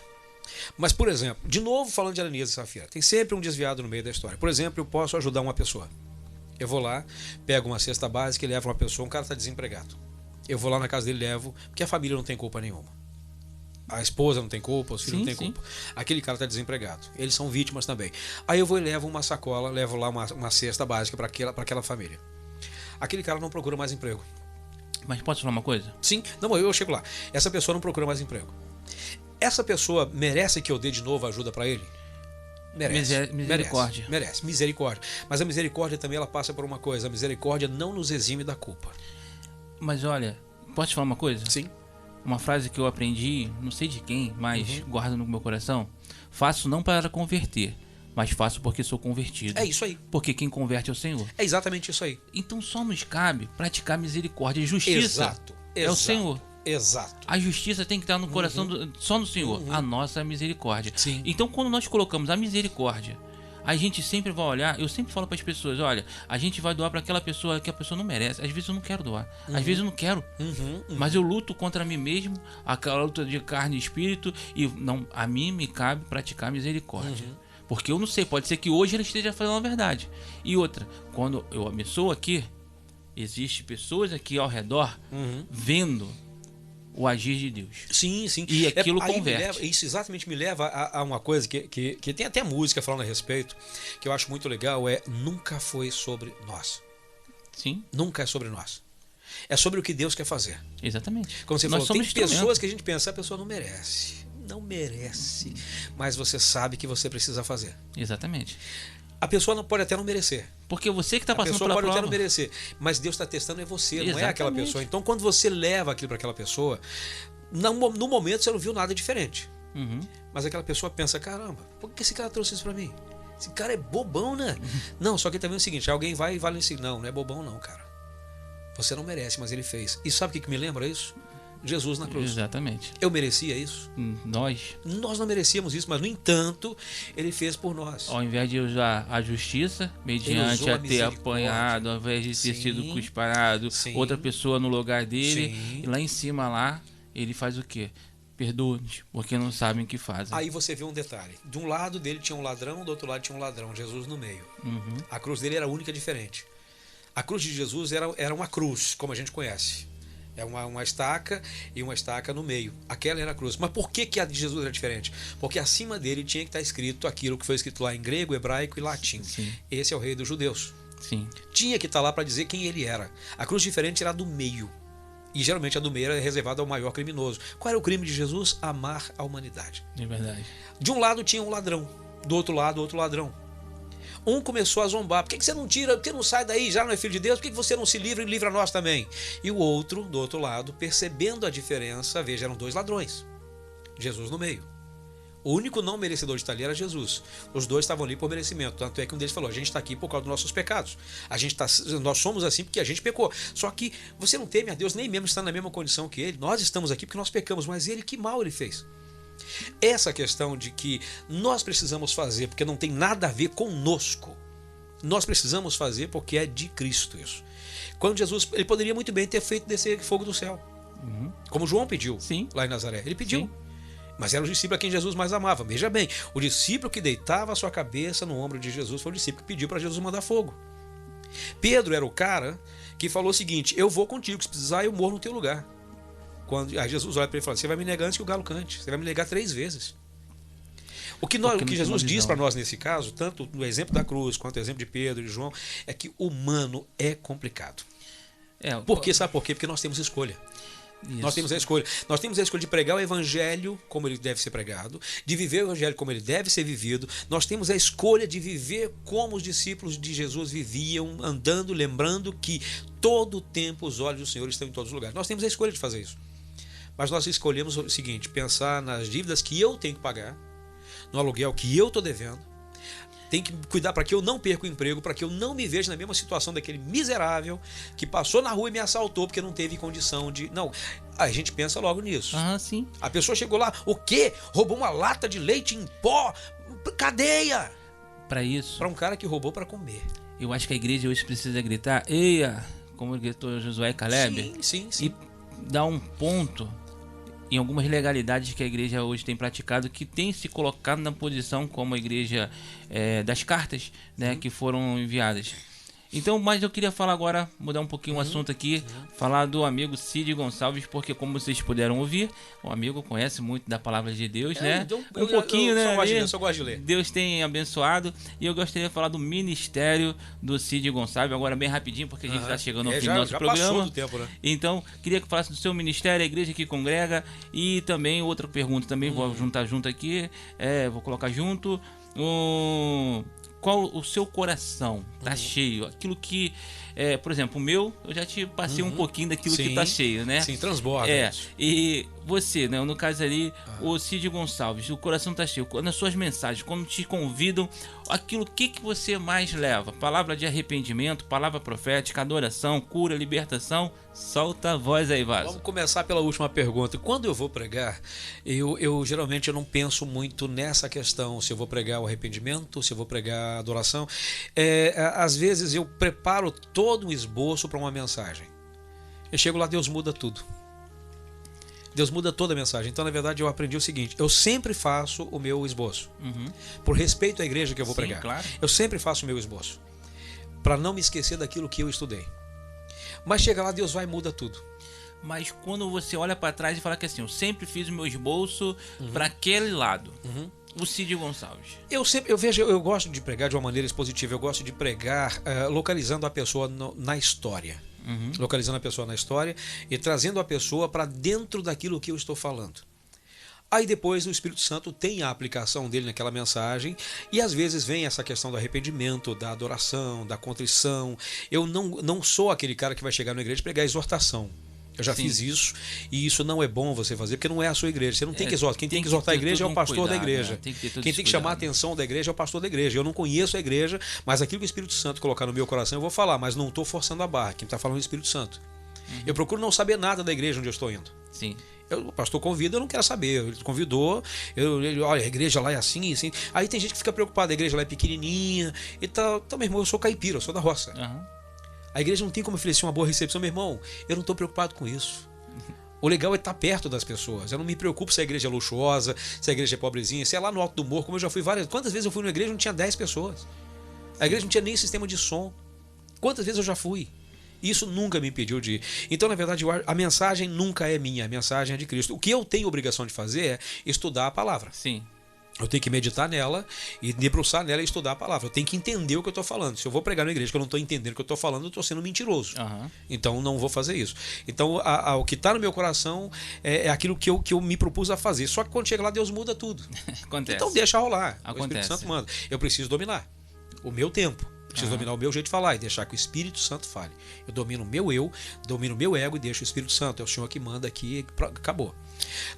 Speaker 3: Mas, por exemplo, de novo falando de Ananias e Safira, tem sempre um desviado no meio da história. Por exemplo, eu posso ajudar uma pessoa. Eu vou lá, pego uma cesta básica e levo uma pessoa, um cara está desempregado. Eu vou lá na casa dele e levo, porque a família não tem culpa nenhuma. A esposa não tem culpa, os filhos não têm culpa. Aquele cara está desempregado. Eles são vítimas também. Aí eu vou e levo uma sacola, levo lá uma cesta básica para aquela família. Aquele cara não procura mais emprego.
Speaker 2: Mas posso falar uma coisa?
Speaker 3: Sim, não, eu chego lá. Essa pessoa não procura mais emprego. Essa pessoa merece que eu dê de novo ajuda para ele? Merece.
Speaker 2: Misericórdia.
Speaker 3: Merece. Misericórdia. Mas a misericórdia também ela passa por uma coisa. A misericórdia não nos exime da culpa.
Speaker 2: Mas olha, posso te falar uma coisa?
Speaker 3: Sim.
Speaker 2: Uma frase que eu aprendi, não sei de quem, mas guardo no meu coração. Faço não para converter, mas faço porque sou convertido.
Speaker 3: É isso aí.
Speaker 2: Porque quem converte é o Senhor.
Speaker 3: É exatamente isso aí.
Speaker 2: Então só nos cabe praticar misericórdia e justiça.
Speaker 3: Exato.
Speaker 2: É o Senhor.
Speaker 3: Exato.
Speaker 2: A justiça tem que estar no coração só no Senhor. A nossa é a misericórdia.
Speaker 3: Sim.
Speaker 2: Então quando nós colocamos a misericórdia, a gente sempre vai olhar. Eu sempre falo para as pessoas: olha, a gente vai doar para aquela pessoa que a pessoa não merece. Às vezes eu não quero doar, às vezes eu não quero, mas eu luto contra mim mesmo, aquela luta de carne e espírito, e não, a mim me cabe praticar misericórdia. Porque eu não sei, pode ser que hoje ele esteja falando a verdade. E outra, quando eu abençoo aqui, existem pessoas aqui ao redor vendo o agir de Deus.
Speaker 3: Sim.
Speaker 2: E aquilo converte.
Speaker 3: Isso exatamente me leva a uma coisa que tem até música falando a respeito, que eu acho muito legal, nunca foi sobre nós.
Speaker 2: Sim.
Speaker 3: Nunca é sobre nós. É sobre o que Deus quer fazer.
Speaker 2: Exatamente.
Speaker 3: Como você
Speaker 2: Nós
Speaker 3: falou, tem
Speaker 2: somos
Speaker 3: pessoas que a gente pensa, a pessoa não merece. Não merece. Mas você sabe que você precisa fazer.
Speaker 2: Exatamente.
Speaker 3: A pessoa não pode até não merecer.
Speaker 2: Porque você que está passando
Speaker 3: pela
Speaker 2: pela
Speaker 3: prova. A pessoa pode
Speaker 2: prova.
Speaker 3: até não merecer, mas Deus está testando é você, não é
Speaker 2: Exatamente.
Speaker 3: aquela pessoa. Então, quando você leva aquilo para aquela pessoa, no momento você não viu nada diferente. Mas aquela pessoa pensa, caramba, por que esse cara trouxe isso para mim? Esse cara é bobão, né? Não, só que também é o seguinte, alguém vai e vale assim, não é bobão não, cara. Você não merece, mas ele fez. E sabe o que me lembra isso? Jesus na cruz.
Speaker 2: Exatamente.
Speaker 3: Eu merecia isso?
Speaker 2: Nós
Speaker 3: Não merecíamos isso, mas no entanto, ele fez por nós.
Speaker 2: Ao invés de usar a justiça, mediante a ter apanhado, ao invés de ter sido cusparado, outra pessoa no lugar dele, e lá em cima lá, ele faz o quê? Perdoa-nos, porque não sabem o que fazem.
Speaker 3: Aí você vê um detalhe. De um lado dele tinha um ladrão, do outro lado tinha um ladrão, Jesus no meio. A cruz dele era única e diferente. A cruz de Jesus era uma cruz, como a gente conhece. É uma estaca e uma estaca no meio. Aquela era a cruz. Mas por que a de Jesus era diferente? Porque acima dele tinha que estar escrito aquilo que foi escrito lá em grego, hebraico e latim. Esse é o rei dos judeus. Tinha que estar lá para dizer quem ele era. A cruz diferente era a do meio. E geralmente a do meio era reservada ao maior criminoso. Qual era o crime de Jesus? Amar a humanidade.
Speaker 2: É verdade.
Speaker 3: De um lado tinha um ladrão. Do outro lado, outro ladrão. Um começou a zombar. Por que você não tira? Por que não sai daí? Já não é filho de Deus? Por que você não se livra e livra nós também? E o outro, do outro lado, percebendo a diferença, veja, eram dois ladrões. Jesus no meio. O único não merecedor de estar ali era Jesus. Os dois estavam ali por merecimento. Tanto é que um deles falou, a gente está aqui por causa dos nossos pecados. Nós somos assim porque a gente pecou. Só que você não teme a Deus nem mesmo estando na mesma condição que ele. Nós estamos aqui porque nós pecamos, mas ele, que mal ele fez? Essa questão de que nós precisamos fazer porque não tem nada a ver conosco. Nós precisamos fazer porque é de Cristo isso. Quando Jesus, ele poderia muito bem ter feito descer fogo do céu. Como João pediu lá em Nazaré. Ele pediu. Mas era o discípulo a quem Jesus mais amava. Veja bem, o discípulo que deitava a sua cabeça no ombro de Jesus foi o discípulo que pediu para Jesus mandar fogo. Pedro era o cara que falou o seguinte, eu vou contigo, se precisar eu morro no teu lugar. Aí Jesus olha para ele e fala, você vai me negar antes que o galo cante, você vai me negar 3 vezes. O que Jesus diz para nós nesse caso, tanto no exemplo da cruz quanto no exemplo de Pedro e de João, é que humano é complicado. Por quê? Sabe por quê? Porque nós temos escolha.
Speaker 2: Isso.
Speaker 3: Nós temos a escolha. Nós temos a escolha de pregar o evangelho como ele deve ser pregado, de viver o evangelho como ele deve ser vivido. Nós temos a escolha de viver como os discípulos de Jesus viviam, andando, lembrando que todo o tempo os olhos do Senhor estão em todos os lugares. Nós temos a escolha de fazer isso. Mas nós escolhemos o seguinte: pensar nas dívidas que eu tenho que pagar, no aluguel que eu estou devendo. Tem que cuidar para que eu não perca o emprego, para que eu não me veja na mesma situação daquele miserável que passou na rua e me assaltou porque não teve condição de... Não, a gente pensa logo nisso.
Speaker 2: Sim.
Speaker 3: A pessoa chegou lá, o quê? Roubou uma lata de leite em pó? Cadeia!
Speaker 2: Para isso...
Speaker 3: Para um cara que roubou para comer.
Speaker 2: Eu acho que a igreja hoje precisa gritar, eia, como gritou Josué e Caleb.
Speaker 3: Sim.
Speaker 2: E dar um ponto em algumas legalidades que a igreja hoje tem praticado, que tem se colocado na posição como a igreja das cartas, né, que foram enviadas. Então, mas eu queria falar agora, mudar um pouquinho o assunto aqui, falar do amigo Cid Gonçalves, porque como vocês puderam ouvir, o amigo conhece muito da palavra de Deus, né?
Speaker 3: Um pouquinho, né? Eu só gosto de ler.
Speaker 2: Deus tem abençoado, e eu gostaria de falar do ministério do Cid Gonçalves, agora bem rapidinho, porque a gente está chegando ao fim do nosso programa.
Speaker 3: Passou do tempo, né?
Speaker 2: Então, queria que falasse do seu ministério, a igreja que congrega, e também outra pergunta, também vou juntar junto aqui, vou colocar junto, qual o seu coração tá cheio? Aquilo que, por exemplo, o meu, eu já te passei um pouquinho daquilo que tá cheio, né?
Speaker 3: Sim, transborda.
Speaker 2: E você, né? No caso ali, o Cid Gonçalves, o coração tá cheio. Nas suas mensagens, quando te convidam, aquilo que você mais leva? Palavra de arrependimento, palavra profética, adoração, cura, libertação. Solta a voz aí, Vaso.
Speaker 3: Vamos começar pela última pergunta. Quando eu vou pregar, eu geralmente eu não penso muito nessa questão, se eu vou pregar o arrependimento, se eu vou pregar a adoração. Às vezes eu preparo todo um esboço para uma mensagem. Eu chego lá, Deus muda tudo. Deus muda toda a mensagem. Então, na verdade, eu aprendi o seguinte: eu sempre faço o meu esboço. Por respeito à igreja que eu vou pregar.
Speaker 2: Claro.
Speaker 3: Eu sempre faço o meu esboço. Para não me esquecer daquilo que eu estudei. Mas chega lá, Deus vai e muda tudo.
Speaker 2: Mas quando você olha para trás e fala que assim, eu sempre fiz o meu esboço para aquele lado. O Cid Gonçalves.
Speaker 3: Eu gosto de pregar de uma maneira expositiva. Eu gosto de pregar localizando a pessoa na história. Localizando a pessoa na história e trazendo a pessoa para dentro daquilo que eu estou falando. Aí depois o Espírito Santo tem a aplicação dele naquela mensagem e às vezes vem essa questão do arrependimento, da adoração, da contrição. Eu não sou aquele cara que vai chegar na igreja e pregar exortação. Eu já fiz isso e isso não é bom você fazer porque não é a sua igreja. Você não tem que exortar. Quem tem que exortar a igreja é o pastor da igreja. Quem tem que chamar a atenção da igreja é o pastor da igreja. Eu não conheço a igreja, mas aquilo que o Espírito Santo colocar no meu coração eu vou falar, mas não estou forçando a barra. Quem está falando é o Espírito Santo. Eu procuro não saber nada da igreja onde eu estou indo.
Speaker 2: Sim.
Speaker 3: O pastor convida, eu não quero saber. Ele convidou, olha, a igreja lá é assim, assim. Aí tem gente que fica preocupada, a igreja lá é pequenininha e tal. Então, meu irmão, eu sou caipira, eu sou da roça. A igreja não tem como oferecer uma boa recepção, meu irmão. Eu não estou preocupado com isso. O legal é estar perto das pessoas. Eu não me preocupo se a igreja é luxuosa, se a igreja é pobrezinha, se é lá no alto do morro, como eu já fui várias. Quantas vezes eu fui numa igreja e não tinha 10 pessoas? A igreja não tinha nem sistema de som. Quantas vezes eu já fui? Isso nunca me impediu de ir. Então, na verdade, a mensagem nunca é minha, a mensagem é de Cristo. O que eu tenho obrigação de fazer é estudar a palavra.
Speaker 2: Sim.
Speaker 3: Eu tenho que meditar nela e debruçar nela e estudar a palavra. Eu tenho que entender o que eu estou falando. Se eu vou pregar na igreja que eu não estou entendendo o que eu estou falando, eu estou sendo mentiroso. Então, não vou fazer isso. Então, o que está no meu coração é aquilo que eu me propus a fazer. Só que quando chega lá, Deus muda tudo.
Speaker 2: Acontece.
Speaker 3: Então, deixa rolar.
Speaker 2: Acontece.
Speaker 3: O Espírito Santo manda. Eu preciso dominar o meu tempo. Preciso dominar o meu jeito de falar e deixar que o Espírito Santo fale. Eu domino o meu eu, domino o meu ego e deixo o Espírito Santo. É o Senhor que manda aqui e acabou.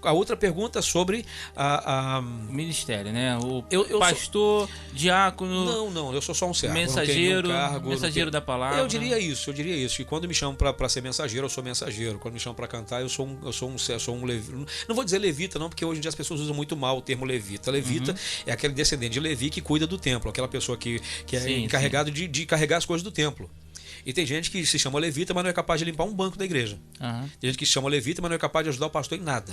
Speaker 3: A outra pergunta sobre
Speaker 2: o ministério, né? O pastor, diácono...
Speaker 3: Não, eu sou só um servo.
Speaker 2: Mensageiro,
Speaker 3: cargo,
Speaker 2: mensageiro da palavra.
Speaker 3: Eu diria isso. Que quando me chamam para ser mensageiro, eu sou mensageiro. Quando me chamam para cantar, eu sou um levita. Não vou dizer levita, não, porque hoje em dia as pessoas usam muito mal o termo levita. Levita é aquele descendente de Levi que cuida do templo, aquela pessoa que é encarregado de carregar as coisas do templo. E tem gente que se chama levita, mas não é capaz de limpar um banco da igreja.
Speaker 2: Aham.
Speaker 3: Tem gente que se chama levita, mas não é capaz de ajudar o pastor em nada.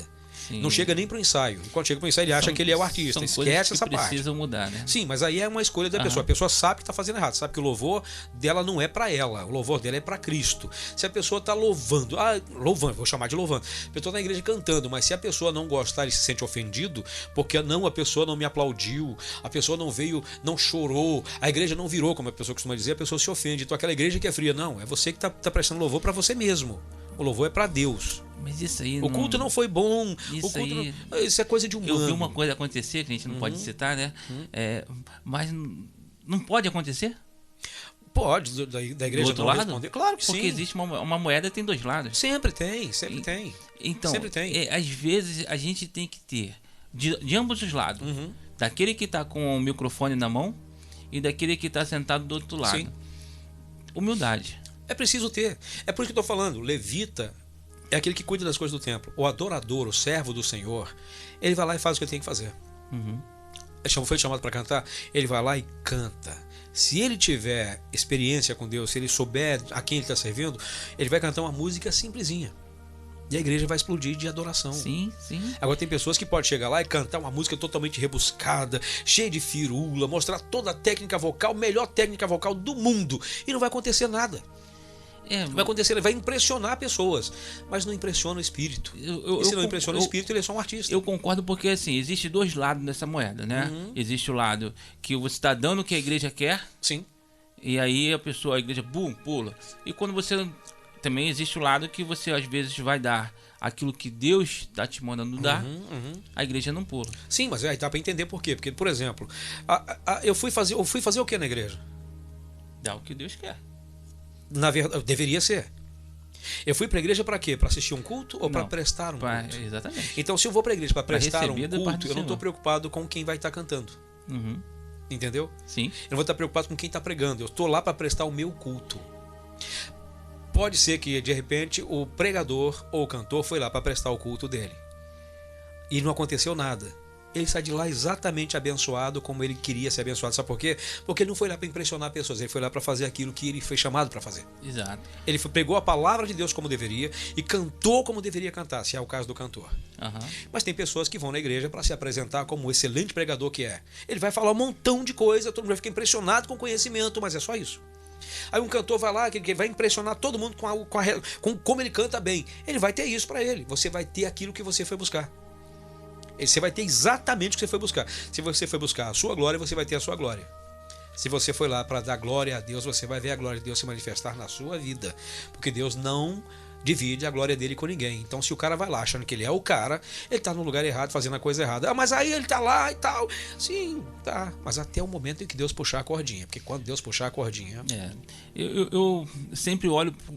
Speaker 2: Sim.
Speaker 3: Não chega nem para o ensaio. E quando chega para o ensaio, ele acha que ele é o artista.
Speaker 2: São
Speaker 3: Esquece
Speaker 2: coisas que
Speaker 3: essa parte.
Speaker 2: precisam mudar, né?
Speaker 3: Sim, mas aí é uma escolha da
Speaker 2: Aham.
Speaker 3: pessoa. A pessoa sabe que está fazendo errado, sabe que o louvor dela não é para ela, o louvor dela é para Cristo. Se a pessoa está louvando, vou chamar de louvando, a pessoa está na igreja cantando, mas se a pessoa não gostar e se sente ofendido, porque a pessoa não me aplaudiu, a pessoa não veio, não chorou, a igreja não virou, como a pessoa costuma dizer, a pessoa se ofende. Então aquela igreja que é fria, não, é você que está prestando louvor para você mesmo. O louvor é para Deus.
Speaker 2: Mas isso aí
Speaker 3: O culto não foi bom.
Speaker 2: Isso
Speaker 3: o culto
Speaker 2: aí-
Speaker 3: isso é coisa de humano.
Speaker 2: Eu vi uma coisa acontecer, que a gente não pode citar, né? Mas não pode acontecer?
Speaker 3: Pode, da
Speaker 2: Do
Speaker 3: igreja
Speaker 2: outro
Speaker 3: não
Speaker 2: lado?
Speaker 3: responder. Claro que
Speaker 2: Porque
Speaker 3: sim.
Speaker 2: existe uma moeda tem dois lados.
Speaker 3: Sempre tem.
Speaker 2: Então,
Speaker 3: Sempre tem.
Speaker 2: às vezes a gente tem que ter de ambos os lados. Daquele que está com o microfone na mão e daquele que está sentado do outro lado.
Speaker 3: Sim.
Speaker 2: Humildade.
Speaker 3: É preciso ter. É por isso que eu estou falando. Levita é aquele que cuida das coisas do templo. O adorador, o servo do Senhor, ele vai lá e faz o que ele tem que fazer. Foi chamado para cantar, ele vai lá e canta. Se ele tiver experiência com Deus, se ele souber a quem ele está servindo, ele vai cantar uma música simplesinha. E a igreja vai explodir de adoração.
Speaker 2: Sim, sim.
Speaker 3: Agora tem pessoas que podem chegar lá e cantar uma música totalmente rebuscada, cheia de firula, mostrar toda a técnica vocal, melhor técnica vocal do mundo, e não vai acontecer nada. Vai acontecer, vai impressionar pessoas, mas não impressiona o espírito. E se não impressiona o espírito, ele é só um artista.
Speaker 2: Eu concordo porque, assim, existe dois lados dessa moeda, né? Existe o lado que você está dando o que a igreja quer,
Speaker 3: Sim.
Speaker 2: e aí a igreja, pula. E quando você... Também existe o lado que você, às vezes, vai dar aquilo que Deus está te mandando dar, a igreja não pula.
Speaker 3: Sim, mas aí dá para entender por quê. Porque, por exemplo, eu fui fazer o que na igreja?
Speaker 2: Dá o que Deus quer.
Speaker 3: Na verdade, deveria ser. Eu fui para a igreja para quê? Para assistir um culto ou para
Speaker 2: Não,
Speaker 3: prestar um culto?
Speaker 2: Exatamente.
Speaker 3: Então, se eu vou para a igreja para prestar um
Speaker 2: receber da parte
Speaker 3: culto,
Speaker 2: do
Speaker 3: eu não estou
Speaker 2: Senhor.
Speaker 3: preocupado com quem vai estar cantando. Entendeu?
Speaker 2: Sim.
Speaker 3: Eu não vou estar preocupado com quem está pregando. Eu estou lá para prestar o meu culto. Pode ser que, de repente, o pregador ou o cantor foi lá para prestar o culto dele. E não aconteceu nada. Ele sai de lá exatamente abençoado como ele queria ser abençoado. Sabe por quê? Porque ele não foi lá para impressionar pessoas. Ele foi lá para fazer aquilo que ele foi chamado para fazer.
Speaker 2: Exato.
Speaker 3: Ele pregou a palavra de Deus como deveria e cantou como deveria cantar, se é o caso do cantor. Mas tem pessoas que vão na igreja para se apresentar como o excelente pregador que é. Ele vai falar um montão de coisa, todo mundo vai ficar impressionado com o conhecimento, mas é só isso. Aí um cantor vai lá, que vai impressionar todo mundo com como ele canta bem. Ele vai ter isso para ele. Você vai ter aquilo que você foi buscar. Você vai ter exatamente o que você foi buscar. Se você foi buscar a sua glória, você vai ter a sua glória. Se você foi lá para dar glória a Deus, você vai ver a glória de Deus se manifestar na sua vida. Porque Deus não divide a glória dele com ninguém. Então, se o cara vai lá achando que ele é o cara, ele está no lugar errado, fazendo a coisa errada. Mas aí ele está lá e tal. Sim, tá. Mas até o momento em que Deus puxar a cordinha. Porque quando Deus puxar a cordinha...
Speaker 2: Eu sempre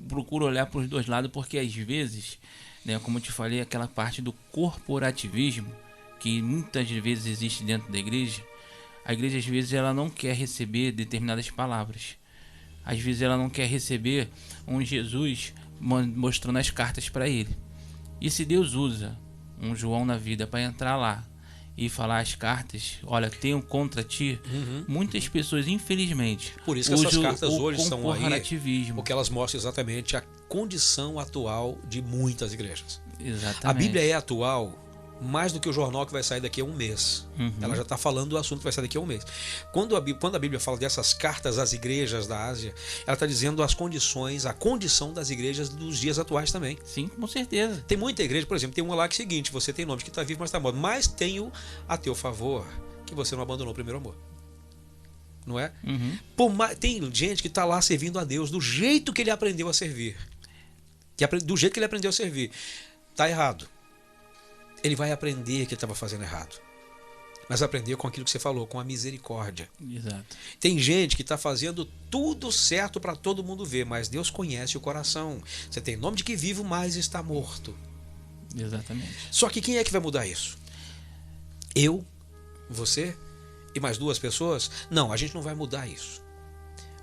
Speaker 2: procuro olhar para os dois lados, porque às vezes, né, como eu te falei, aquela parte do corporativismo, que muitas vezes existe dentro da igreja, a igreja às vezes ela não quer receber determinadas palavras. Às vezes ela não quer receber um Jesus mostrando as cartas para ele. E se Deus usa um João na vida para entrar lá e falar as cartas, olha, tenho contra ti, muitas pessoas, infelizmente,
Speaker 3: por isso que essas cartas hoje estão aí,
Speaker 2: corporativismo.
Speaker 3: porque elas mostram exatamente a condição atual de muitas igrejas.
Speaker 2: Exatamente.
Speaker 3: A Bíblia é atual mais do que o jornal que vai sair daqui a um mês. Ela já está falando do assunto que vai sair daqui a um mês. Quando a Bíblia fala dessas cartas às igrejas da Ásia, ela está dizendo as condições, a condição das igrejas dos dias atuais também.
Speaker 2: Sim, com certeza.
Speaker 3: Tem muita igreja, por exemplo, tem uma lá que é o seguinte: você tem nome que está vivo, mas está morto. Mas tenho a teu favor que você não abandonou o primeiro amor. Não é? Tem gente que está lá servindo a Deus do jeito que ele aprendeu a servir. Do jeito que ele aprendeu a servir. Está errado. Ele vai aprender que ele estava fazendo errado. Mas aprender com aquilo que você falou, com a misericórdia.
Speaker 2: Exato.
Speaker 3: Tem gente que está fazendo tudo certo para todo mundo ver, mas Deus conhece o coração. Você tem nome de que vivo, mas está morto.
Speaker 2: Exatamente.
Speaker 3: Só que quem é que vai mudar isso? Eu? Você? E mais duas pessoas? Não, a gente não vai mudar isso.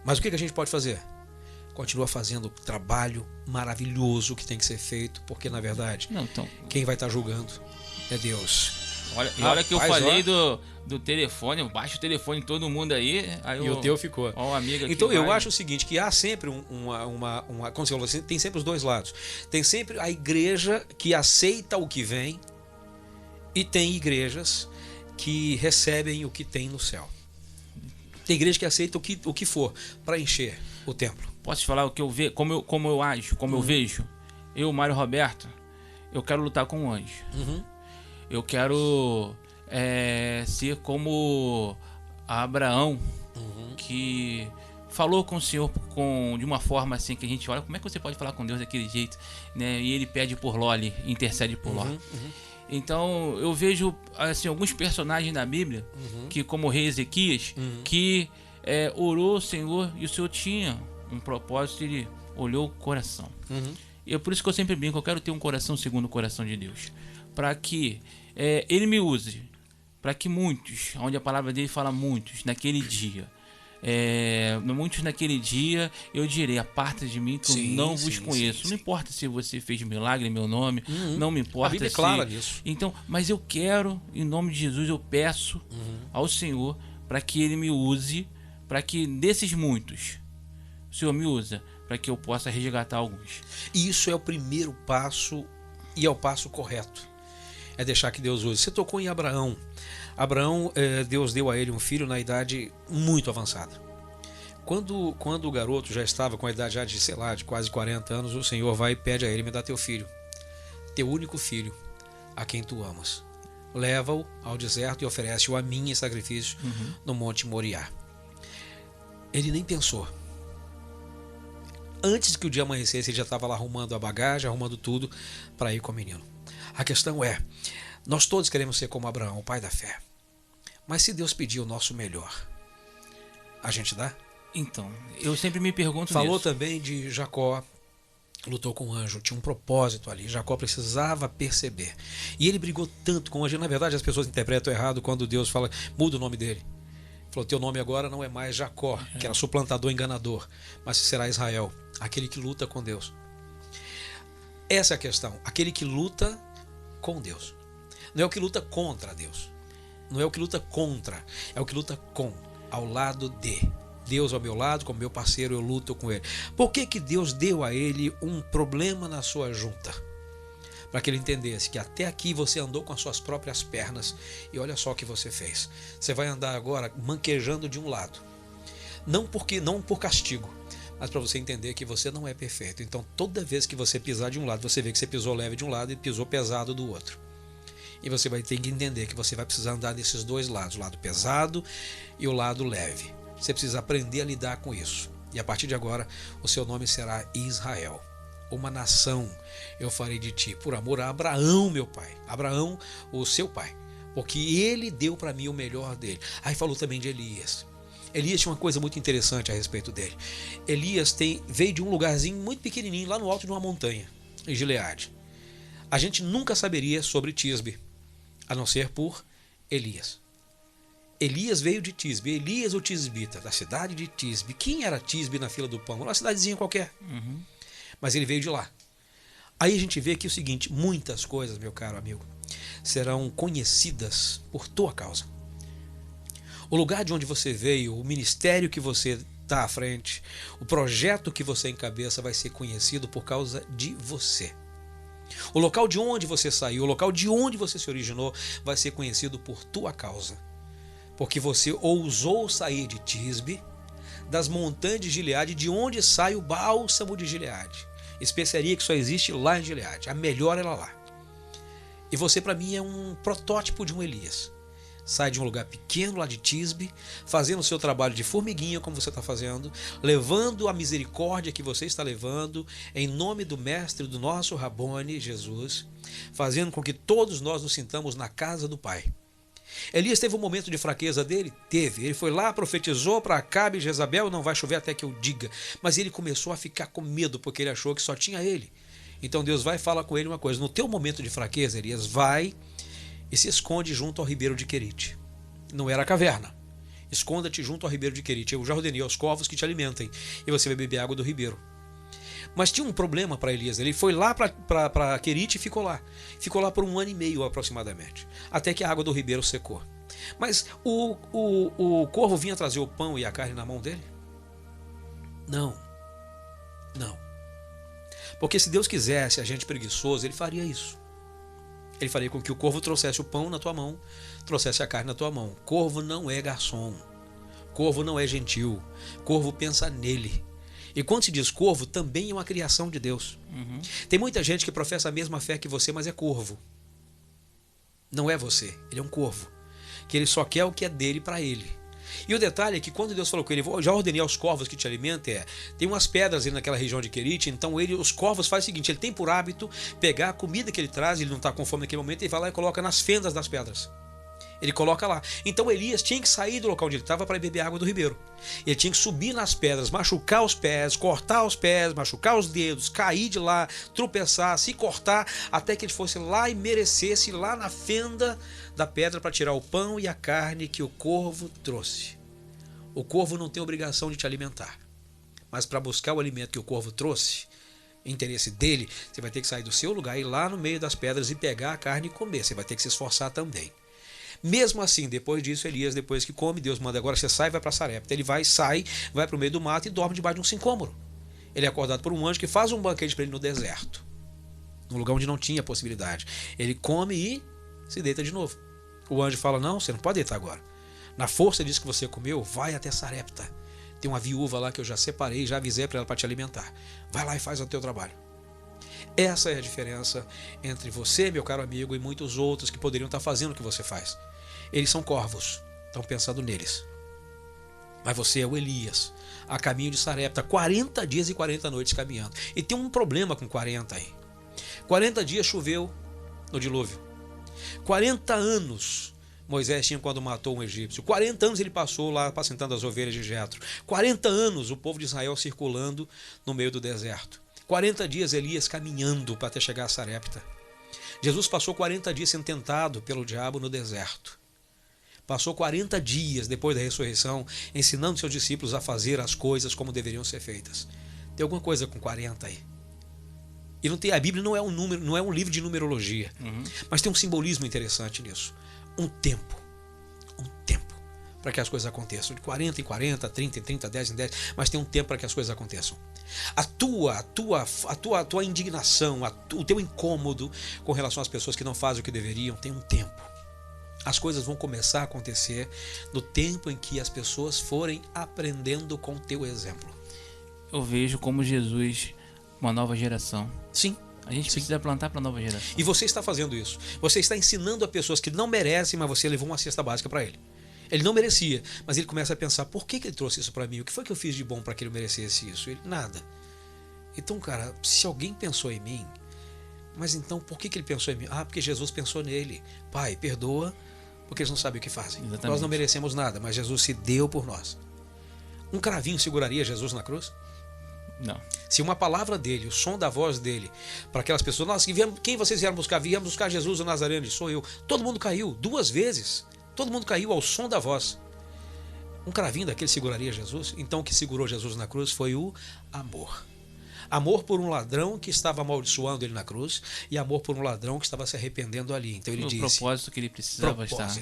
Speaker 3: Mas o que a gente pode fazer? Continua fazendo o trabalho maravilhoso que tem que ser feito, porque na verdade, quem vai estar julgando é Deus.
Speaker 2: Olha que eu
Speaker 3: Rapaz,
Speaker 2: falei do telefone, baixa o telefone de todo mundo aí.
Speaker 3: E o teu ficou.
Speaker 2: Ó, o amigo aqui
Speaker 3: Então eu
Speaker 2: vai.
Speaker 3: acho o seguinte, que há sempre como você falou, tem sempre os dois lados. Tem sempre a igreja que aceita o que vem e tem igrejas que recebem o que tem no céu. Tem igreja que aceita o que for para encher o templo.
Speaker 2: Posso te falar o que eu vejo, como eu ajo, como eu vejo? Eu, Mário Roberto, eu quero lutar com o anjo. Eu quero ser como Abraão, que falou com o Senhor de uma forma assim que a gente olha, como é que você pode falar com Deus daquele jeito, né? E ele pede por Ló ali, intercede por Ló. Então eu vejo assim, alguns personagens na Bíblia, que como o rei Ezequias, que orou ao Senhor e o Senhor tinha um propósito, ele olhou o coração. E é por isso que eu sempre brinco, eu quero ter um coração segundo o coração de Deus, para que ele me use, para que muitos, onde a palavra dele fala muitos, naquele dia, muitos naquele dia eu direi, aparta de mim que eu não vos conheço. Não importa se você fez milagre em meu nome, não me importa.
Speaker 3: A Bíblia é clara nisso.
Speaker 2: Então, mas eu quero, em nome de Jesus, eu peço ao Senhor para que ele me use, para que desses muitos, o Senhor me usa, para que eu possa resgatar alguns.
Speaker 3: E isso é o primeiro passo e é o passo correto. É deixar que Deus use. Você tocou em Abraão. Abraão, Deus deu a ele um filho na idade muito avançada. Quando o garoto já estava com a idade já de quase 40 anos, o Senhor vai e pede a ele, me dá teu filho, teu único filho, a quem tu amas. Leva-o ao deserto e oferece-o a mim em sacrifício no Monte Moriá. Ele nem pensou. Antes que o dia amanhecesse, ele já estava lá arrumando a bagagem, arrumando tudo para ir com o menino. A questão é, nós todos queremos ser como Abraão, o pai da fé. Mas se Deus pedir o nosso melhor, a gente dá?
Speaker 2: Então, eu sempre me pergunto
Speaker 3: Falou
Speaker 2: nisso.
Speaker 3: também de Jacó, lutou com o anjo, tinha um propósito ali. Jacó precisava perceber. E ele brigou tanto com o anjo. Na verdade, as pessoas interpretam errado quando Deus fala, muda o nome dele. Falou, teu nome agora não é mais Jacó, que era suplantador, enganador, mas será Israel, aquele que luta com Deus. Essa é a questão, aquele que luta com Deus. Não é o que luta contra Deus. Não é o que luta contra, é o que luta com, ao lado de. Deus ao meu lado, como meu parceiro, eu luto com ele. Por que Deus deu a ele um problema na sua junta? Para que ele entendesse que até aqui você andou com as suas próprias pernas e olha só o que você fez. Você vai andar agora manquejando de um lado. Não por castigo, mas para você entender que você não é perfeito. Então toda vez que você pisar de um lado, você vê que você pisou leve de um lado e pisou pesado do outro. E você vai ter que entender que você vai precisar andar nesses dois lados, o lado pesado e o lado leve. Você precisa aprender a lidar com isso. E a partir de agora, o seu nome será Israel. Uma nação eu farei de ti, por amor a Abraão, meu pai. Abraão, o seu pai. Porque ele deu para mim o melhor dele. Aí falou também de Elias. Elias tinha uma coisa muito interessante a respeito dele. Elias veio de um lugarzinho muito pequenininho, lá no alto de uma montanha, em Gileade. A gente nunca saberia sobre Tisbe, a não ser por Elias. Elias veio de Tisbe, Elias o Tisbita, da cidade de Tisbe. Quem era Tisbe na fila do pão? Uma cidadezinha qualquer. Mas ele veio de lá. Aí a gente vê aqui o seguinte, muitas coisas, meu caro amigo, serão conhecidas por tua causa. O lugar de onde você veio, o ministério que você está à frente, o projeto que você encabeça vai ser conhecido por causa de você. O local de onde você saiu, o local de onde você se originou vai ser conhecido por tua causa. Porque você ousou sair de Tisbe, das montanhas de Gileade, de onde sai o bálsamo de Gileade. Especiaria que só existe lá em Gileade. A melhor é lá. E você, para mim, é um protótipo de um Elias. Sai de um lugar pequeno lá de Tisbe, fazendo o seu trabalho de formiguinha, como você está fazendo, levando a misericórdia que você está levando, em nome do Mestre, do nosso Rabone, Jesus, fazendo com que todos nós nos sintamos na casa do Pai. Elias teve um momento de fraqueza dele? Teve. Ele foi lá, profetizou para Acabe e Jezabel, não vai chover até que eu diga. Mas ele começou a ficar com medo, porque ele achou que só tinha ele. Então Deus vai falar com ele uma coisa, no teu momento de fraqueza, Elias, vai e se esconde junto ao ribeiro de Querite. Não era a caverna. Esconda-te junto ao ribeiro de Querite. Eu já ordenei aos corvos que te alimentem, e você vai beber água do ribeiro. Mas tinha um problema para Elias. Ele foi lá para Querite e ficou lá. Ficou lá por 1 ano e meio aproximadamente. Até que a água do ribeiro secou. Mas o corvo vinha trazer o pão e a carne na mão dele? Não. Não. Porque se Deus quisesse a gente preguiçoso, ele faria isso. Ele faria com que o corvo trouxesse o pão na tua mão, trouxesse a carne na tua mão. Corvo não é garçom. Corvo não é gentil. Corvo pensa nele. E quando se diz corvo, também é uma criação de Deus. Tem muita gente que professa a mesma fé que você, mas é corvo. Não é você, ele é um corvo. Que ele só quer o que é dele para ele. E o detalhe é que quando Deus falou com ele, já ordenei aos corvos que te alimentem, tem umas pedras ali naquela região de Querite, então os corvos fazem o seguinte, ele tem por hábito pegar a comida que ele traz, ele não está com fome naquele momento, ele vai lá e coloca nas fendas das pedras. Ele coloca lá. Então Elias tinha que sair do local onde ele estava para beber água do ribeiro. Ele tinha que subir nas pedras, machucar os pés, cortar os pés, machucar os dedos, cair de lá, tropeçar, se cortar, até que ele fosse lá e merecesse lá na fenda da pedra para tirar o pão e a carne que o corvo trouxe. O corvo não tem obrigação de te alimentar. Mas para buscar o alimento que o corvo trouxe, interesse dele, você vai ter que sair do seu lugar, ir lá no meio das pedras e pegar a carne e comer. Você vai ter que se esforçar também. Mesmo assim, depois disso, Elias, depois que come, Deus manda agora você sai e vai para Sarepta. Ele vai para o meio do mato e dorme debaixo de um sicômoro. Ele é acordado por um anjo que faz um banquete para ele no deserto, num lugar onde não tinha possibilidade. Ele come e se deita de novo. O anjo fala, não, você não pode deitar agora. Na força disso que você comeu, vai até Sarepta. Tem uma viúva lá que eu já separei, já avisei para ela para te alimentar. Vai lá e faz o teu trabalho. Essa é a diferença entre você, meu caro amigo, e muitos outros que poderiam estar fazendo o que você faz. Eles são corvos, estão pensando neles. Mas você é o Elias, a caminho de Sarepta, 40 dias e 40 noites caminhando. E tem um problema com 40 aí. 40 dias choveu no dilúvio. 40 anos Moisés tinha quando matou um egípcio. 40 anos ele passou lá apacentando as ovelhas de Jetro. 40 anos o povo de Israel circulando no meio do deserto. 40 dias Elias caminhando para até chegar a Sarepta. Jesus passou 40 dias sendo tentado pelo diabo no deserto. Passou 40 dias depois da ressurreição ensinando seus discípulos a fazer as coisas como deveriam ser feitas. Tem alguma coisa com 40 aí? E não tem, a Bíblia não é um número, não é um livro de numerologia, mas tem um simbolismo interessante nisso. Um tempo para que as coisas aconteçam. De 40 em 40, 30 em 30, 10 em 10, mas tem um tempo para que as coisas aconteçam. A tua indignação, o teu incômodo com relação às pessoas que não fazem o que deveriam, tem um tempo. As coisas vão começar a acontecer no tempo em que as pessoas forem aprendendo com o teu exemplo.
Speaker 2: Eu vejo como Jesus, uma nova geração.
Speaker 3: Sim.
Speaker 2: A gente precisa plantar para a nova geração.
Speaker 3: E você está fazendo isso. Você está ensinando a pessoas que não merecem, mas você levou uma cesta básica para ele. Ele não merecia, mas ele começa a pensar, por que ele trouxe isso para mim? O que foi que eu fiz de bom para que ele merecesse isso? Ele, nada. Então, cara, se alguém pensou em mim, mas então por que ele pensou em mim? Ah, porque Jesus pensou nele. Pai, perdoa, porque eles não sabem o que fazem. Exatamente. Nós não merecemos nada, mas Jesus se deu por nós. Um cravinho seguraria Jesus na cruz?
Speaker 2: Não.
Speaker 3: Se uma palavra dele, o som da voz dele, para aquelas pessoas, nossa, quem vocês vieram buscar? Viemos buscar Jesus o Nazareno, sou eu. Todo mundo caiu 2 vezes. Todo mundo caiu ao som da voz. Um cravinho daquele seguraria Jesus? Então o que segurou Jesus na cruz foi o amor. Amor por um ladrão que estava amaldiçoando ele na cruz e amor por um ladrão que estava se arrependendo ali. Então ele disse...
Speaker 2: O propósito que ele precisava estar.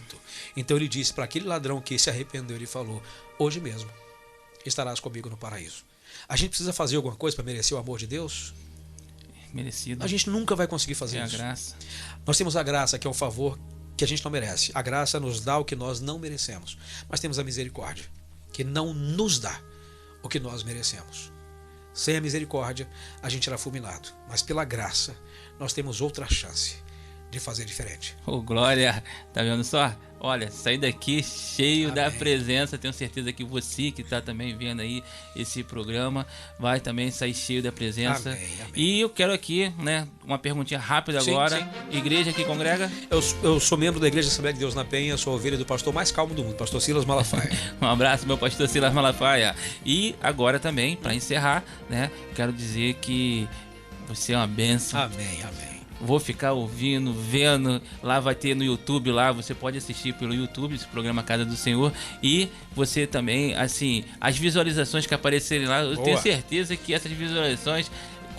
Speaker 3: Então ele disse para aquele ladrão que se arrependeu, ele falou, hoje mesmo estarás comigo no paraíso. A gente precisa fazer alguma coisa para merecer o amor de Deus?
Speaker 2: Merecido.
Speaker 3: A gente nunca vai conseguir fazer isso.
Speaker 2: É a graça.
Speaker 3: Nós temos a graça, que é um favor que a gente não merece. A graça nos dá o que nós não merecemos. Mas temos a misericórdia, que não nos dá o que nós merecemos. Sem a misericórdia, a gente era fulminado. Mas pela graça, nós temos outra chance de fazer diferente.
Speaker 2: Ô, glória! Tá vendo só? Olha, sair daqui cheio
Speaker 3: Amém.
Speaker 2: da presença. Tenho certeza que você que está também vendo aí esse programa vai também sair cheio da presença.
Speaker 3: Amém, amém.
Speaker 2: E eu quero aqui, né, uma perguntinha rápida agora.
Speaker 3: Sim.
Speaker 2: Igreja que congrega?
Speaker 3: Eu sou membro da Igreja Assembleia de Deus na Penha, sou a ovelha do pastor mais calmo do mundo, pastor Silas Malafaia.
Speaker 2: Um abraço, meu pastor Silas Malafaia. E agora também, para encerrar, né, quero dizer que você é uma bênção.
Speaker 3: Amém, amém.
Speaker 2: Vou ficar ouvindo, vendo, lá vai ter no YouTube, lá você pode assistir pelo YouTube esse programa Casa do Senhor, e você também, assim, as visualizações que aparecerem lá, eu tenho certeza que essas visualizações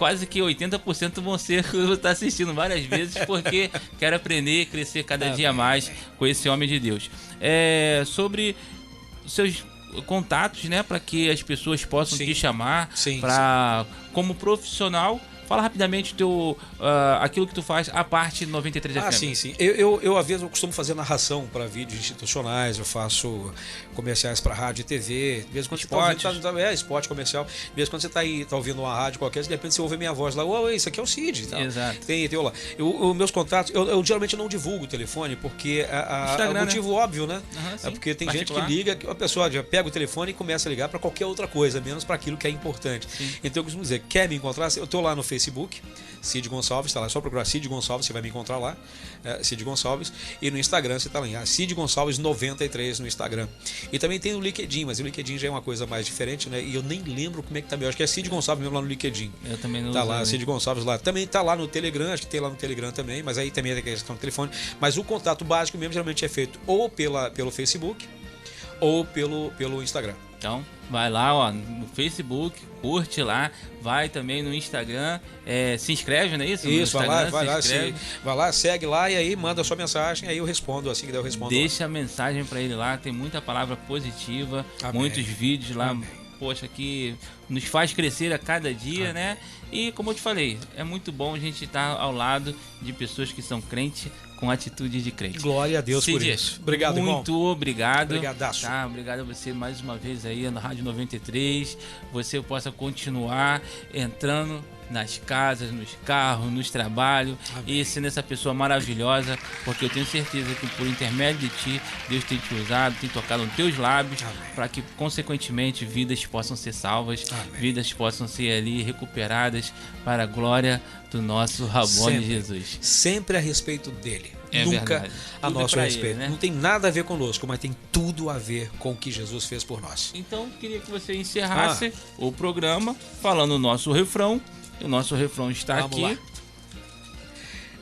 Speaker 2: quase que 80% vão ser que eu vou estar assistindo várias vezes, porque quero aprender e crescer cada dia mais com esse homem de Deus. Sobre os seus contatos, né, para que as pessoas possam te chamar como profissional. Fala rapidamente aquilo que tu faz, a parte 93 FM.
Speaker 3: Sim. Eu às vezes eu costumo fazer narração para vídeos institucionais, eu faço comerciais para rádio e TV, de vez em quando esporte comercial, de vez em quando você tá ouvindo uma rádio qualquer, de repente você ouve a minha voz lá, isso aqui é o Cid. Tá?
Speaker 2: Exato.
Speaker 3: Tem lá. Meus contatos, eu geralmente não divulgo o telefone, porque é um motivo óbvio, né? É porque tem gente que liga, a pessoa já pega o telefone e começa a ligar para qualquer outra coisa, menos para aquilo que é importante. Então eu costumo dizer, quer me encontrar? Eu tô lá no Facebook, Cid Gonçalves, tá lá, é só procurar Cid Gonçalves, você vai me encontrar lá, Cid Gonçalves, e no Instagram você tá lá, Cid Gonçalves 93 no Instagram. E também tem o LinkedIn, mas o LinkedIn já é uma coisa mais diferente, né? E eu nem lembro como é que tá, eu acho que é Cid Gonçalves mesmo lá no LinkedIn.
Speaker 2: Eu também não
Speaker 3: tá lá, Cid Gonçalves lá. Também tá lá no Telegram, acho que tem lá no Telegram também, mas aí também tem a questão do telefone. Mas o contato básico mesmo geralmente é feito ou pelo Facebook ou pelo Instagram.
Speaker 2: Então, vai lá, no Facebook, curte lá, vai também no Instagram, se inscreve, não é isso?
Speaker 3: Isso, vai lá, segue lá e aí manda a sua mensagem, aí eu respondo, assim que der eu respondo.
Speaker 2: Deixa a mensagem para ele lá, tem muita palavra positiva, muitos vídeos lá, poxa, que nos faz crescer a cada dia, né? E como eu te falei, é muito bom a gente estar ao lado de pessoas que são crentes, com atitude de crente.
Speaker 3: Glória a Deus por isso. Obrigado, irmão.
Speaker 2: Muito obrigado.
Speaker 3: Obrigadaço.
Speaker 2: Tá, obrigado a você mais uma vez aí na Rádio 93. Você possa continuar entrando nas casas, nos carros, nos trabalhos e sendo essa pessoa maravilhosa, porque eu tenho certeza que por intermédio de ti, Deus tem te usado, tem tocado nos teus lábios para que, consequentemente, vidas possam ser salvas, vidas possam ser ali recuperadas para a glória do nosso Rabone Jesus.
Speaker 3: Sempre a respeito dele. Nunca
Speaker 2: verdade.
Speaker 3: A nosso respeito.
Speaker 2: Ele, né?
Speaker 3: Não tem nada a ver conosco, mas tem tudo a ver com o que Jesus fez por nós.
Speaker 2: Então, queria que você encerrasse o programa falando o nosso refrão. O nosso refrão está aqui. Lá.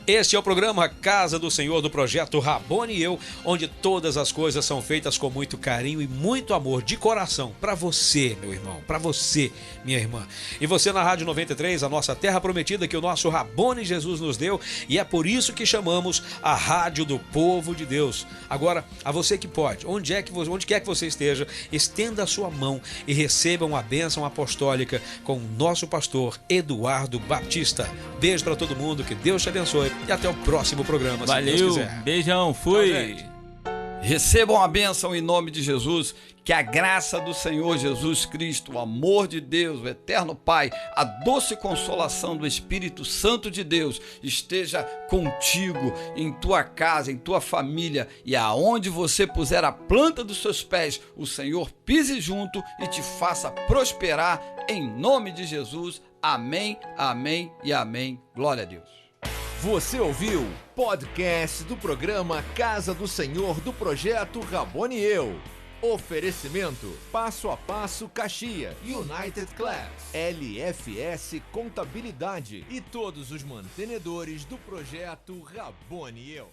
Speaker 3: Este é o programa Casa do Senhor, do projeto Rabone e Eu, onde todas as coisas são feitas com muito carinho e muito amor de coração para você, meu irmão, para você, minha irmã. E você na Rádio 93, a nossa terra prometida que o nosso Rabone Jesus nos deu, e é por isso que chamamos a Rádio do Povo de Deus. Agora, a você que pode, onde quer que você esteja, estenda a sua mão e receba uma bênção apostólica com o nosso pastor Eduardo Batista. Beijo para todo mundo, que Deus te abençoe. E até o próximo programa,
Speaker 2: valeu,
Speaker 3: se Deus quiser.
Speaker 2: Beijão, fui.
Speaker 3: Tchau,
Speaker 5: recebam a bênção em nome de Jesus, que a graça do Senhor Jesus Cristo, o amor de Deus, o eterno Pai, a doce consolação do Espírito Santo de Deus esteja contigo, em tua casa, em tua família, e aonde você puser a planta dos seus pés, o Senhor pise junto e te faça prosperar em nome de Jesus. Amém, amém e amém. Glória a Deus.
Speaker 1: Você ouviu podcast do programa Casa do Senhor do projeto Rabone e Eu. Oferecimento Passo a Passo Caxias, United Class, LFS Contabilidade e todos os mantenedores do projeto Rabone e Eu.